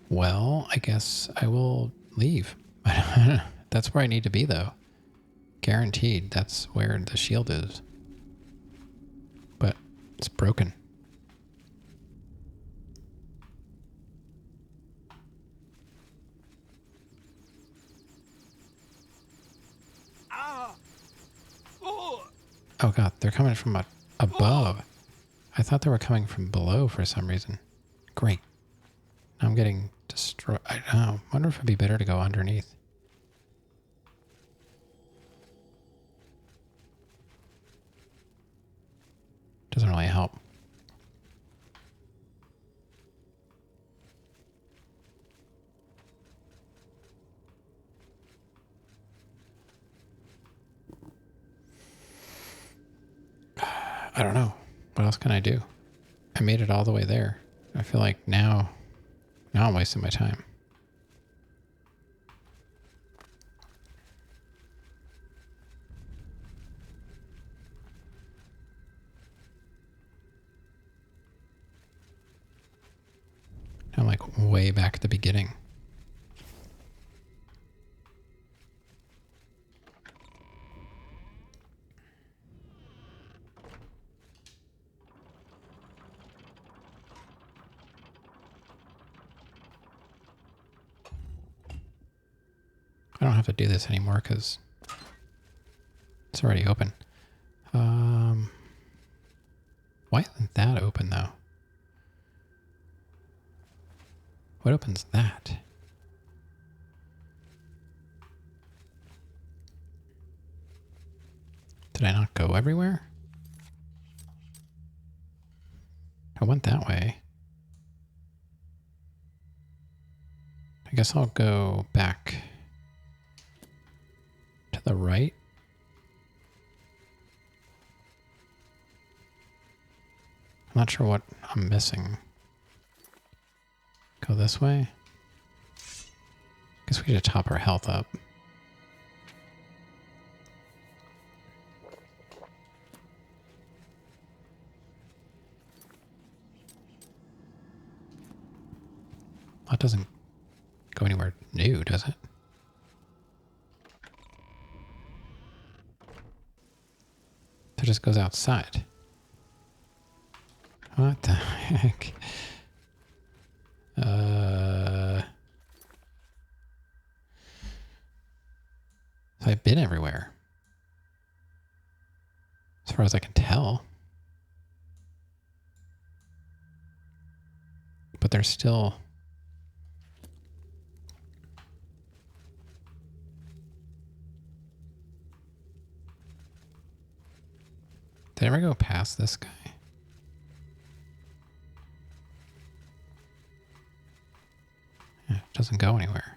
Well, I guess I will leave. That's where I need to be, though. Guaranteed, that's where the shield is. But it's broken. Oh god, they're coming from above. I thought they were coming from below for some reason. Great. Now I'm getting destroyed. I don't know. Wonder if it'd be better to go underneath. Doesn't really help. I don't know. What else can I do? I made it all the way there. I feel like now I'm wasting my time. I'm like way back at the beginning. I don't have to do this anymore because it's already open. Why isn't that open though? What opens that? Did I not go everywhere? I went that way. I guess I'll go back to the right. I'm not sure what I'm missing. Go this way. Guess we should top our health up. That doesn't go anywhere new, does it? It just goes outside. What the heck? So I've been everywhere. As far as I can tell. But there's still... Did I ever go past this guy? Yeah, it doesn't go anywhere.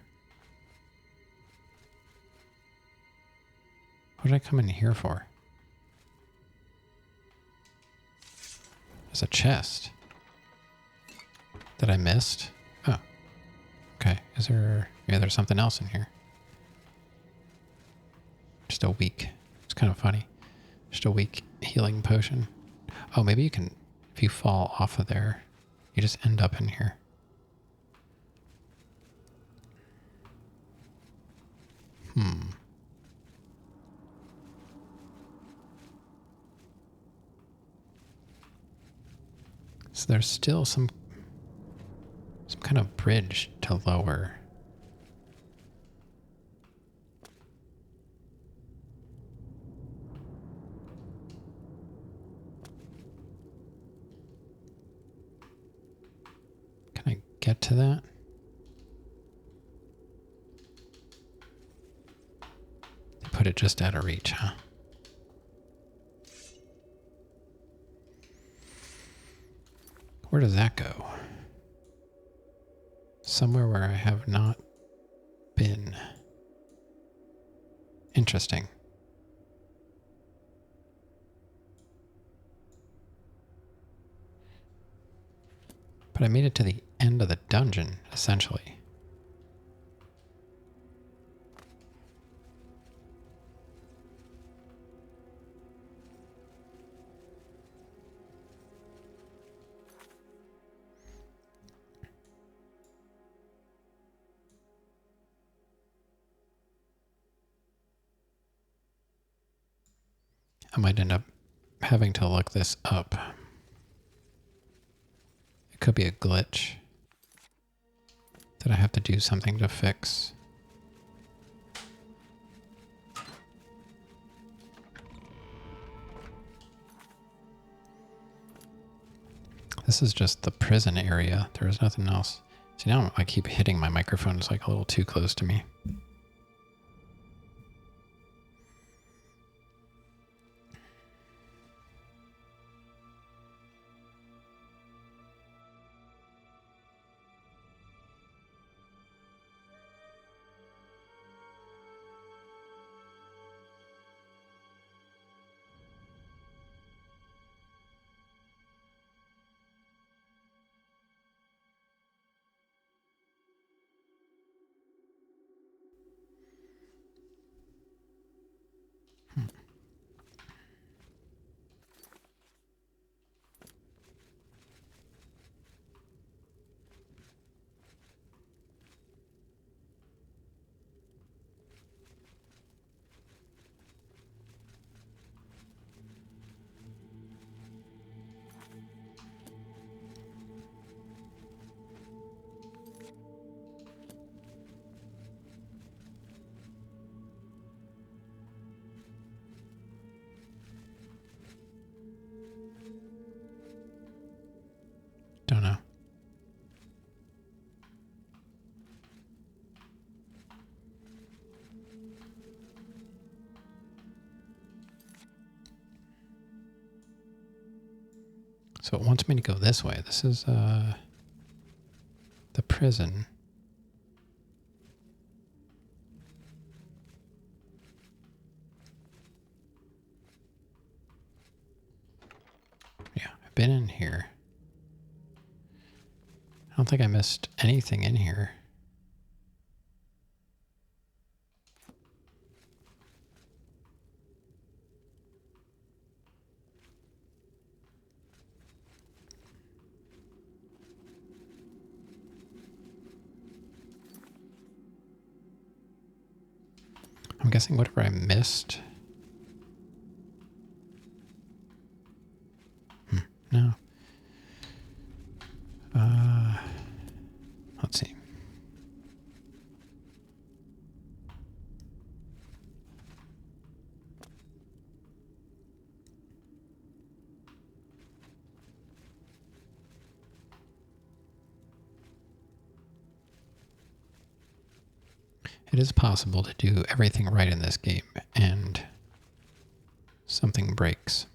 What did I come in here for? There's a chest that I missed. Oh, okay. Is there... Maybe there's something else in here. Just a weak... It's kind of funny. Just a weak healing potion. Oh, maybe you can... If you fall off of there, you just end up in here. So there's still some kind of bridge to lower. Can I get to that? They put it just out of reach, huh? Where does that go? Somewhere where I have not been. Interesting. But I made it to the end of the dungeon, essentially. I might end up having to look this up. It could be a glitch that I have to do something to fix. This is just the prison area. There is nothing else. See, now I keep hitting my microphone. It's like a little too close to me. So it wants me to go this way. This is the prison. Yeah, I've been in here. I don't think I missed anything in here. I'm guessing whatever I missed. No. Let's see. It is possible to do everything right in this game and something breaks.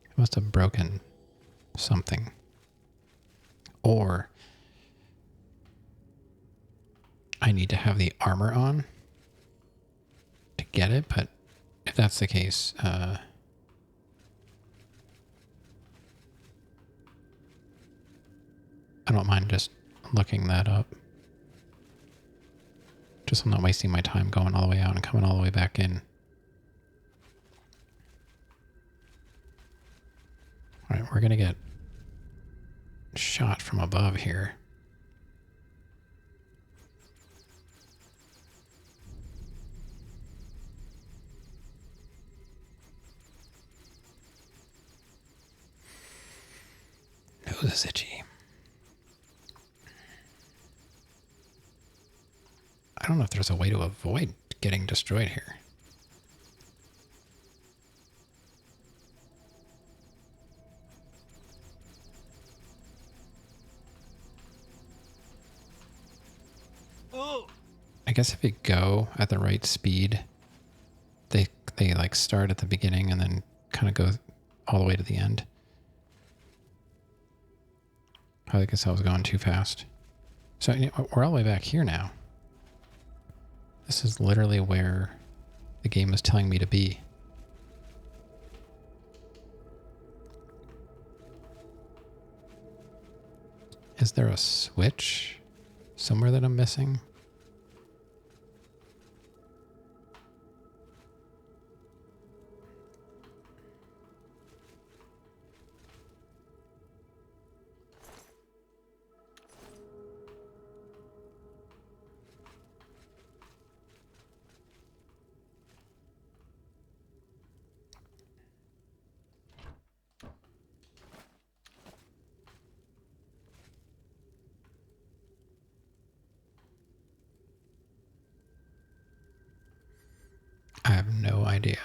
It must have broken something. Or I need to have the armor on to get it, but if that's the case, I don't mind just looking that up. Just so I'm not wasting my time going all the way out and coming all the way back in. All right, we're going to get shot from above here. Nose is itchy. I don't know if there's a way to avoid getting destroyed here. I guess if you go at the right speed, they like start at the beginning and then kind of go all the way to the end. I guess I was going too fast. So you know, we're all the way back here now. This is literally where the game is telling me to be. Is there a switch somewhere that I'm missing? I have no idea.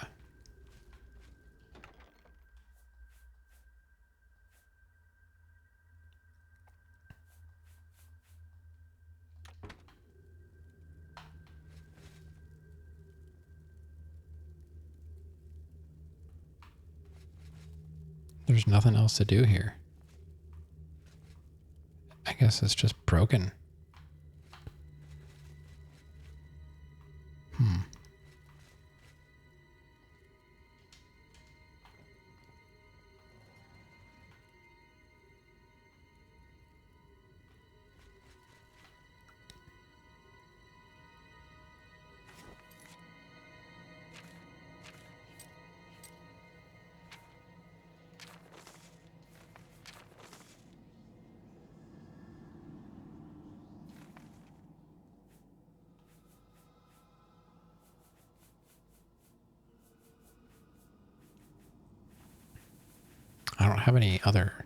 There's nothing else to do here. I guess it's just broken. I don't have any other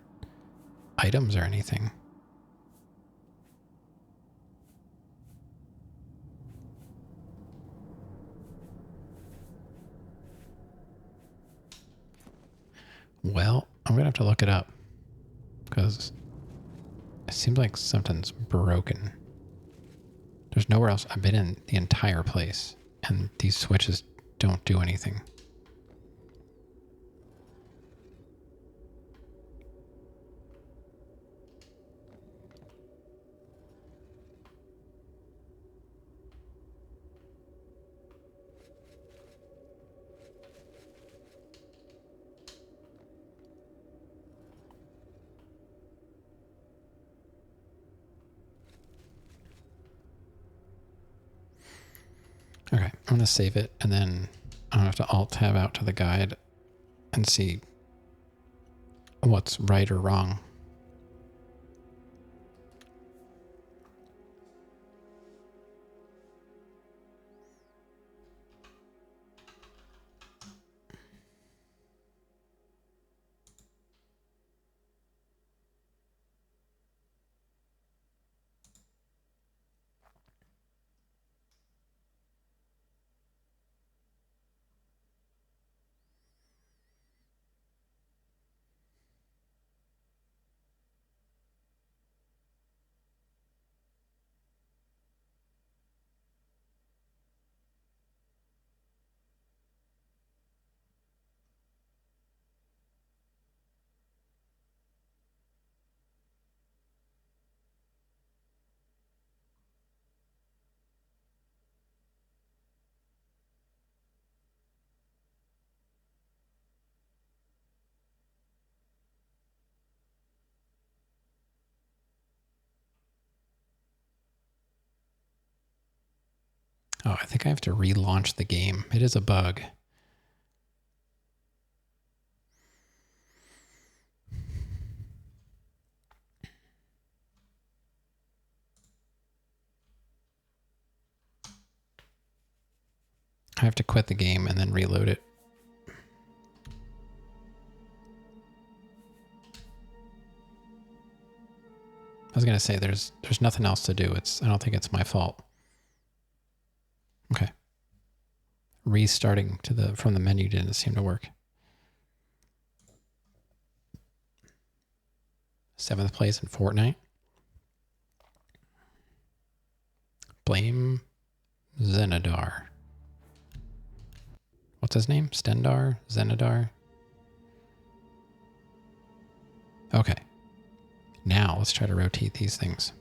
items or anything. Well, I'm going to have to look it up because it seems like something's broken. There's nowhere else. I've been in the entire place and these switches don't do anything. I'm going to save it, and then I'll have to alt-tab out to the guide and see what's right or wrong. Oh, I think I have to relaunch the game. It is a bug. I have to quit the game and then reload it. I was gonna say there's nothing else to do. I don't think it's my fault. Okay. Restarting from the menu didn't seem to work. 7th place in Fortnite. Blame Zenadar. What's his name? Stendar? Zenadar? Okay. Now let's try to rotate these things.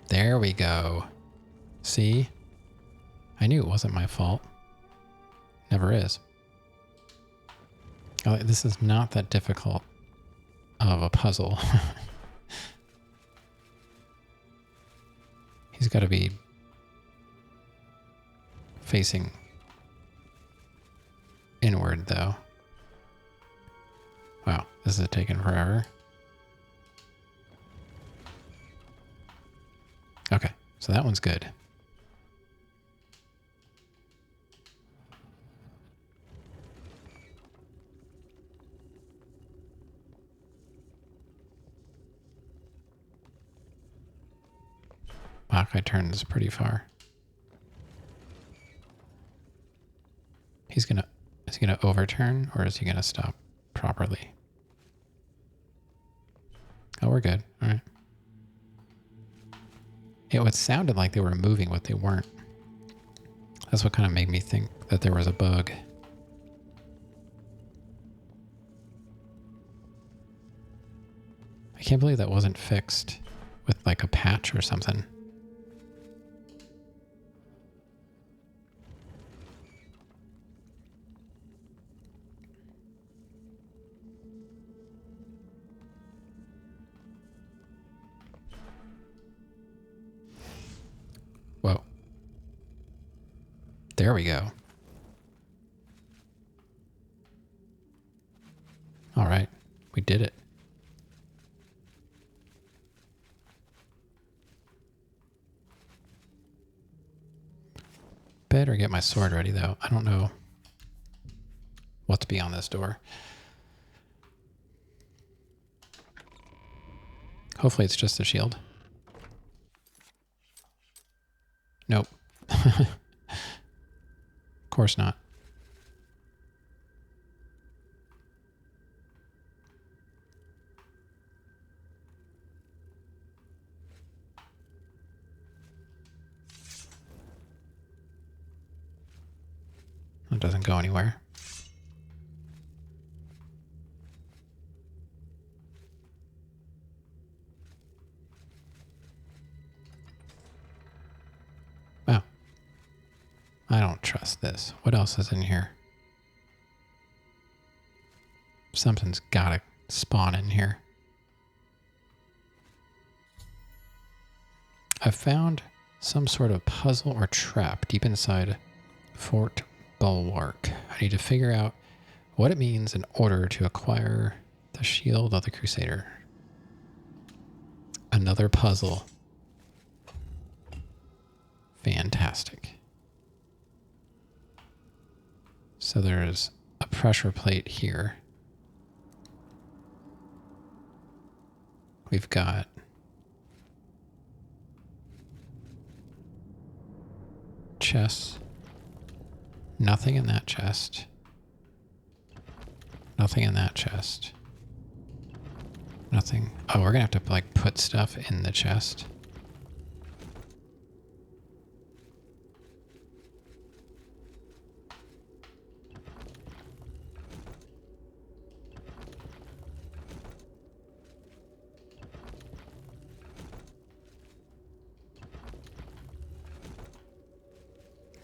There we go. See? I knew it wasn't my fault. Never is. Oh, this is not that difficult of a puzzle. He's got to be facing inward, though. Wow, this is taking forever. Okay, so that one's good. Wow, I turned this pretty far. Is he gonna overturn, or is he gonna stop properly? Oh, we're good. All right. It sounded like they were moving, but they weren't. That's what kind of made me think that there was a bug. I can't believe that wasn't fixed with like a patch or something. Whoa. There we go. All right. We did it. Better get my sword ready, though. I don't know what's beyond this door. Hopefully it's just a shield. Nope. Of course not. It doesn't go anywhere. Wow. I don't trust this. What else is in here? Something's gotta spawn in here. I found Some sort of puzzle or trap deep inside Fort Bulwark. I need to figure out what it means in order to acquire the shield of the Crusader. Another puzzle. Fantastic. So there's a pressure plate here. We've got chests. Nothing in that chest. Nothing in that chest. Nothing. Oh, we're gonna have to like put stuff in the chest.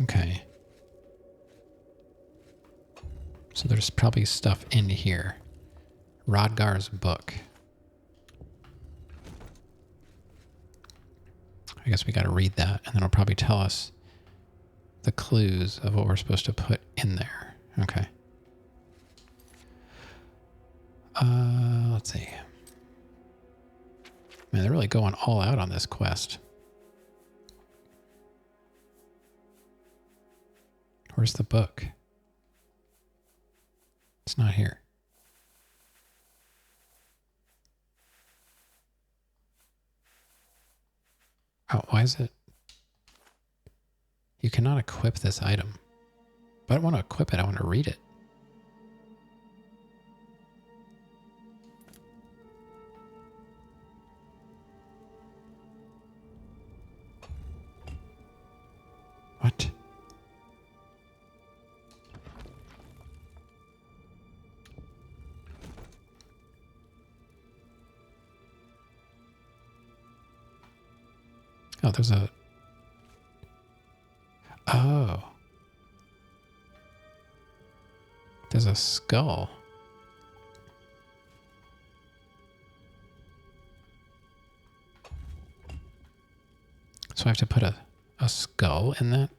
Okay. So there's probably stuff in here. Rodgar's book. I guess we got to read that, and then it'll probably tell us the clues of what we're supposed to put in there. Okay. Let's see. Man, they're really going all out on this quest. Where's the book? It's not here. Oh, why is it? You cannot equip this item. But I don't want to equip it, I want to read it. What? Oh, there's a... Oh. There's a skull. So I have to put a skull in that?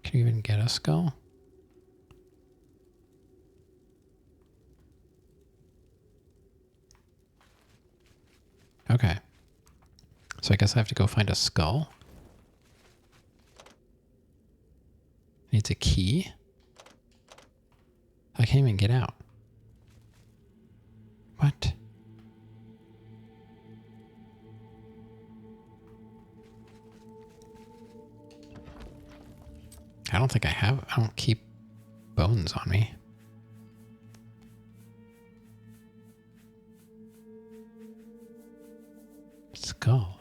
Can you even get a skull? Okay. So I guess I have to go find a skull. Needs a key. I can't even get out. What? I don't think I don't keep bones on me. Skull.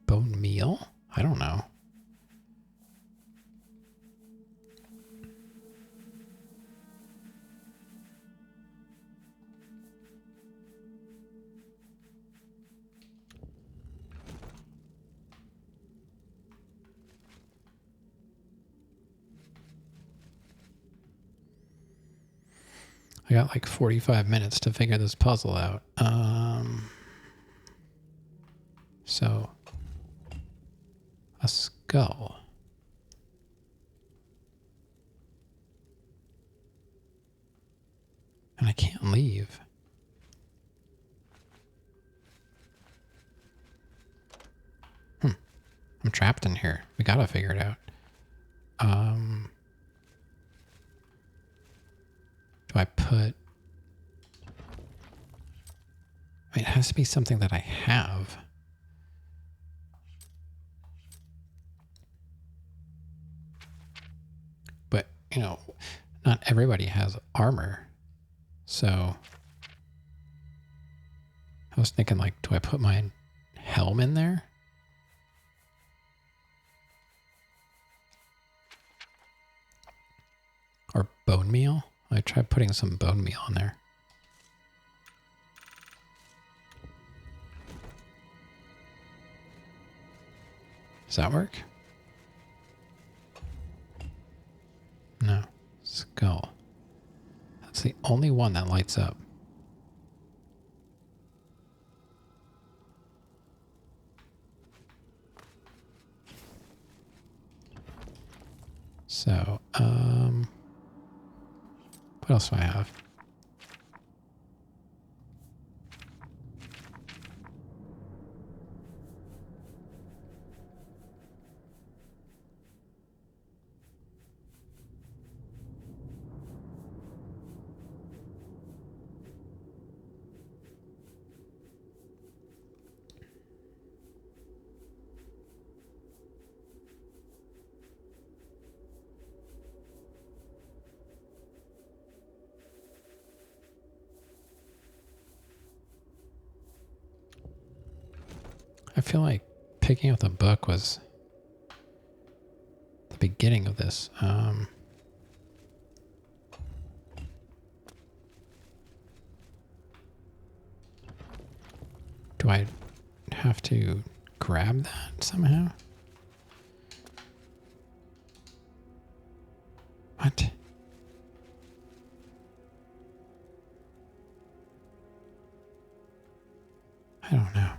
Bone meal? I don't know. I got like 45 minutes to figure this puzzle out. So a skull. And I can't leave. I'm trapped in here. We gotta figure it out. Do I put... I mean, it has to be something that I have. But, you know, not everybody has armor. So I was thinking, like, do I put my helm in there? Or bone meal? I tried putting some bone meal in there. Does that work? No. Skull. That's the only one that lights up. So, what else do I have? I feel like picking up the book was the beginning of this. Do I have to grab that somehow? What? I don't know.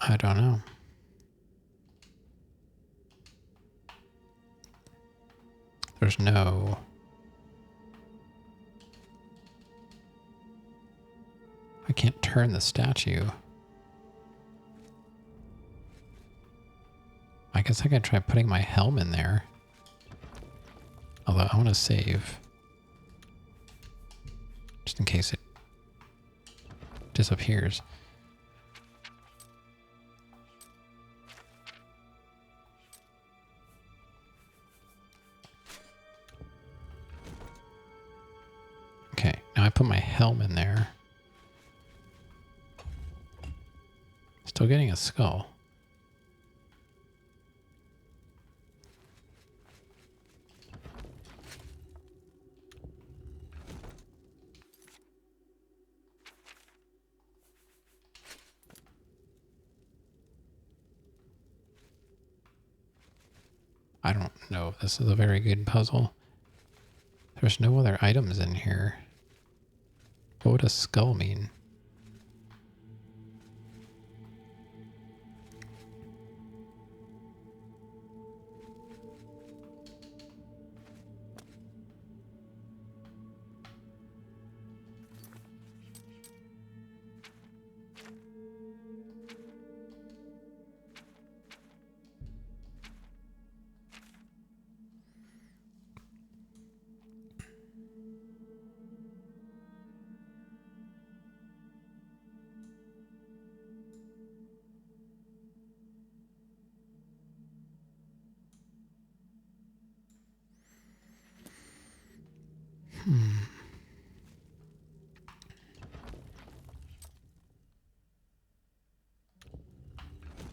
I don't know. There's no... I can't turn the statue. I guess I could try putting my helm in there. Although I want to save. Just in case it disappears. Okay, now I put my helm in there. Still getting a skull. I don't know if this is a very good puzzle. There's no other items in here. What would a skull mean?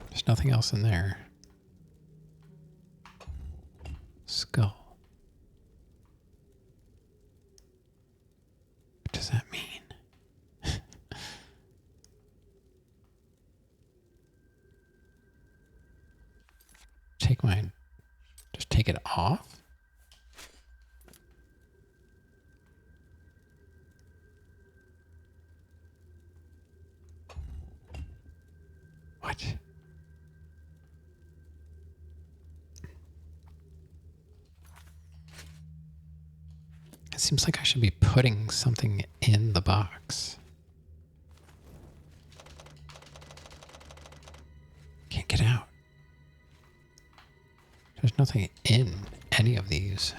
There's nothing else in there. Skull. What does that mean? Take mine. Just take it off? What? It seems like I should be putting something in the box. Can't get out. There's nothing in any of these.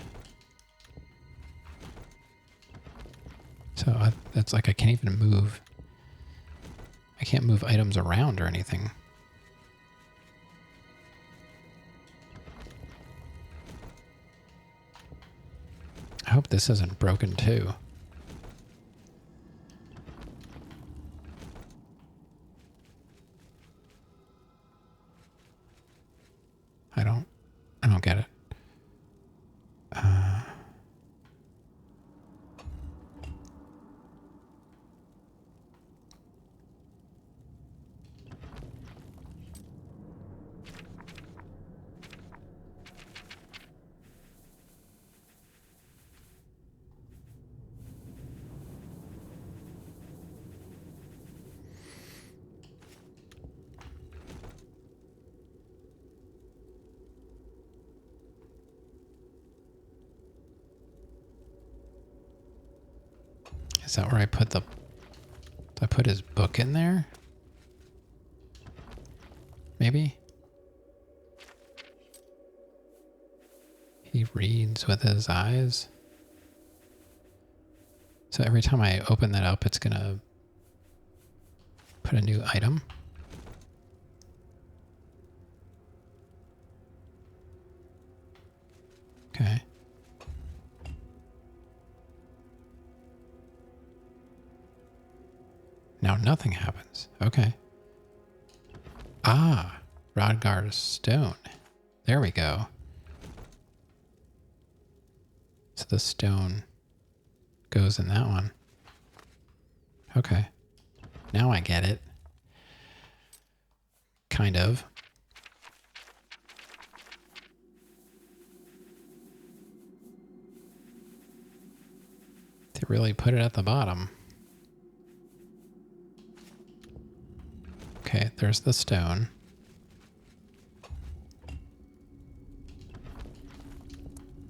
So that's like I can't even move. I can't move items around or anything. I hope this isn't broken too. I don't get it. Is that where I put the... Did I put his book in there? Maybe? He reads with his eyes. So every time I open that up, it's gonna put a new item. Okay. Now nothing happens. Okay. Ah, Rodgar's stone. There we go. So the stone goes in that one. Okay. Now I get it. Kind of. They really put it at the bottom. Okay, there's the stone.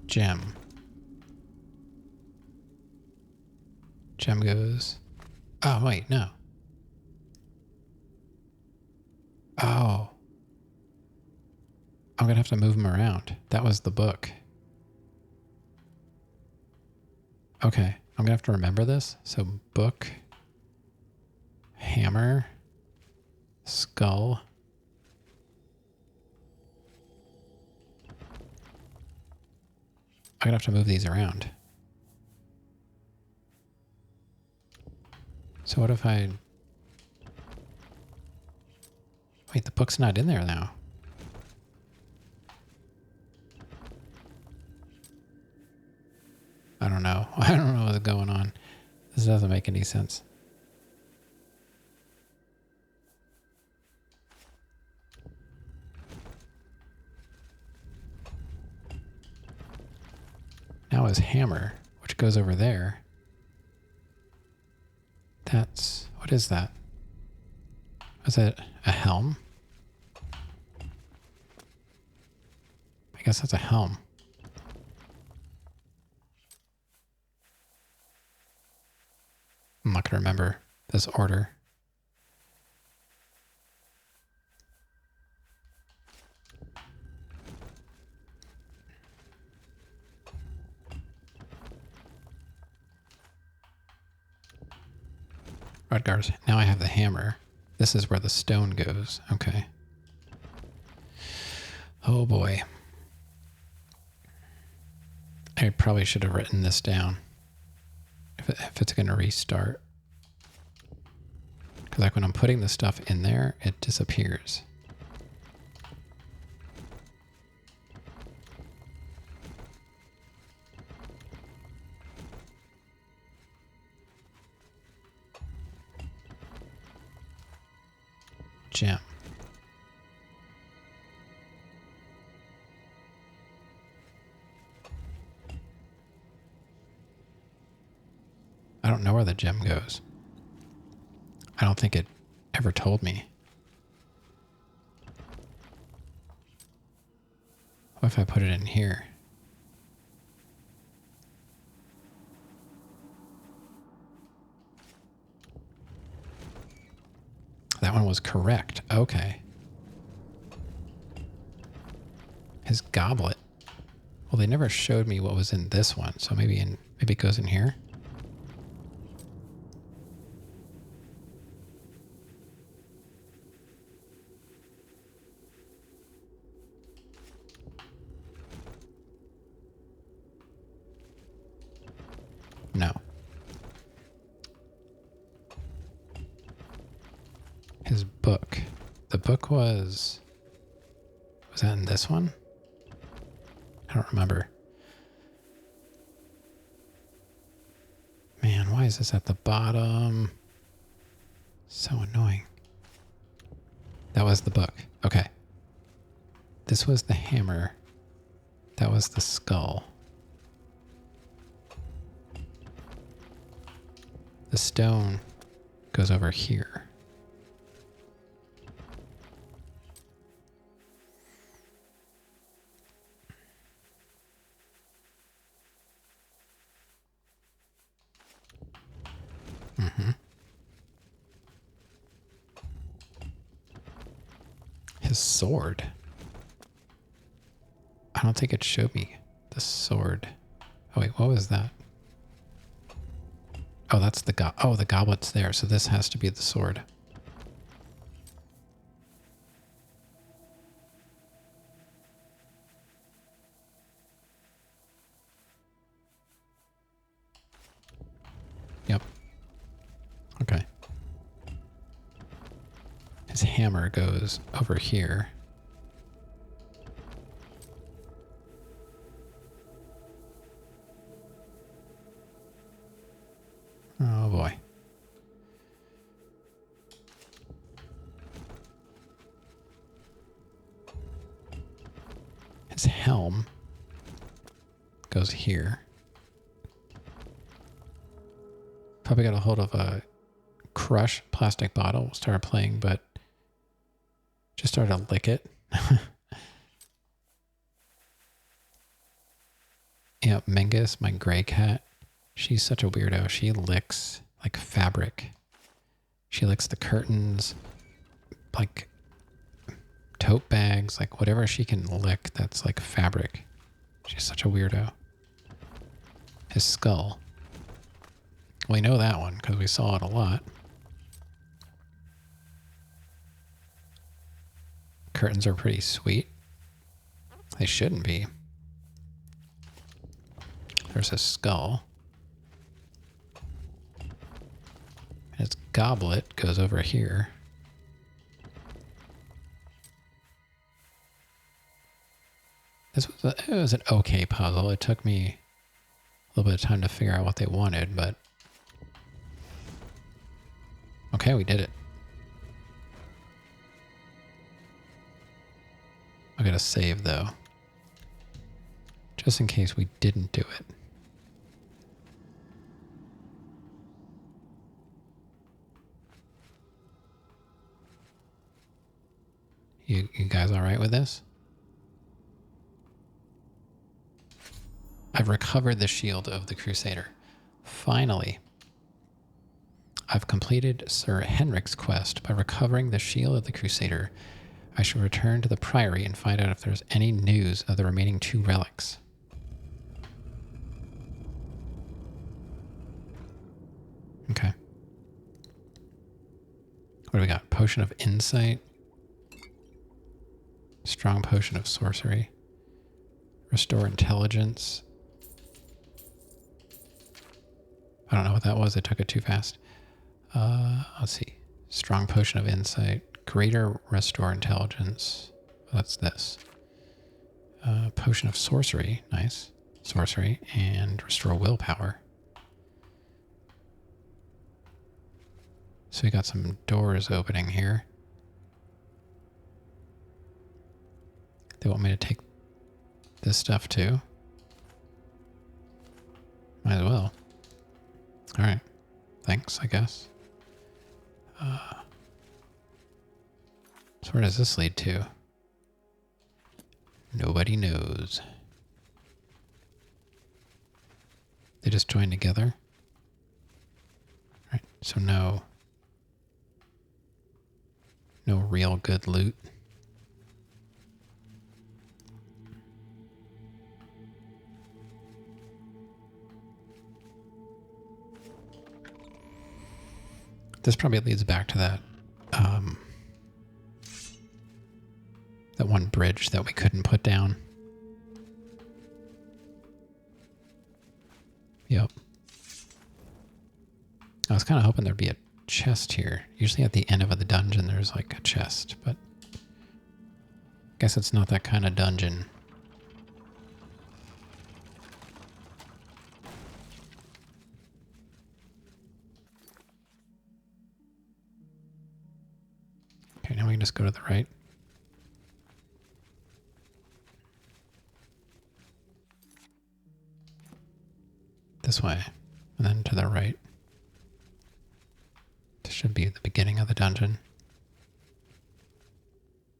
Gem. Gem goes... Oh, wait, no. Oh. I'm gonna have to move them around. That was the book. Okay, I'm gonna have to remember this. So book, hammer, skull. I'm gonna have to move these around. So what if I... Wait, the book's not in there now. I don't know. I don't know what's going on. This doesn't make any sense. Now his hammer, which goes over there. That's... What is that? Is it a helm? I guess that's a helm. I'm not going to remember this order. Rodgars. Now I have the hammer. This is where the stone goes. Okay. Oh boy. I probably should have written this down. If it's going to restart. Because like when I'm putting the stuff in there, it disappears. Gem. I don't know where the gem goes. I don't think it ever told me. What if I put it in here? That one was correct. Okay. His goblet. Well, they never showed me what was in this one, so maybe it goes in here. No. His book. The book was that in this one? I don't remember. Man, why is this at the bottom? So annoying. That was the book. Okay. This was the hammer. That was the skull. The stone goes over here. His sword. I don't think it showed me the sword. Oh wait, what was that? Oh, that's the the goblet's there, so this has to be the sword. Yep. Okay. His hammer goes over here. Oh boy. His helm goes here. Probably got a hold of a crush plastic bottle, started playing, but just started to lick it. Yeah, Mingus, my gray cat, she's such a weirdo. She licks like fabric. She licks the curtains, like tote bags, like whatever she can lick that's like fabric. She's such a weirdo. His skull. We know that one because we saw it a lot. Curtains are pretty sweet. They shouldn't be. There's his skull. His goblet goes over here. It was an okay puzzle. It took me a little bit of time to figure out what they wanted, but okay, we did it. I gotta save though, just in case we didn't do it. You guys all right with this? I've recovered the shield of the Crusader. Finally, I've completed Sir Henrik's quest. By recovering the shield of the Crusader, I shall return to the Priory and find out if there's any news of the remaining 2 relics. Okay. What do we got? Potion of Insight. Strong Potion of Sorcery. Restore Intelligence. I don't know what that was. I took it too fast. Let's see. Strong Potion of Insight. Greater Restore Intelligence. That's this. Potion of Sorcery. Nice. Sorcery. And Restore Willpower. So we got some doors opening here. They want me to take this stuff too. Might as well. All right. Thanks, I guess. So where does this lead to? Nobody knows. They just joined together. All right. So no real good loot. This probably leads back to that that one bridge that we couldn't put down. Yep. I was kind of hoping there'd be a chest here. Usually at the end of the dungeon there's like a chest, but I guess it's not that kind of dungeon. Okay, now we can just go to the right. This way, and then to the right. This should be the beginning of the dungeon.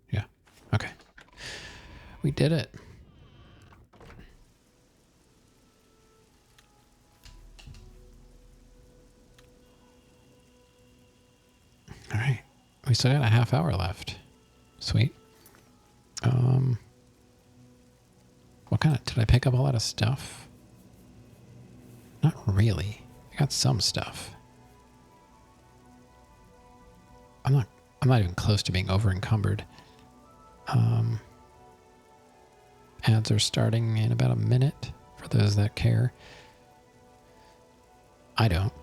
Yeah, okay. We did it. All right. We still got a half hour left. Sweet. What kind of... Did I pick up a lot of stuff? Not really. I got some stuff. I'm not even close to being over encumbered. Ads are starting in about a minute for those that care. I don't,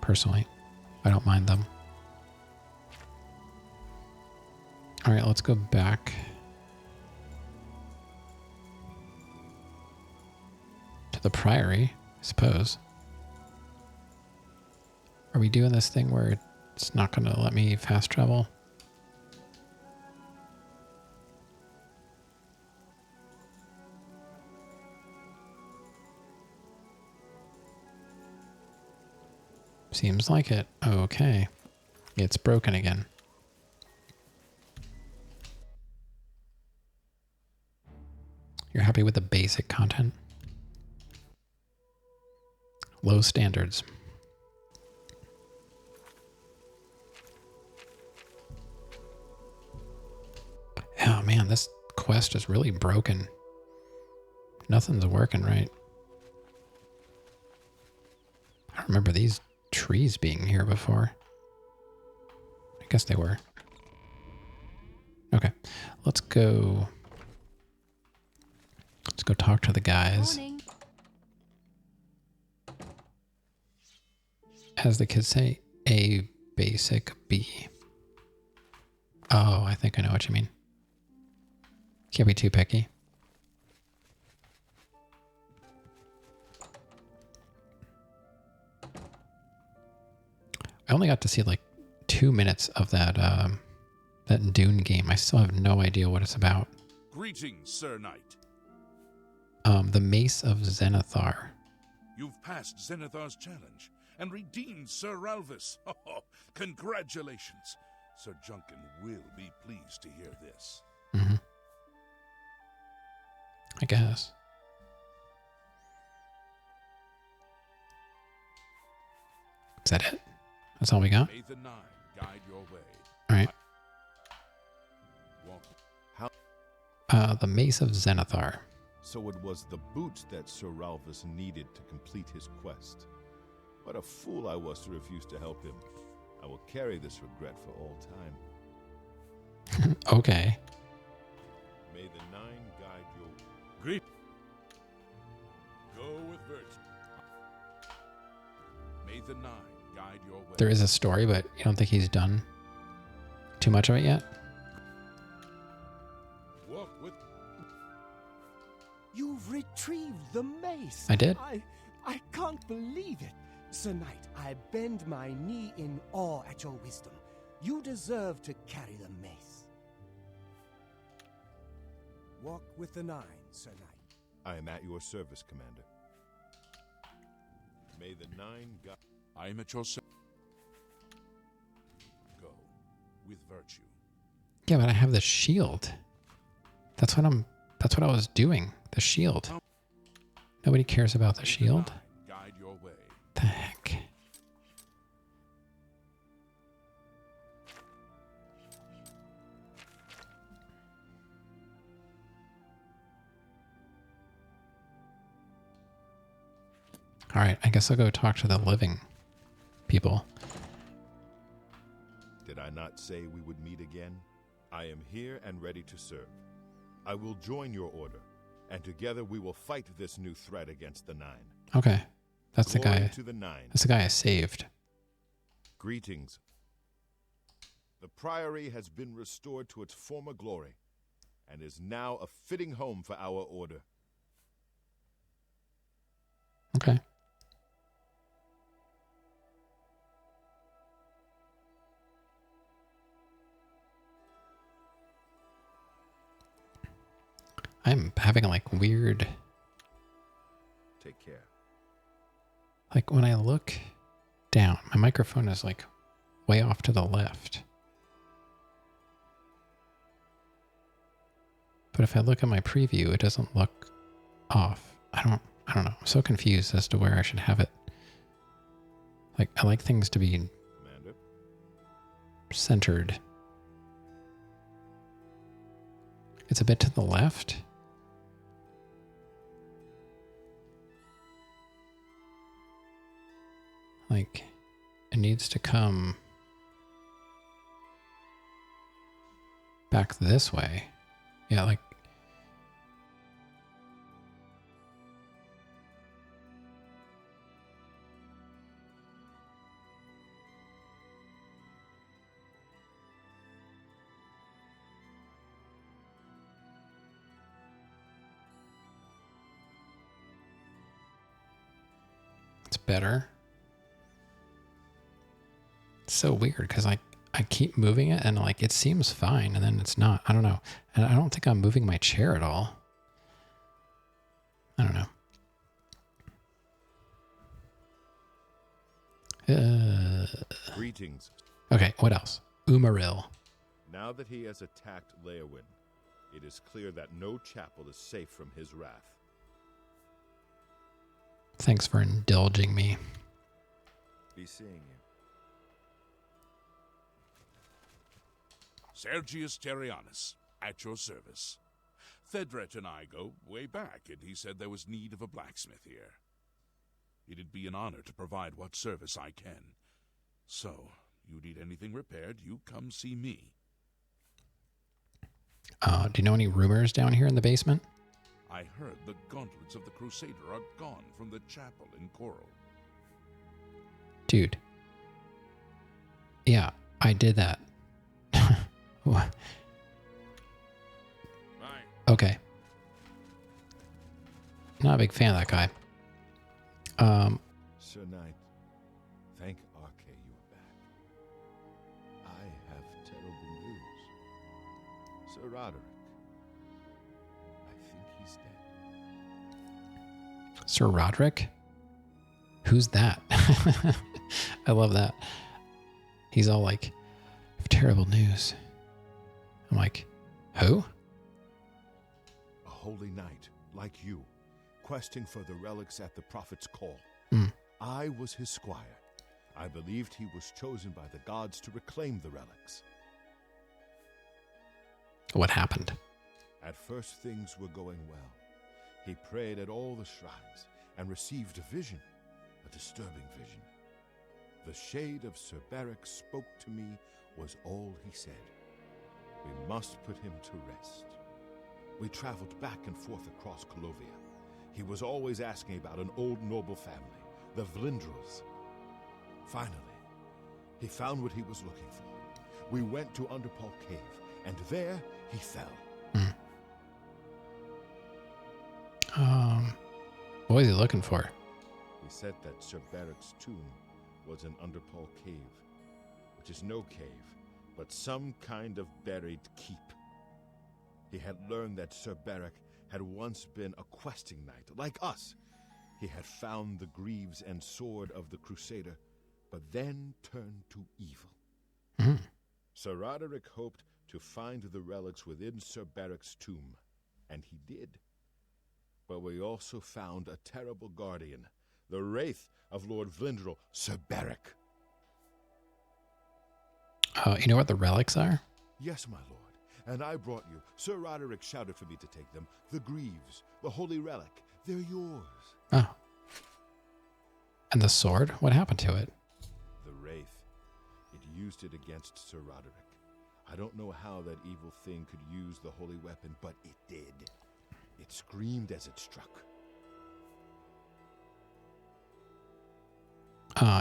personally. I don't mind them. All right, let's go back to the Priory, I suppose. Are we doing this thing where it's not going to let me fast travel? Seems like it. Okay. It's broken again. You're happy with the basic content? Low standards. Oh man, this quest is really broken. Nothing's working right. I don't remember these trees being here before. I guess they were. Okay, let's go. Let's go talk to the guys. Morning. As the kids say, A basic B. Oh, I think I know what you mean. Can't be too picky. I only got to see like 2 minutes of that that Dune game. I still have no idea what it's about. Greetings, Sir Knight. The Mace of Zenithar. You've passed Zenithar's challenge and redeemed Sir Ralvis. Congratulations. Sir Junkin will be pleased to hear this. Mm-hmm. I guess. Is that it? That's all we got? May the Nine guide your way. All right. Walk. The Mace of Zenithar. So it was the boot that Sir Ralvis needed to complete his quest. What a fool I was to refuse to help him. I will carry this regret for all time. Okay. May the Nine guide your... Great. Go with virtue. May the Nine guide your way. There is a story, but you don't think he's done too much of it yet? Walk with... You've retrieved the mace. I did. I can't believe it. Sir Knight, I bend my knee in awe at your wisdom. You deserve to carry the mace. Walk with the Nine, Sir Knight. I am at your service, Commander. May the Nine guide... I am at your service. Go with virtue. Yeah, but I have the shield. That's what I was doing. The shield. Nobody cares about the shield. Guide your way. The heck? All right, I guess I'll go talk to the living people. Did I not say we would meet again? I am here and ready to serve. I will join your order, and together we will fight this new threat against the Nine. Okay, that's the Glory guy. to the Nine. That's the guy I saved. Greetings. The Priory has been restored to its former glory, and is now a fitting home for our order. Okay. I'm having like weird, Take care. like when I look down, my microphone is like way off to the left. But if I look at my preview, it doesn't look off. I don't know. I'm so confused as to where I should have it. Like, I like things to be Commander? centered. It's a bit to the left. Like, it needs to come back this way. Yeah, like... It's better. It's so weird because I keep moving it and like it seems fine and then it's not. I don't know. And I don't think I'm moving my chair at all. I don't know. Greetings. Okay, what else? Umaril. Now that he has attacked Leowin, it is clear that no chapel is safe from his wrath. Thanks for indulging me. Be seeing you. Sergius Terrianus, at your service. Thedret and I go way back, and he said there was need of a blacksmith here. It'd be an honor to provide what service I can. So, you need anything repaired, you come see me. Do you know any rumors down here in the basement? I heard the gauntlets of the Crusader are gone from the chapel in Coral. Dude. Yeah, I did that. What? Bye. Okay. Not a big fan of that guy. Sir Knight, thank Arche you are back. I have terrible news. Sir Roderick, I think he's dead. Sir Roderick? Who's that? I love that. He's all like, I have terrible news. I'm like, who? A holy knight, like you, questing for the relics at the prophet's call. Mm. I was his squire. I believed he was chosen by the gods to reclaim the relics. What happened? At first things were going well. He prayed at all the shrines and received a vision, a disturbing vision. The shade of Sir Beric spoke to me was all he said. We must put him to rest. We traveled back and forth across Colovia. He was always asking about an old noble family, the Vlindrels. Finally, he found what he was looking for. We went to Underpall Cave, and there he fell. What was he looking for? He said that Sir Beric's tomb was in Underpall Cave, which is no cave, but some kind of buried keep. He had learned that Sir Beric had once been a questing knight, like us. He had found the greaves and sword of the Crusader, but then turned to evil. Sir Roderick hoped to find the relics within Sir Beric's tomb, and he did. But we also found a terrible guardian, the wraith of Lord Vlindrel, Sir Beric. You know what the relics are? Yes, my lord, and I brought you. Sir Roderick shouted for me to take them. The greaves, the holy relic, they're yours. Oh. And the sword? What happened to it? The wraith. It used it against Sir Roderick. I don't know how that evil thing could use the holy weapon, but it did. It screamed as it struck.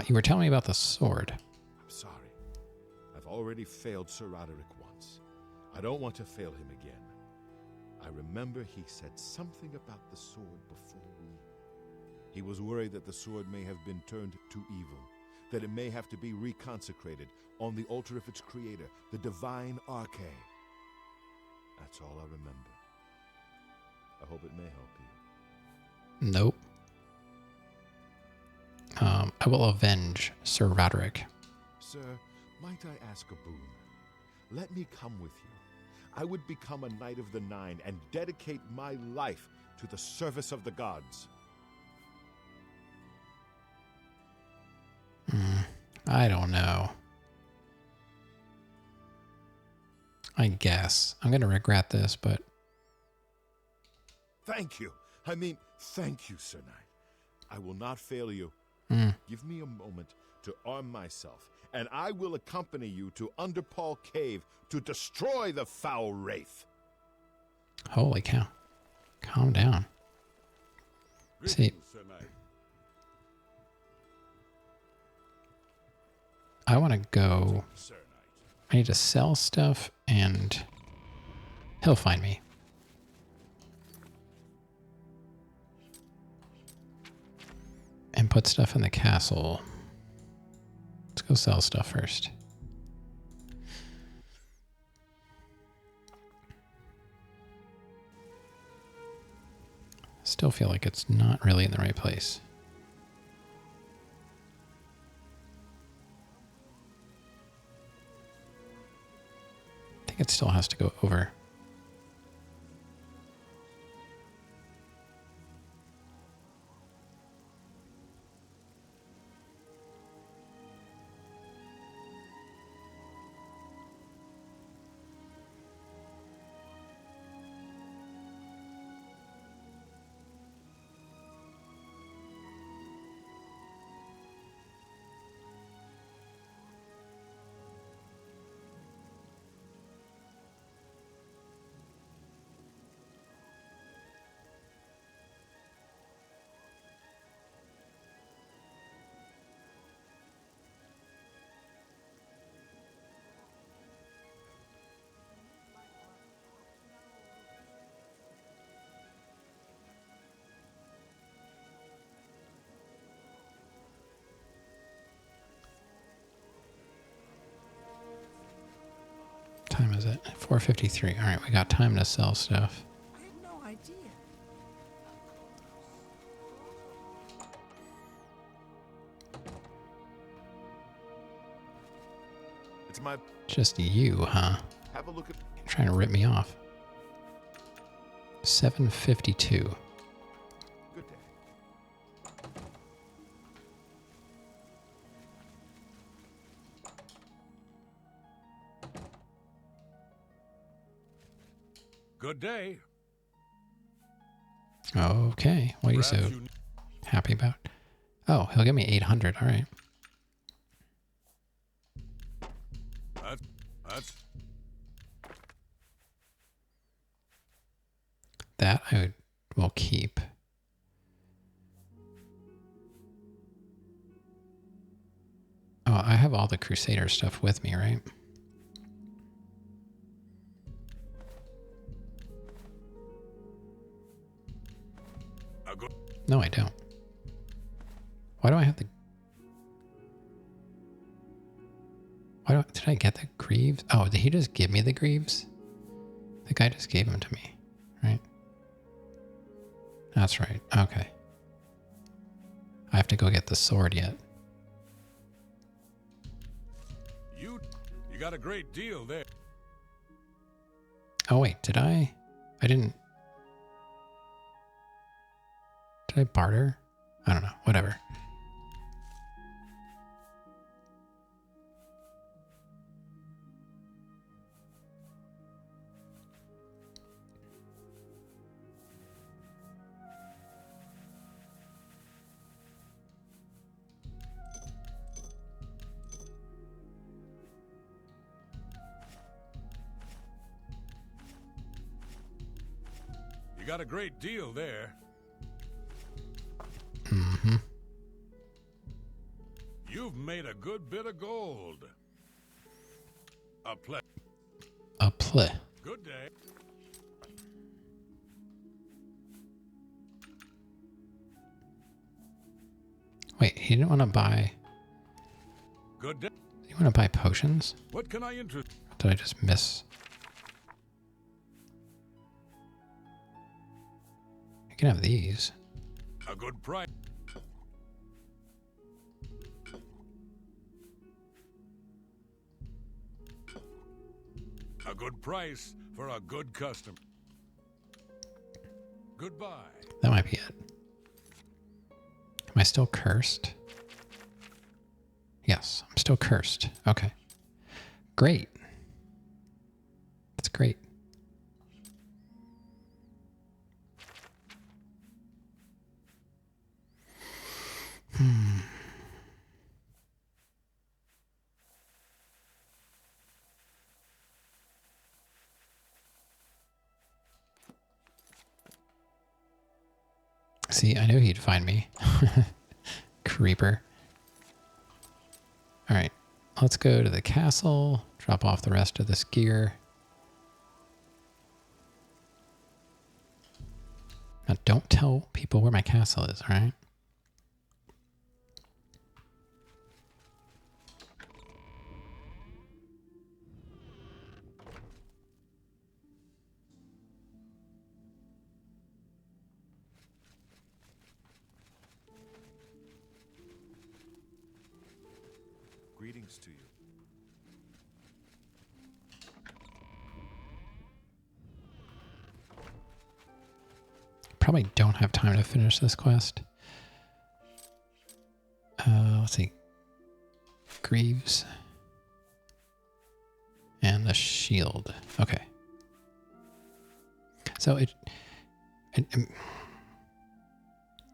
You were telling me about the sword. I'm sorry. I've already failed Sir Roderick once. I don't want to fail him again. I remember he said something about the sword before we... He was worried that the sword may have been turned to evil, that it may have to be reconsecrated on the altar of its creator, the divine Arche. That's all I remember. I hope it may help you. Nope. I will avenge Sir Roderick. Sir, might I ask a boon? Let me come with you. I would become a Knight of the Nine and dedicate my life to the service of the gods. I don't know. I guess. I'm going to regret this, but Thank you. I mean, thank you, Sir Knight. I will not fail you. Give me a moment to arm myself, and I will accompany you to Underpaw Cave to destroy the foul wraith. Holy cow. Calm down. See, Greetings, Sir Knight. I want to go... Sir Knight. I need to sell stuff, and he'll find me. And put stuff in the castle. Let's go sell stuff first. Still feel like it's not really in the right place. I think it still has to go over. Time is it? 4:53. All right, we got time to sell stuff. I had no idea. It's my... Just you, huh? Have a look at... You're trying to rip me off. 7:52. Good day. Good day. Okay, what are you so Perhaps you- happy about? Oh, he'll give me 800. All right. That's That I will keep. Oh, I have all the Crusader stuff with me, right? a good. No, I don't. Why do I have the... Did I get the Greaves? Oh, did he just give me the Greaves? The guy just gave them to me, right? That's right. Okay. I have to go get the sword yet. You got a great deal there. Oh, wait. Did I? I didn't... Did I barter? I don't know. Whatever. You got a great deal there. Mm-hmm. You've made a good bit of gold. A ple. A play. Good day. Wait, he didn't want to buy... Good day. You want to buy potions? What can I interest? Did I just miss? You can have these. A good price. A good price for a good customer. Goodbye. That might be it. Am I still cursed? Yes, I'm still cursed. Okay. Great. That's great. See, I knew he'd find me. Creeper. All right, let's go to the castle, drop off the rest of this gear. Now, don't tell people where my castle is, all right? Greetings to you. Probably don't have time to finish this quest. Let's see. Greaves. And the shield. Okay. So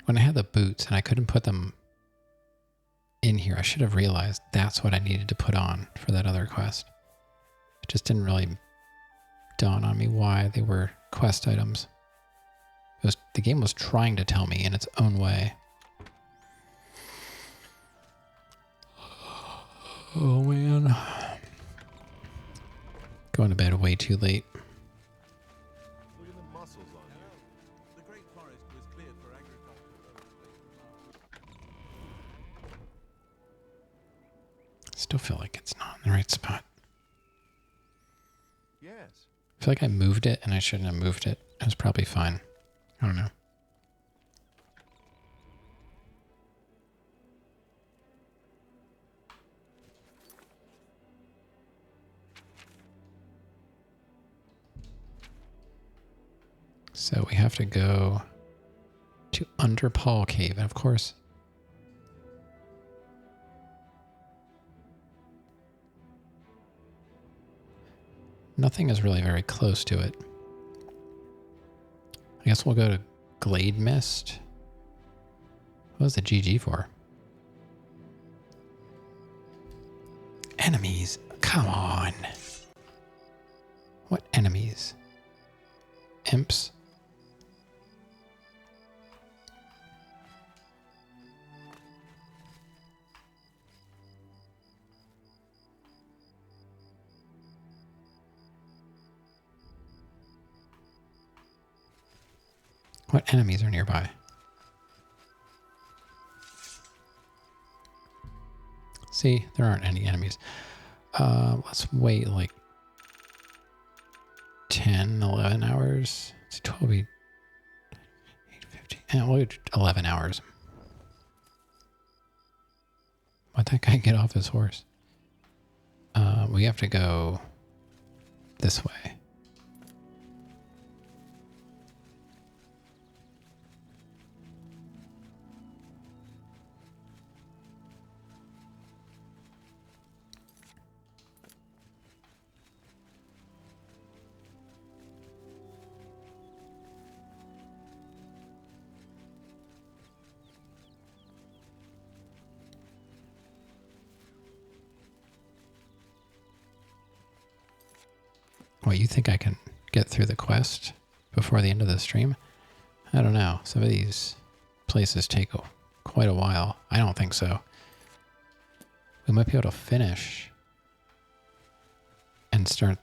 when I had the boots and I couldn't put them in here, I should have realized that's what I needed to put on for that other quest. It just didn't really dawn on me why they were quest items. The game was trying to tell me in its own way. Oh man. Going to bed way too late. Look at the muscles on you. The Great Forest was cleared for agriculture. Still feel like it's not in the right spot. Yes. I feel like I moved it and I shouldn't have moved it. It was probably fine. I don't know. So we have to go to Under Paul Cave, and of course, nothing is really very close to it. I guess we'll go to Glade Mist. What was the GG for? Enemies. Come on. What enemies? Imps? What enemies are nearby? See, there aren't any enemies. Let's wait like 10, 11 hours. It's 12, 8, 15. Yeah, we'll do 11 hours. Why'd that guy get off his horse? We have to go this way. What, you think I can get through the quest before the end of the stream? I don't know. Some of these places take quite a while. I don't think so. We might be able to finish and start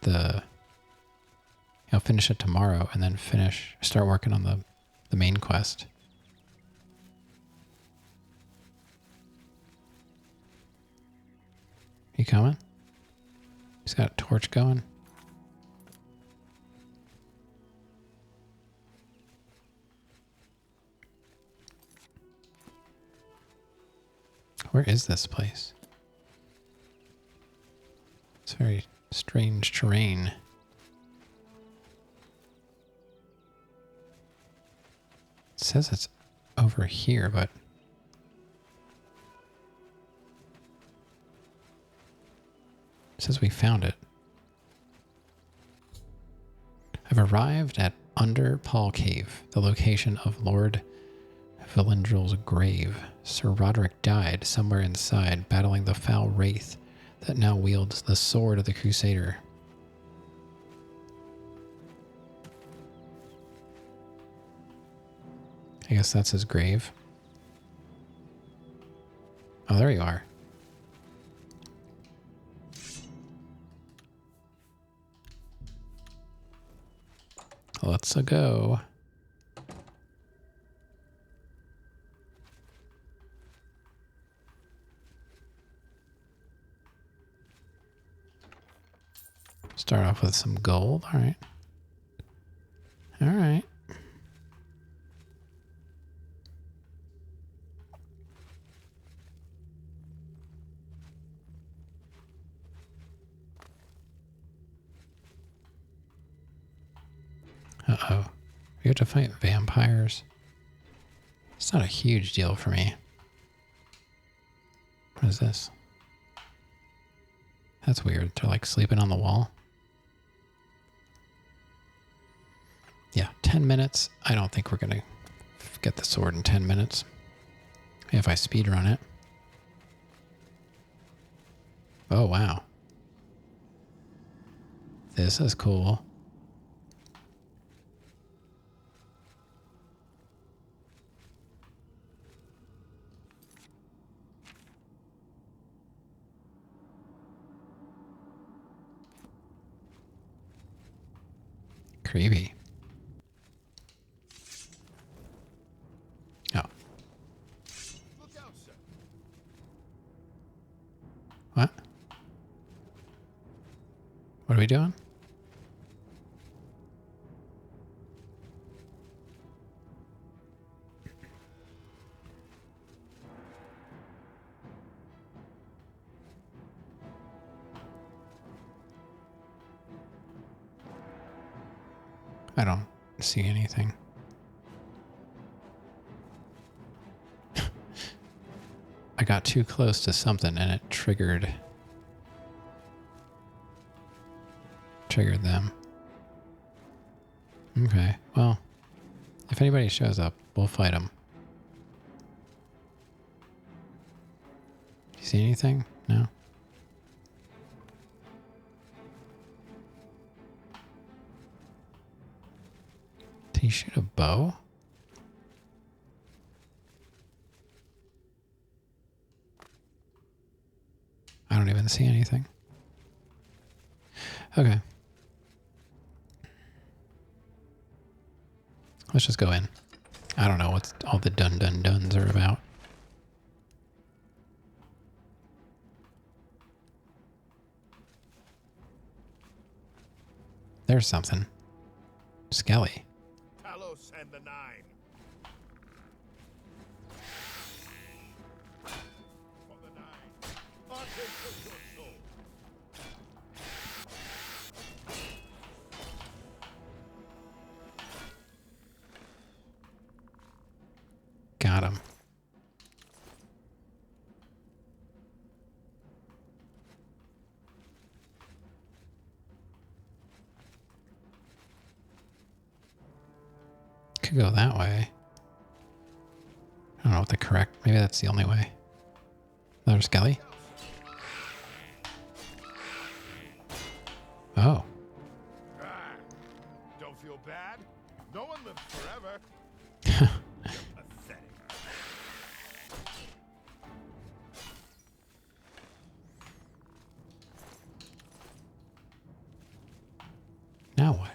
finish it tomorrow and then start working on the main quest. You coming? He's got a torch going. Where is this place? It's very strange terrain. It says it's over here, but it says we found it. I've arrived at Under Paul Cave, the location of Lord Villandrel's grave. Sir Roderick died somewhere inside, battling the foul wraith that now wields the sword of the Crusader. I guess that's his grave. Oh, there you are. Let's go. Start off with some gold. All right. All right. Uh-oh. We have to fight vampires. It's not a huge deal for me. What is this? That's weird. They're like sleeping on the wall. Yeah, 10 minutes. I don't think we're going to get the sword in 10 minutes. If I speedrun it. Oh, wow. This is cool. Creepy. Oh. Look out, sir. What? What are we doing? I don't see anything. I got too close to something and it triggered them. Okay, well, if anybody shows up, we'll fight them. You see anything? No? Did he shoot a bow? I don't even see anything. Okay. Let's just go in. I don't know what all the dun-dun-duns are about. There's something. Skelly. Talos and the Nine. For the Nine. Partake of your soul. Got him. Could go that way. I don't know what the correct... Maybe that's the only way. Another Skelly? Oh. Don't feel bad. No one lives forever. Pathetic. Now what?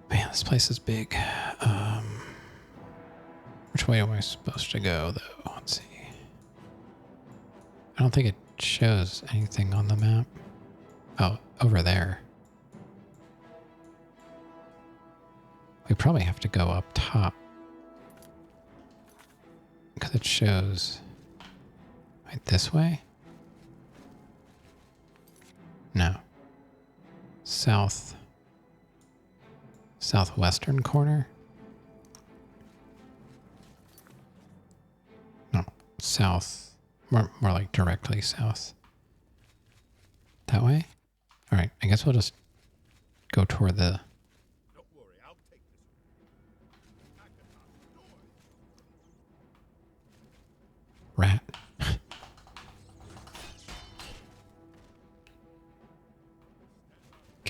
Man, this place is big. Which way am I supposed to go, though? Let's see. I don't think it shows anything on the map. Oh, over there. We probably have to go up top. Because it shows... Right this way? No. Southwestern corner? No, south. More like directly south. That way? Alright, I guess we'll just go toward the... Don't worry, I'll take this.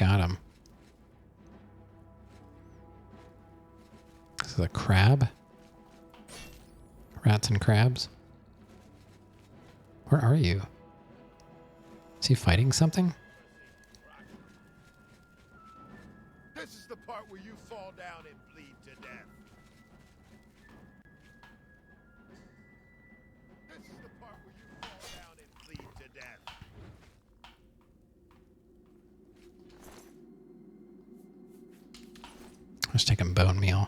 got him. This is a crab. Rats and crabs. Where are you? Is he fighting something? This is the part where you fall down and bleed to death. This is the part where you fall down and bleed to death. I was taking bone meal.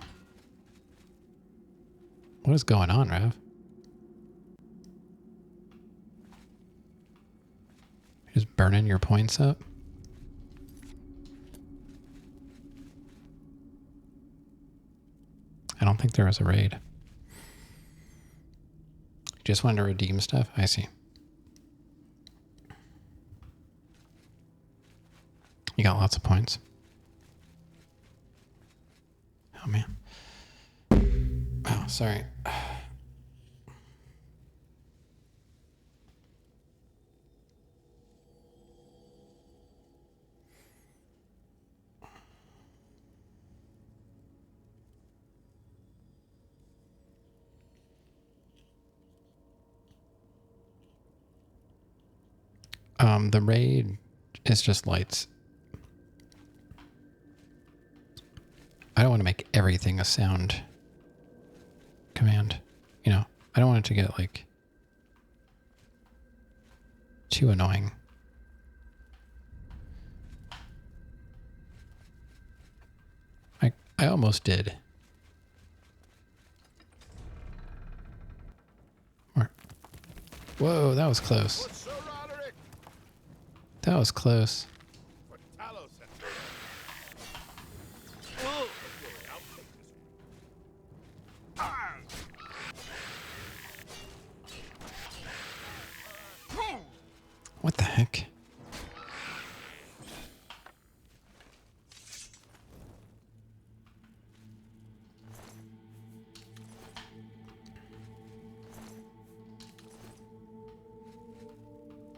What is going on, Rev? Just burning your points up? I don't think there was a raid. Just wanted to redeem stuff? I see. You got lots of points. Oh, man. Oh, sorry. The raid is just lights. I don't want to make everything a sound command. You know, I don't want it to get like too annoying. I almost did. Whoa, that was close. That was close. What the heck?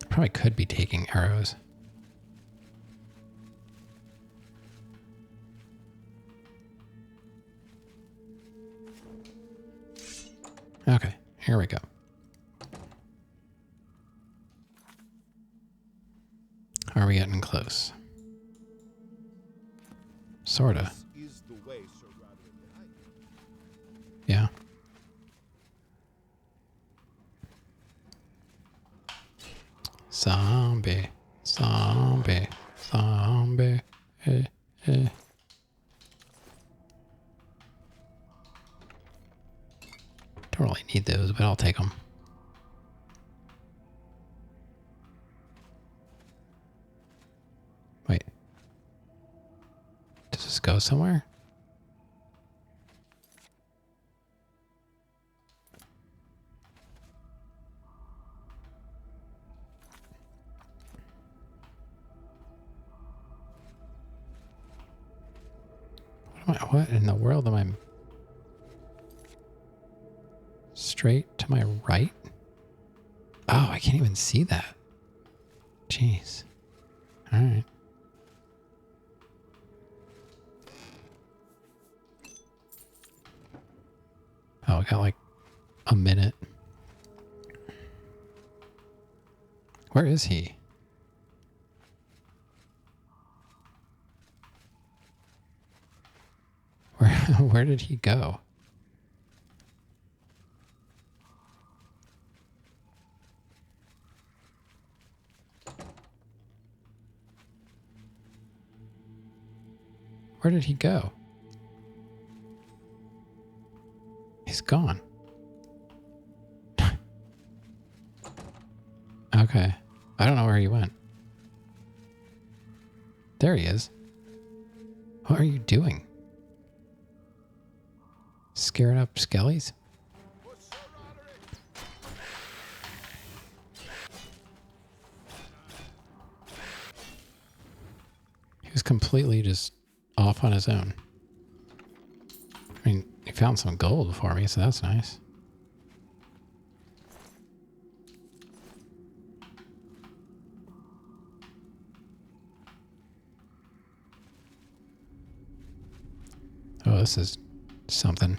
Probably could be taking arrows. Okay, here we go. Are we getting close? Sorta. This is the way, Sir Roderick. Yeah. Zombie. Zombie. Zombie. Eh, eh. Don't really need those, but I'll take them. Wait. Does this go somewhere? What in the world am I? Straight to my right? Oh, I can't even see that. Jeez. All right. Oh, I got like a minute. Where is he? Where did he go? Where did he go? He's gone. Okay. I don't know where he went. There he is. What are you doing? Scaring up skellies? He was completely just off on his own. I mean, he found some gold for me, so that's nice. this is something.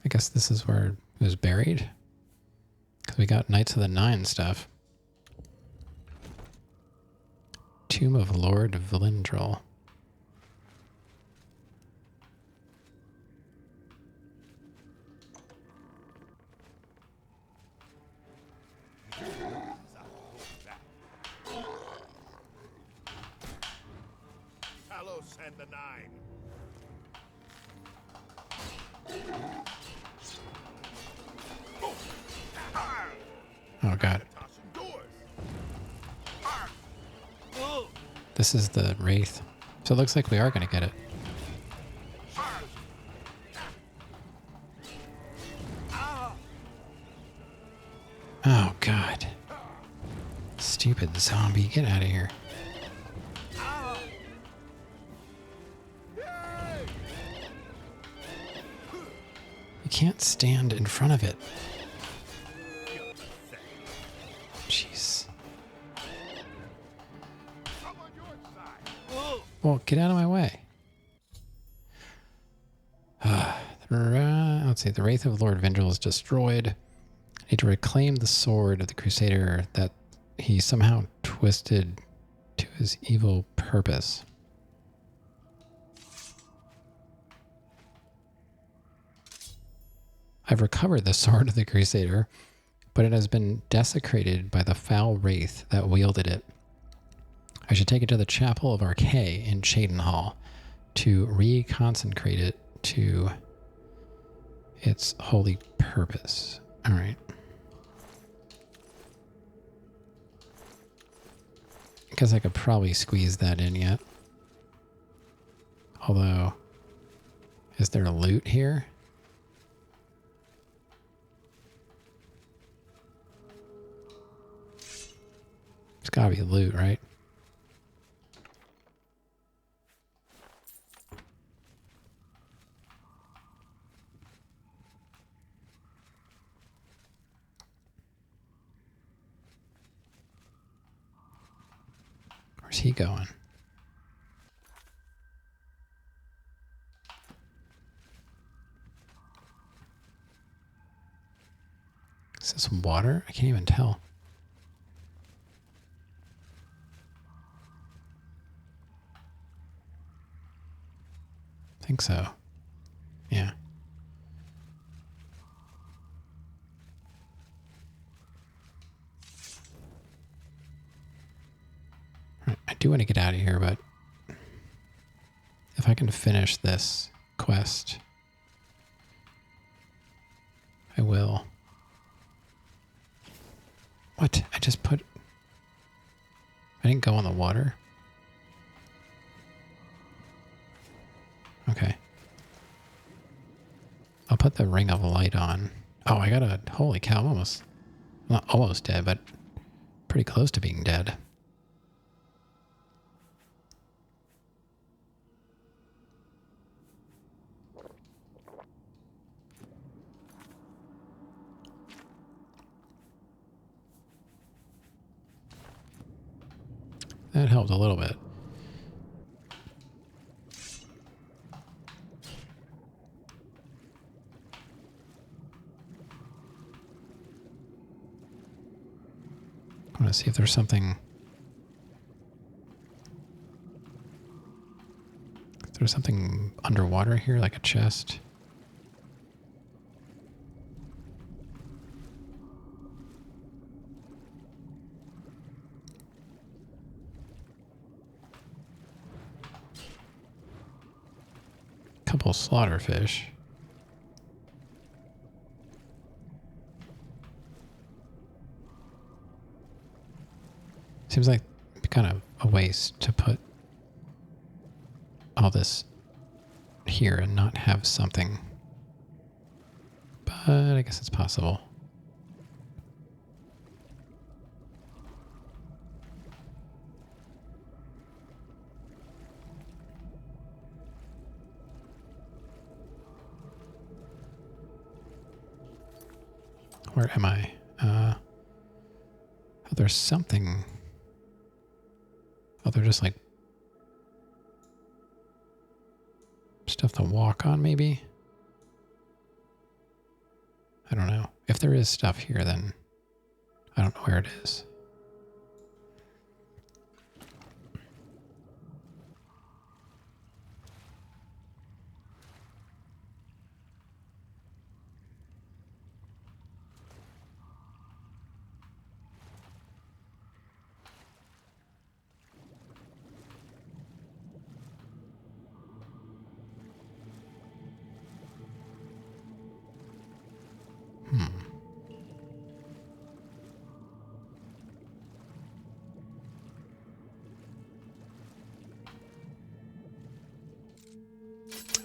I guess this is where it was buried. Because we got Knights of the Nine stuff. Tomb of Lord Valindrel. Talos and the Nine. Oh god. This is the Wraith. So it looks like we are going to get it. Oh god. Stupid zombie, get out of here. You can't stand in front of it. Jeez. Well, get out of my way. Let's see. The Wraith of Lord Vindrel is destroyed. I need to reclaim the sword of the Crusader that he somehow twisted to his evil purpose. I've recovered the sword of the Crusader, but it has been desecrated by the foul wraith that wielded it. I should take it to the Chapel of Archay in Cheydinhal to reconsecrate it to its holy purpose. All right. I guess I could probably squeeze that in yet. Although, is there loot here? There's gotta be loot, right? Where's he going? Is this water? I can't even tell. I think so. Yeah. I do want to get out of here, but if I can finish this quest, I will. What? I just put... I didn't go on the water? Okay. I'll put the Ring of Light on. Oh, I got a... Holy cow, I'm almost... Not almost dead, but pretty close to being dead. That helped a little bit. I want to see if there's something... If there's something underwater here, like a chest. Couple slaughterfish. Seems like kind of a waste to put all this here and not have something but I guess it's possible. Where am I? Oh, there's something. Oh, they're just like stuff to walk on, maybe? I don't know. If there is stuff here, then I don't know where it is.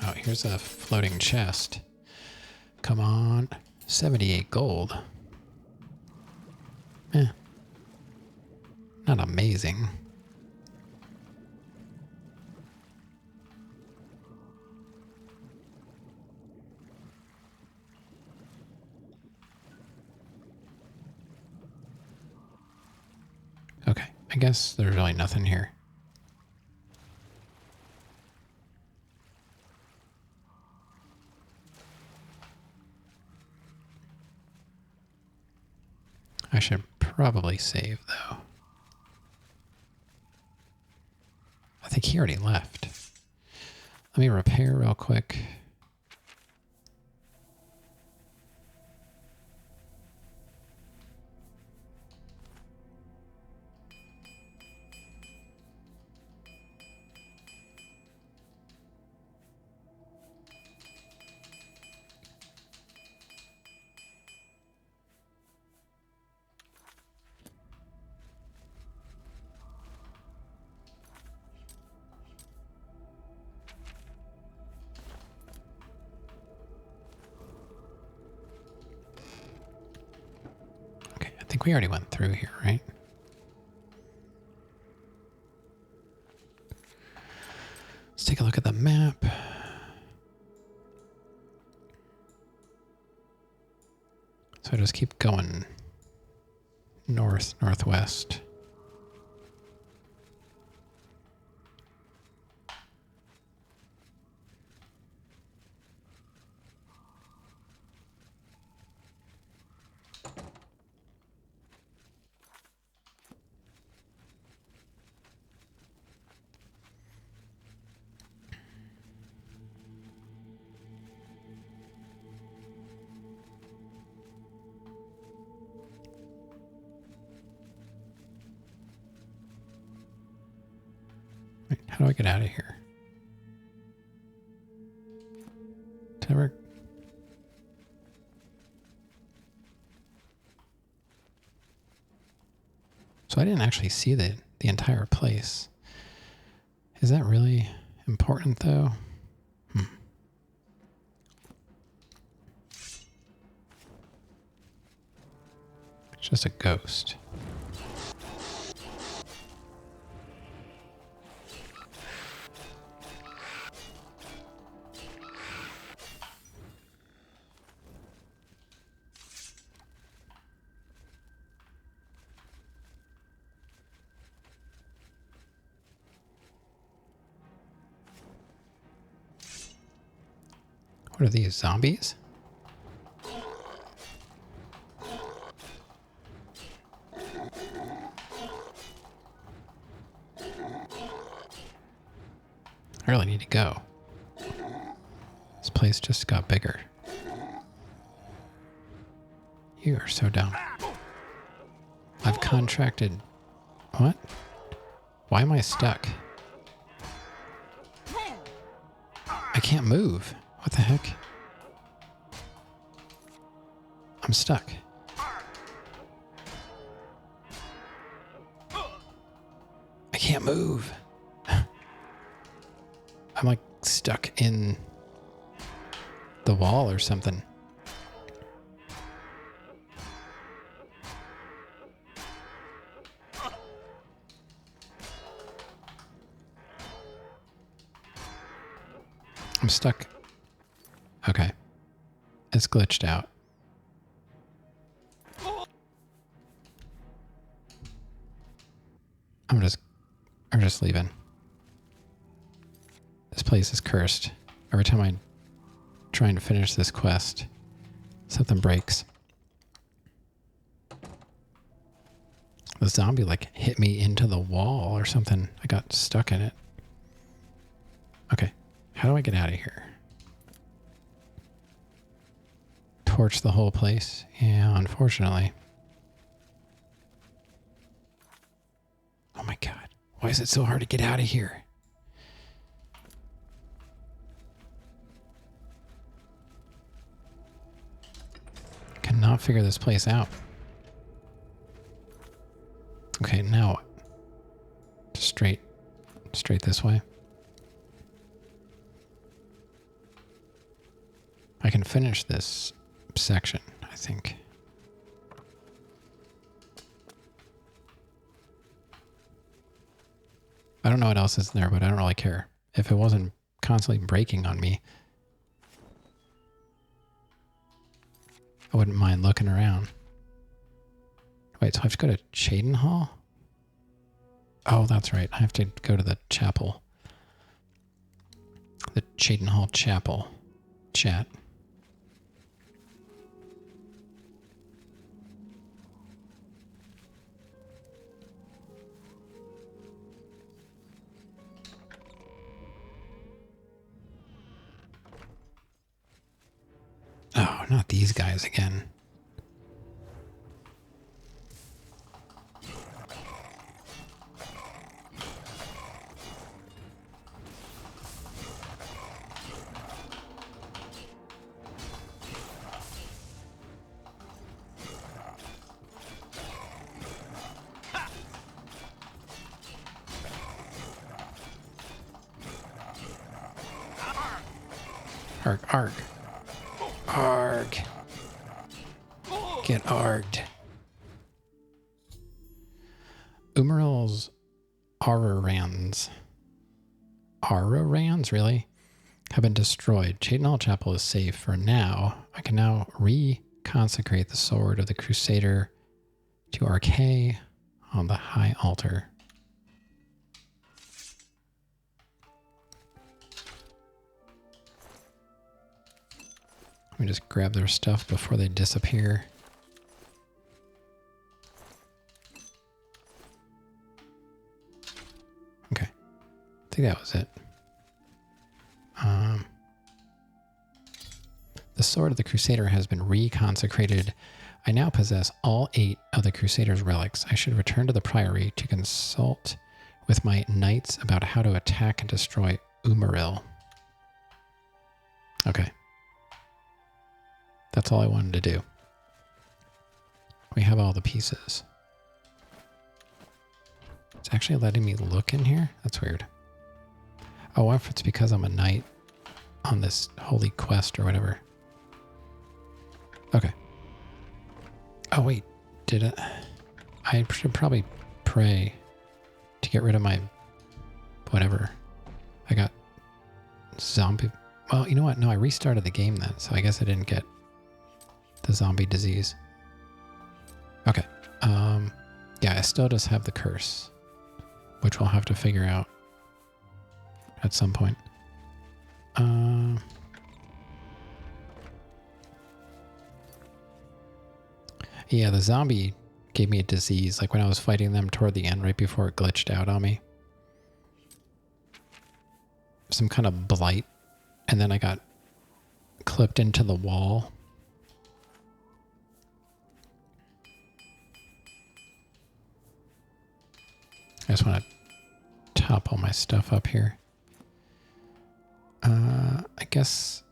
Oh, here's a floating chest. Come on. 78 gold. Not amazing. Okay, I guess there's really nothing here. I should probably save, though. I think he already left. Let me repair real quick. I think we already went through here, right? Let's take a look at the map. So I just keep going north, northwest. Wait, how do I get out of here? Did I ever... So I didn't actually see the entire place. Is that really important, though? It's just a ghost. What are these, zombies? I really need to go. This place just got bigger. You are so dumb. I've contracted... What? Why am I stuck? I can't move. What the heck? I'm stuck. I can't move. I'm like stuck in the wall or something. I'm stuck. Okay. It's glitched out. I'm just leaving. This place is cursed. Every time I try and finish this quest, something breaks. The zombie like hit me into the wall or something. I got stuck in it. Okay. How do I get out of here? Torch the whole place? Yeah, unfortunately. Oh my god. Why is it so hard to get out of here? Cannot figure this place out. Okay, now what? Straight this way. I can finish this section, I think. I don't know what else is in there, but I don't really care. If it wasn't constantly breaking on me, I wouldn't mind looking around. Wait, so I have to go to Chaden Hall? Oh, that's right. I have to go to the chapel. The Chaden Hall Chapel. Chat. Oh, not these guys again. Arg, arg. Arg. Get arged. Umaril's Ararans. Ararans, really? Have been destroyed. Chaden Hall Chapel is safe for now. I can now reconsecrate the sword of the Crusader to Archay on the high altar. Let me just grab their stuff before they disappear. Okay. I think that was it. The sword of the Crusader has been reconsecrated. I now possess all 8 of the Crusader's relics. I should return to the Priory to consult with my knights about how to attack and destroy Umaril. Okay. That's all I wanted to do. We have all the pieces. It's actually letting me look in here? That's weird. Oh, if it's because I'm a knight on this holy quest or whatever. Okay. Oh, wait. Did it? I should probably pray to get rid of my whatever. I got zombie. Well, you know what? No, I restarted the game then, so I guess I didn't get the zombie disease. Okay. Yeah, I still just have the curse, which we'll have to figure out at some point. Yeah, the zombie gave me a disease, like when I was fighting them toward the end, right before it glitched out on me. Some kind of blight, and then I got clipped into the wall. I just want to top all my stuff up here. I guess...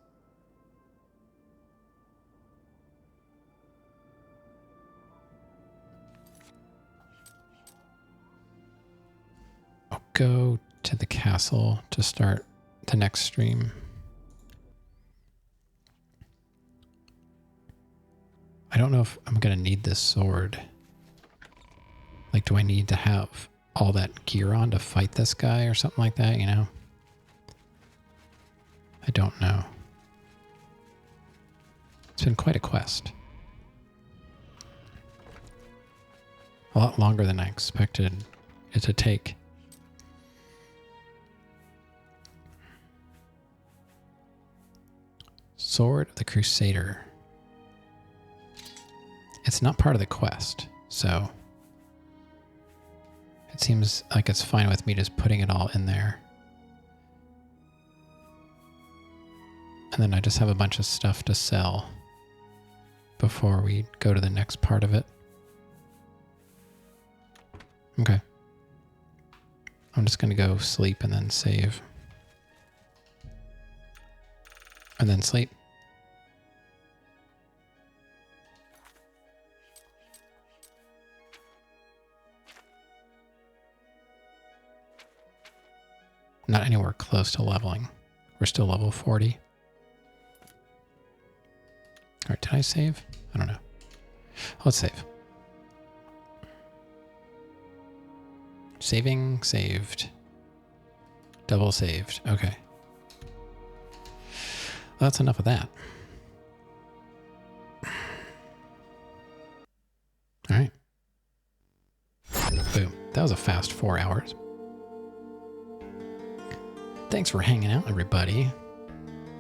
I'll go to the castle to start the next stream. I don't know if I'm going to need this sword. Like, do I need to have all that gear on to fight this guy or something like that, you know? I don't know. It's been quite a quest. A lot longer than I expected it to take. Sword of the Crusader. It's not part of the quest, so it seems like it's fine with me just putting it all in there. And then I just have a bunch of stuff to sell before we go to the next part of it. Okay. I'm just going to go sleep and then save. And then sleep. Not anywhere close to leveling. We're still level 40. All right, did I save? I don't know. Let's save. Saving, saved. Double saved. Okay. Well, that's enough of that. All right. Boom. That was a fast 4 hours. Thanks for hanging out, everybody.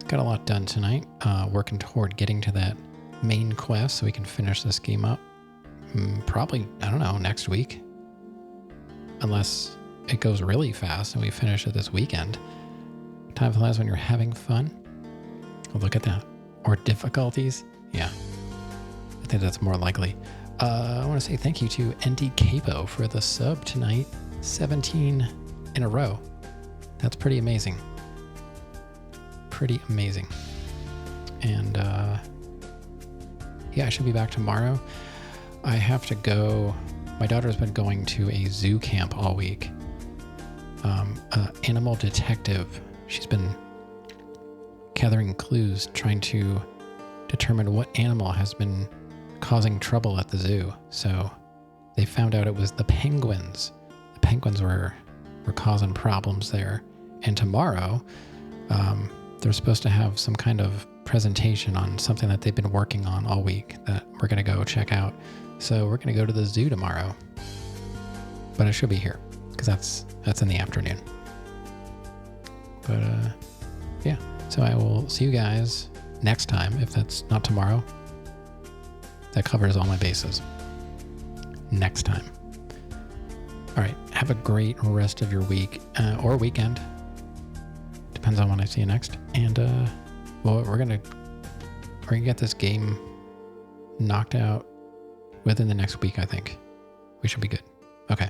Got a lot done tonight. Working toward getting to that main quest so we can finish this game up. Probably, I don't know, next week. Unless it goes really fast and we finish it this weekend. Time flies when you're having fun. Oh, look at that. Or difficulties. Yeah. I think that's more likely. I want to say thank you to ND Capo for the sub tonight. 17 in a row. That's pretty amazing. Pretty amazing. And yeah, I should be back tomorrow. I have to go. My daughter's been going to a zoo camp all week. Animal detective. She's been gathering clues, trying to determine what animal has been causing trouble at the zoo. So they found out it was the penguins. The penguins were causing problems there. And tomorrow, they're supposed to have some kind of presentation on something that they've been working on all week that we're going to go check out. So we're going to go to the zoo tomorrow. But I should be here because that's in the afternoon. But yeah, so I will see you guys next time, if that's not tomorrow. That covers all my bases. Next time. All right, have a great rest of your week or weekend. Depends on when I see you next. And well, we're gonna get this game knocked out within the next week. I think we should be good. Okay.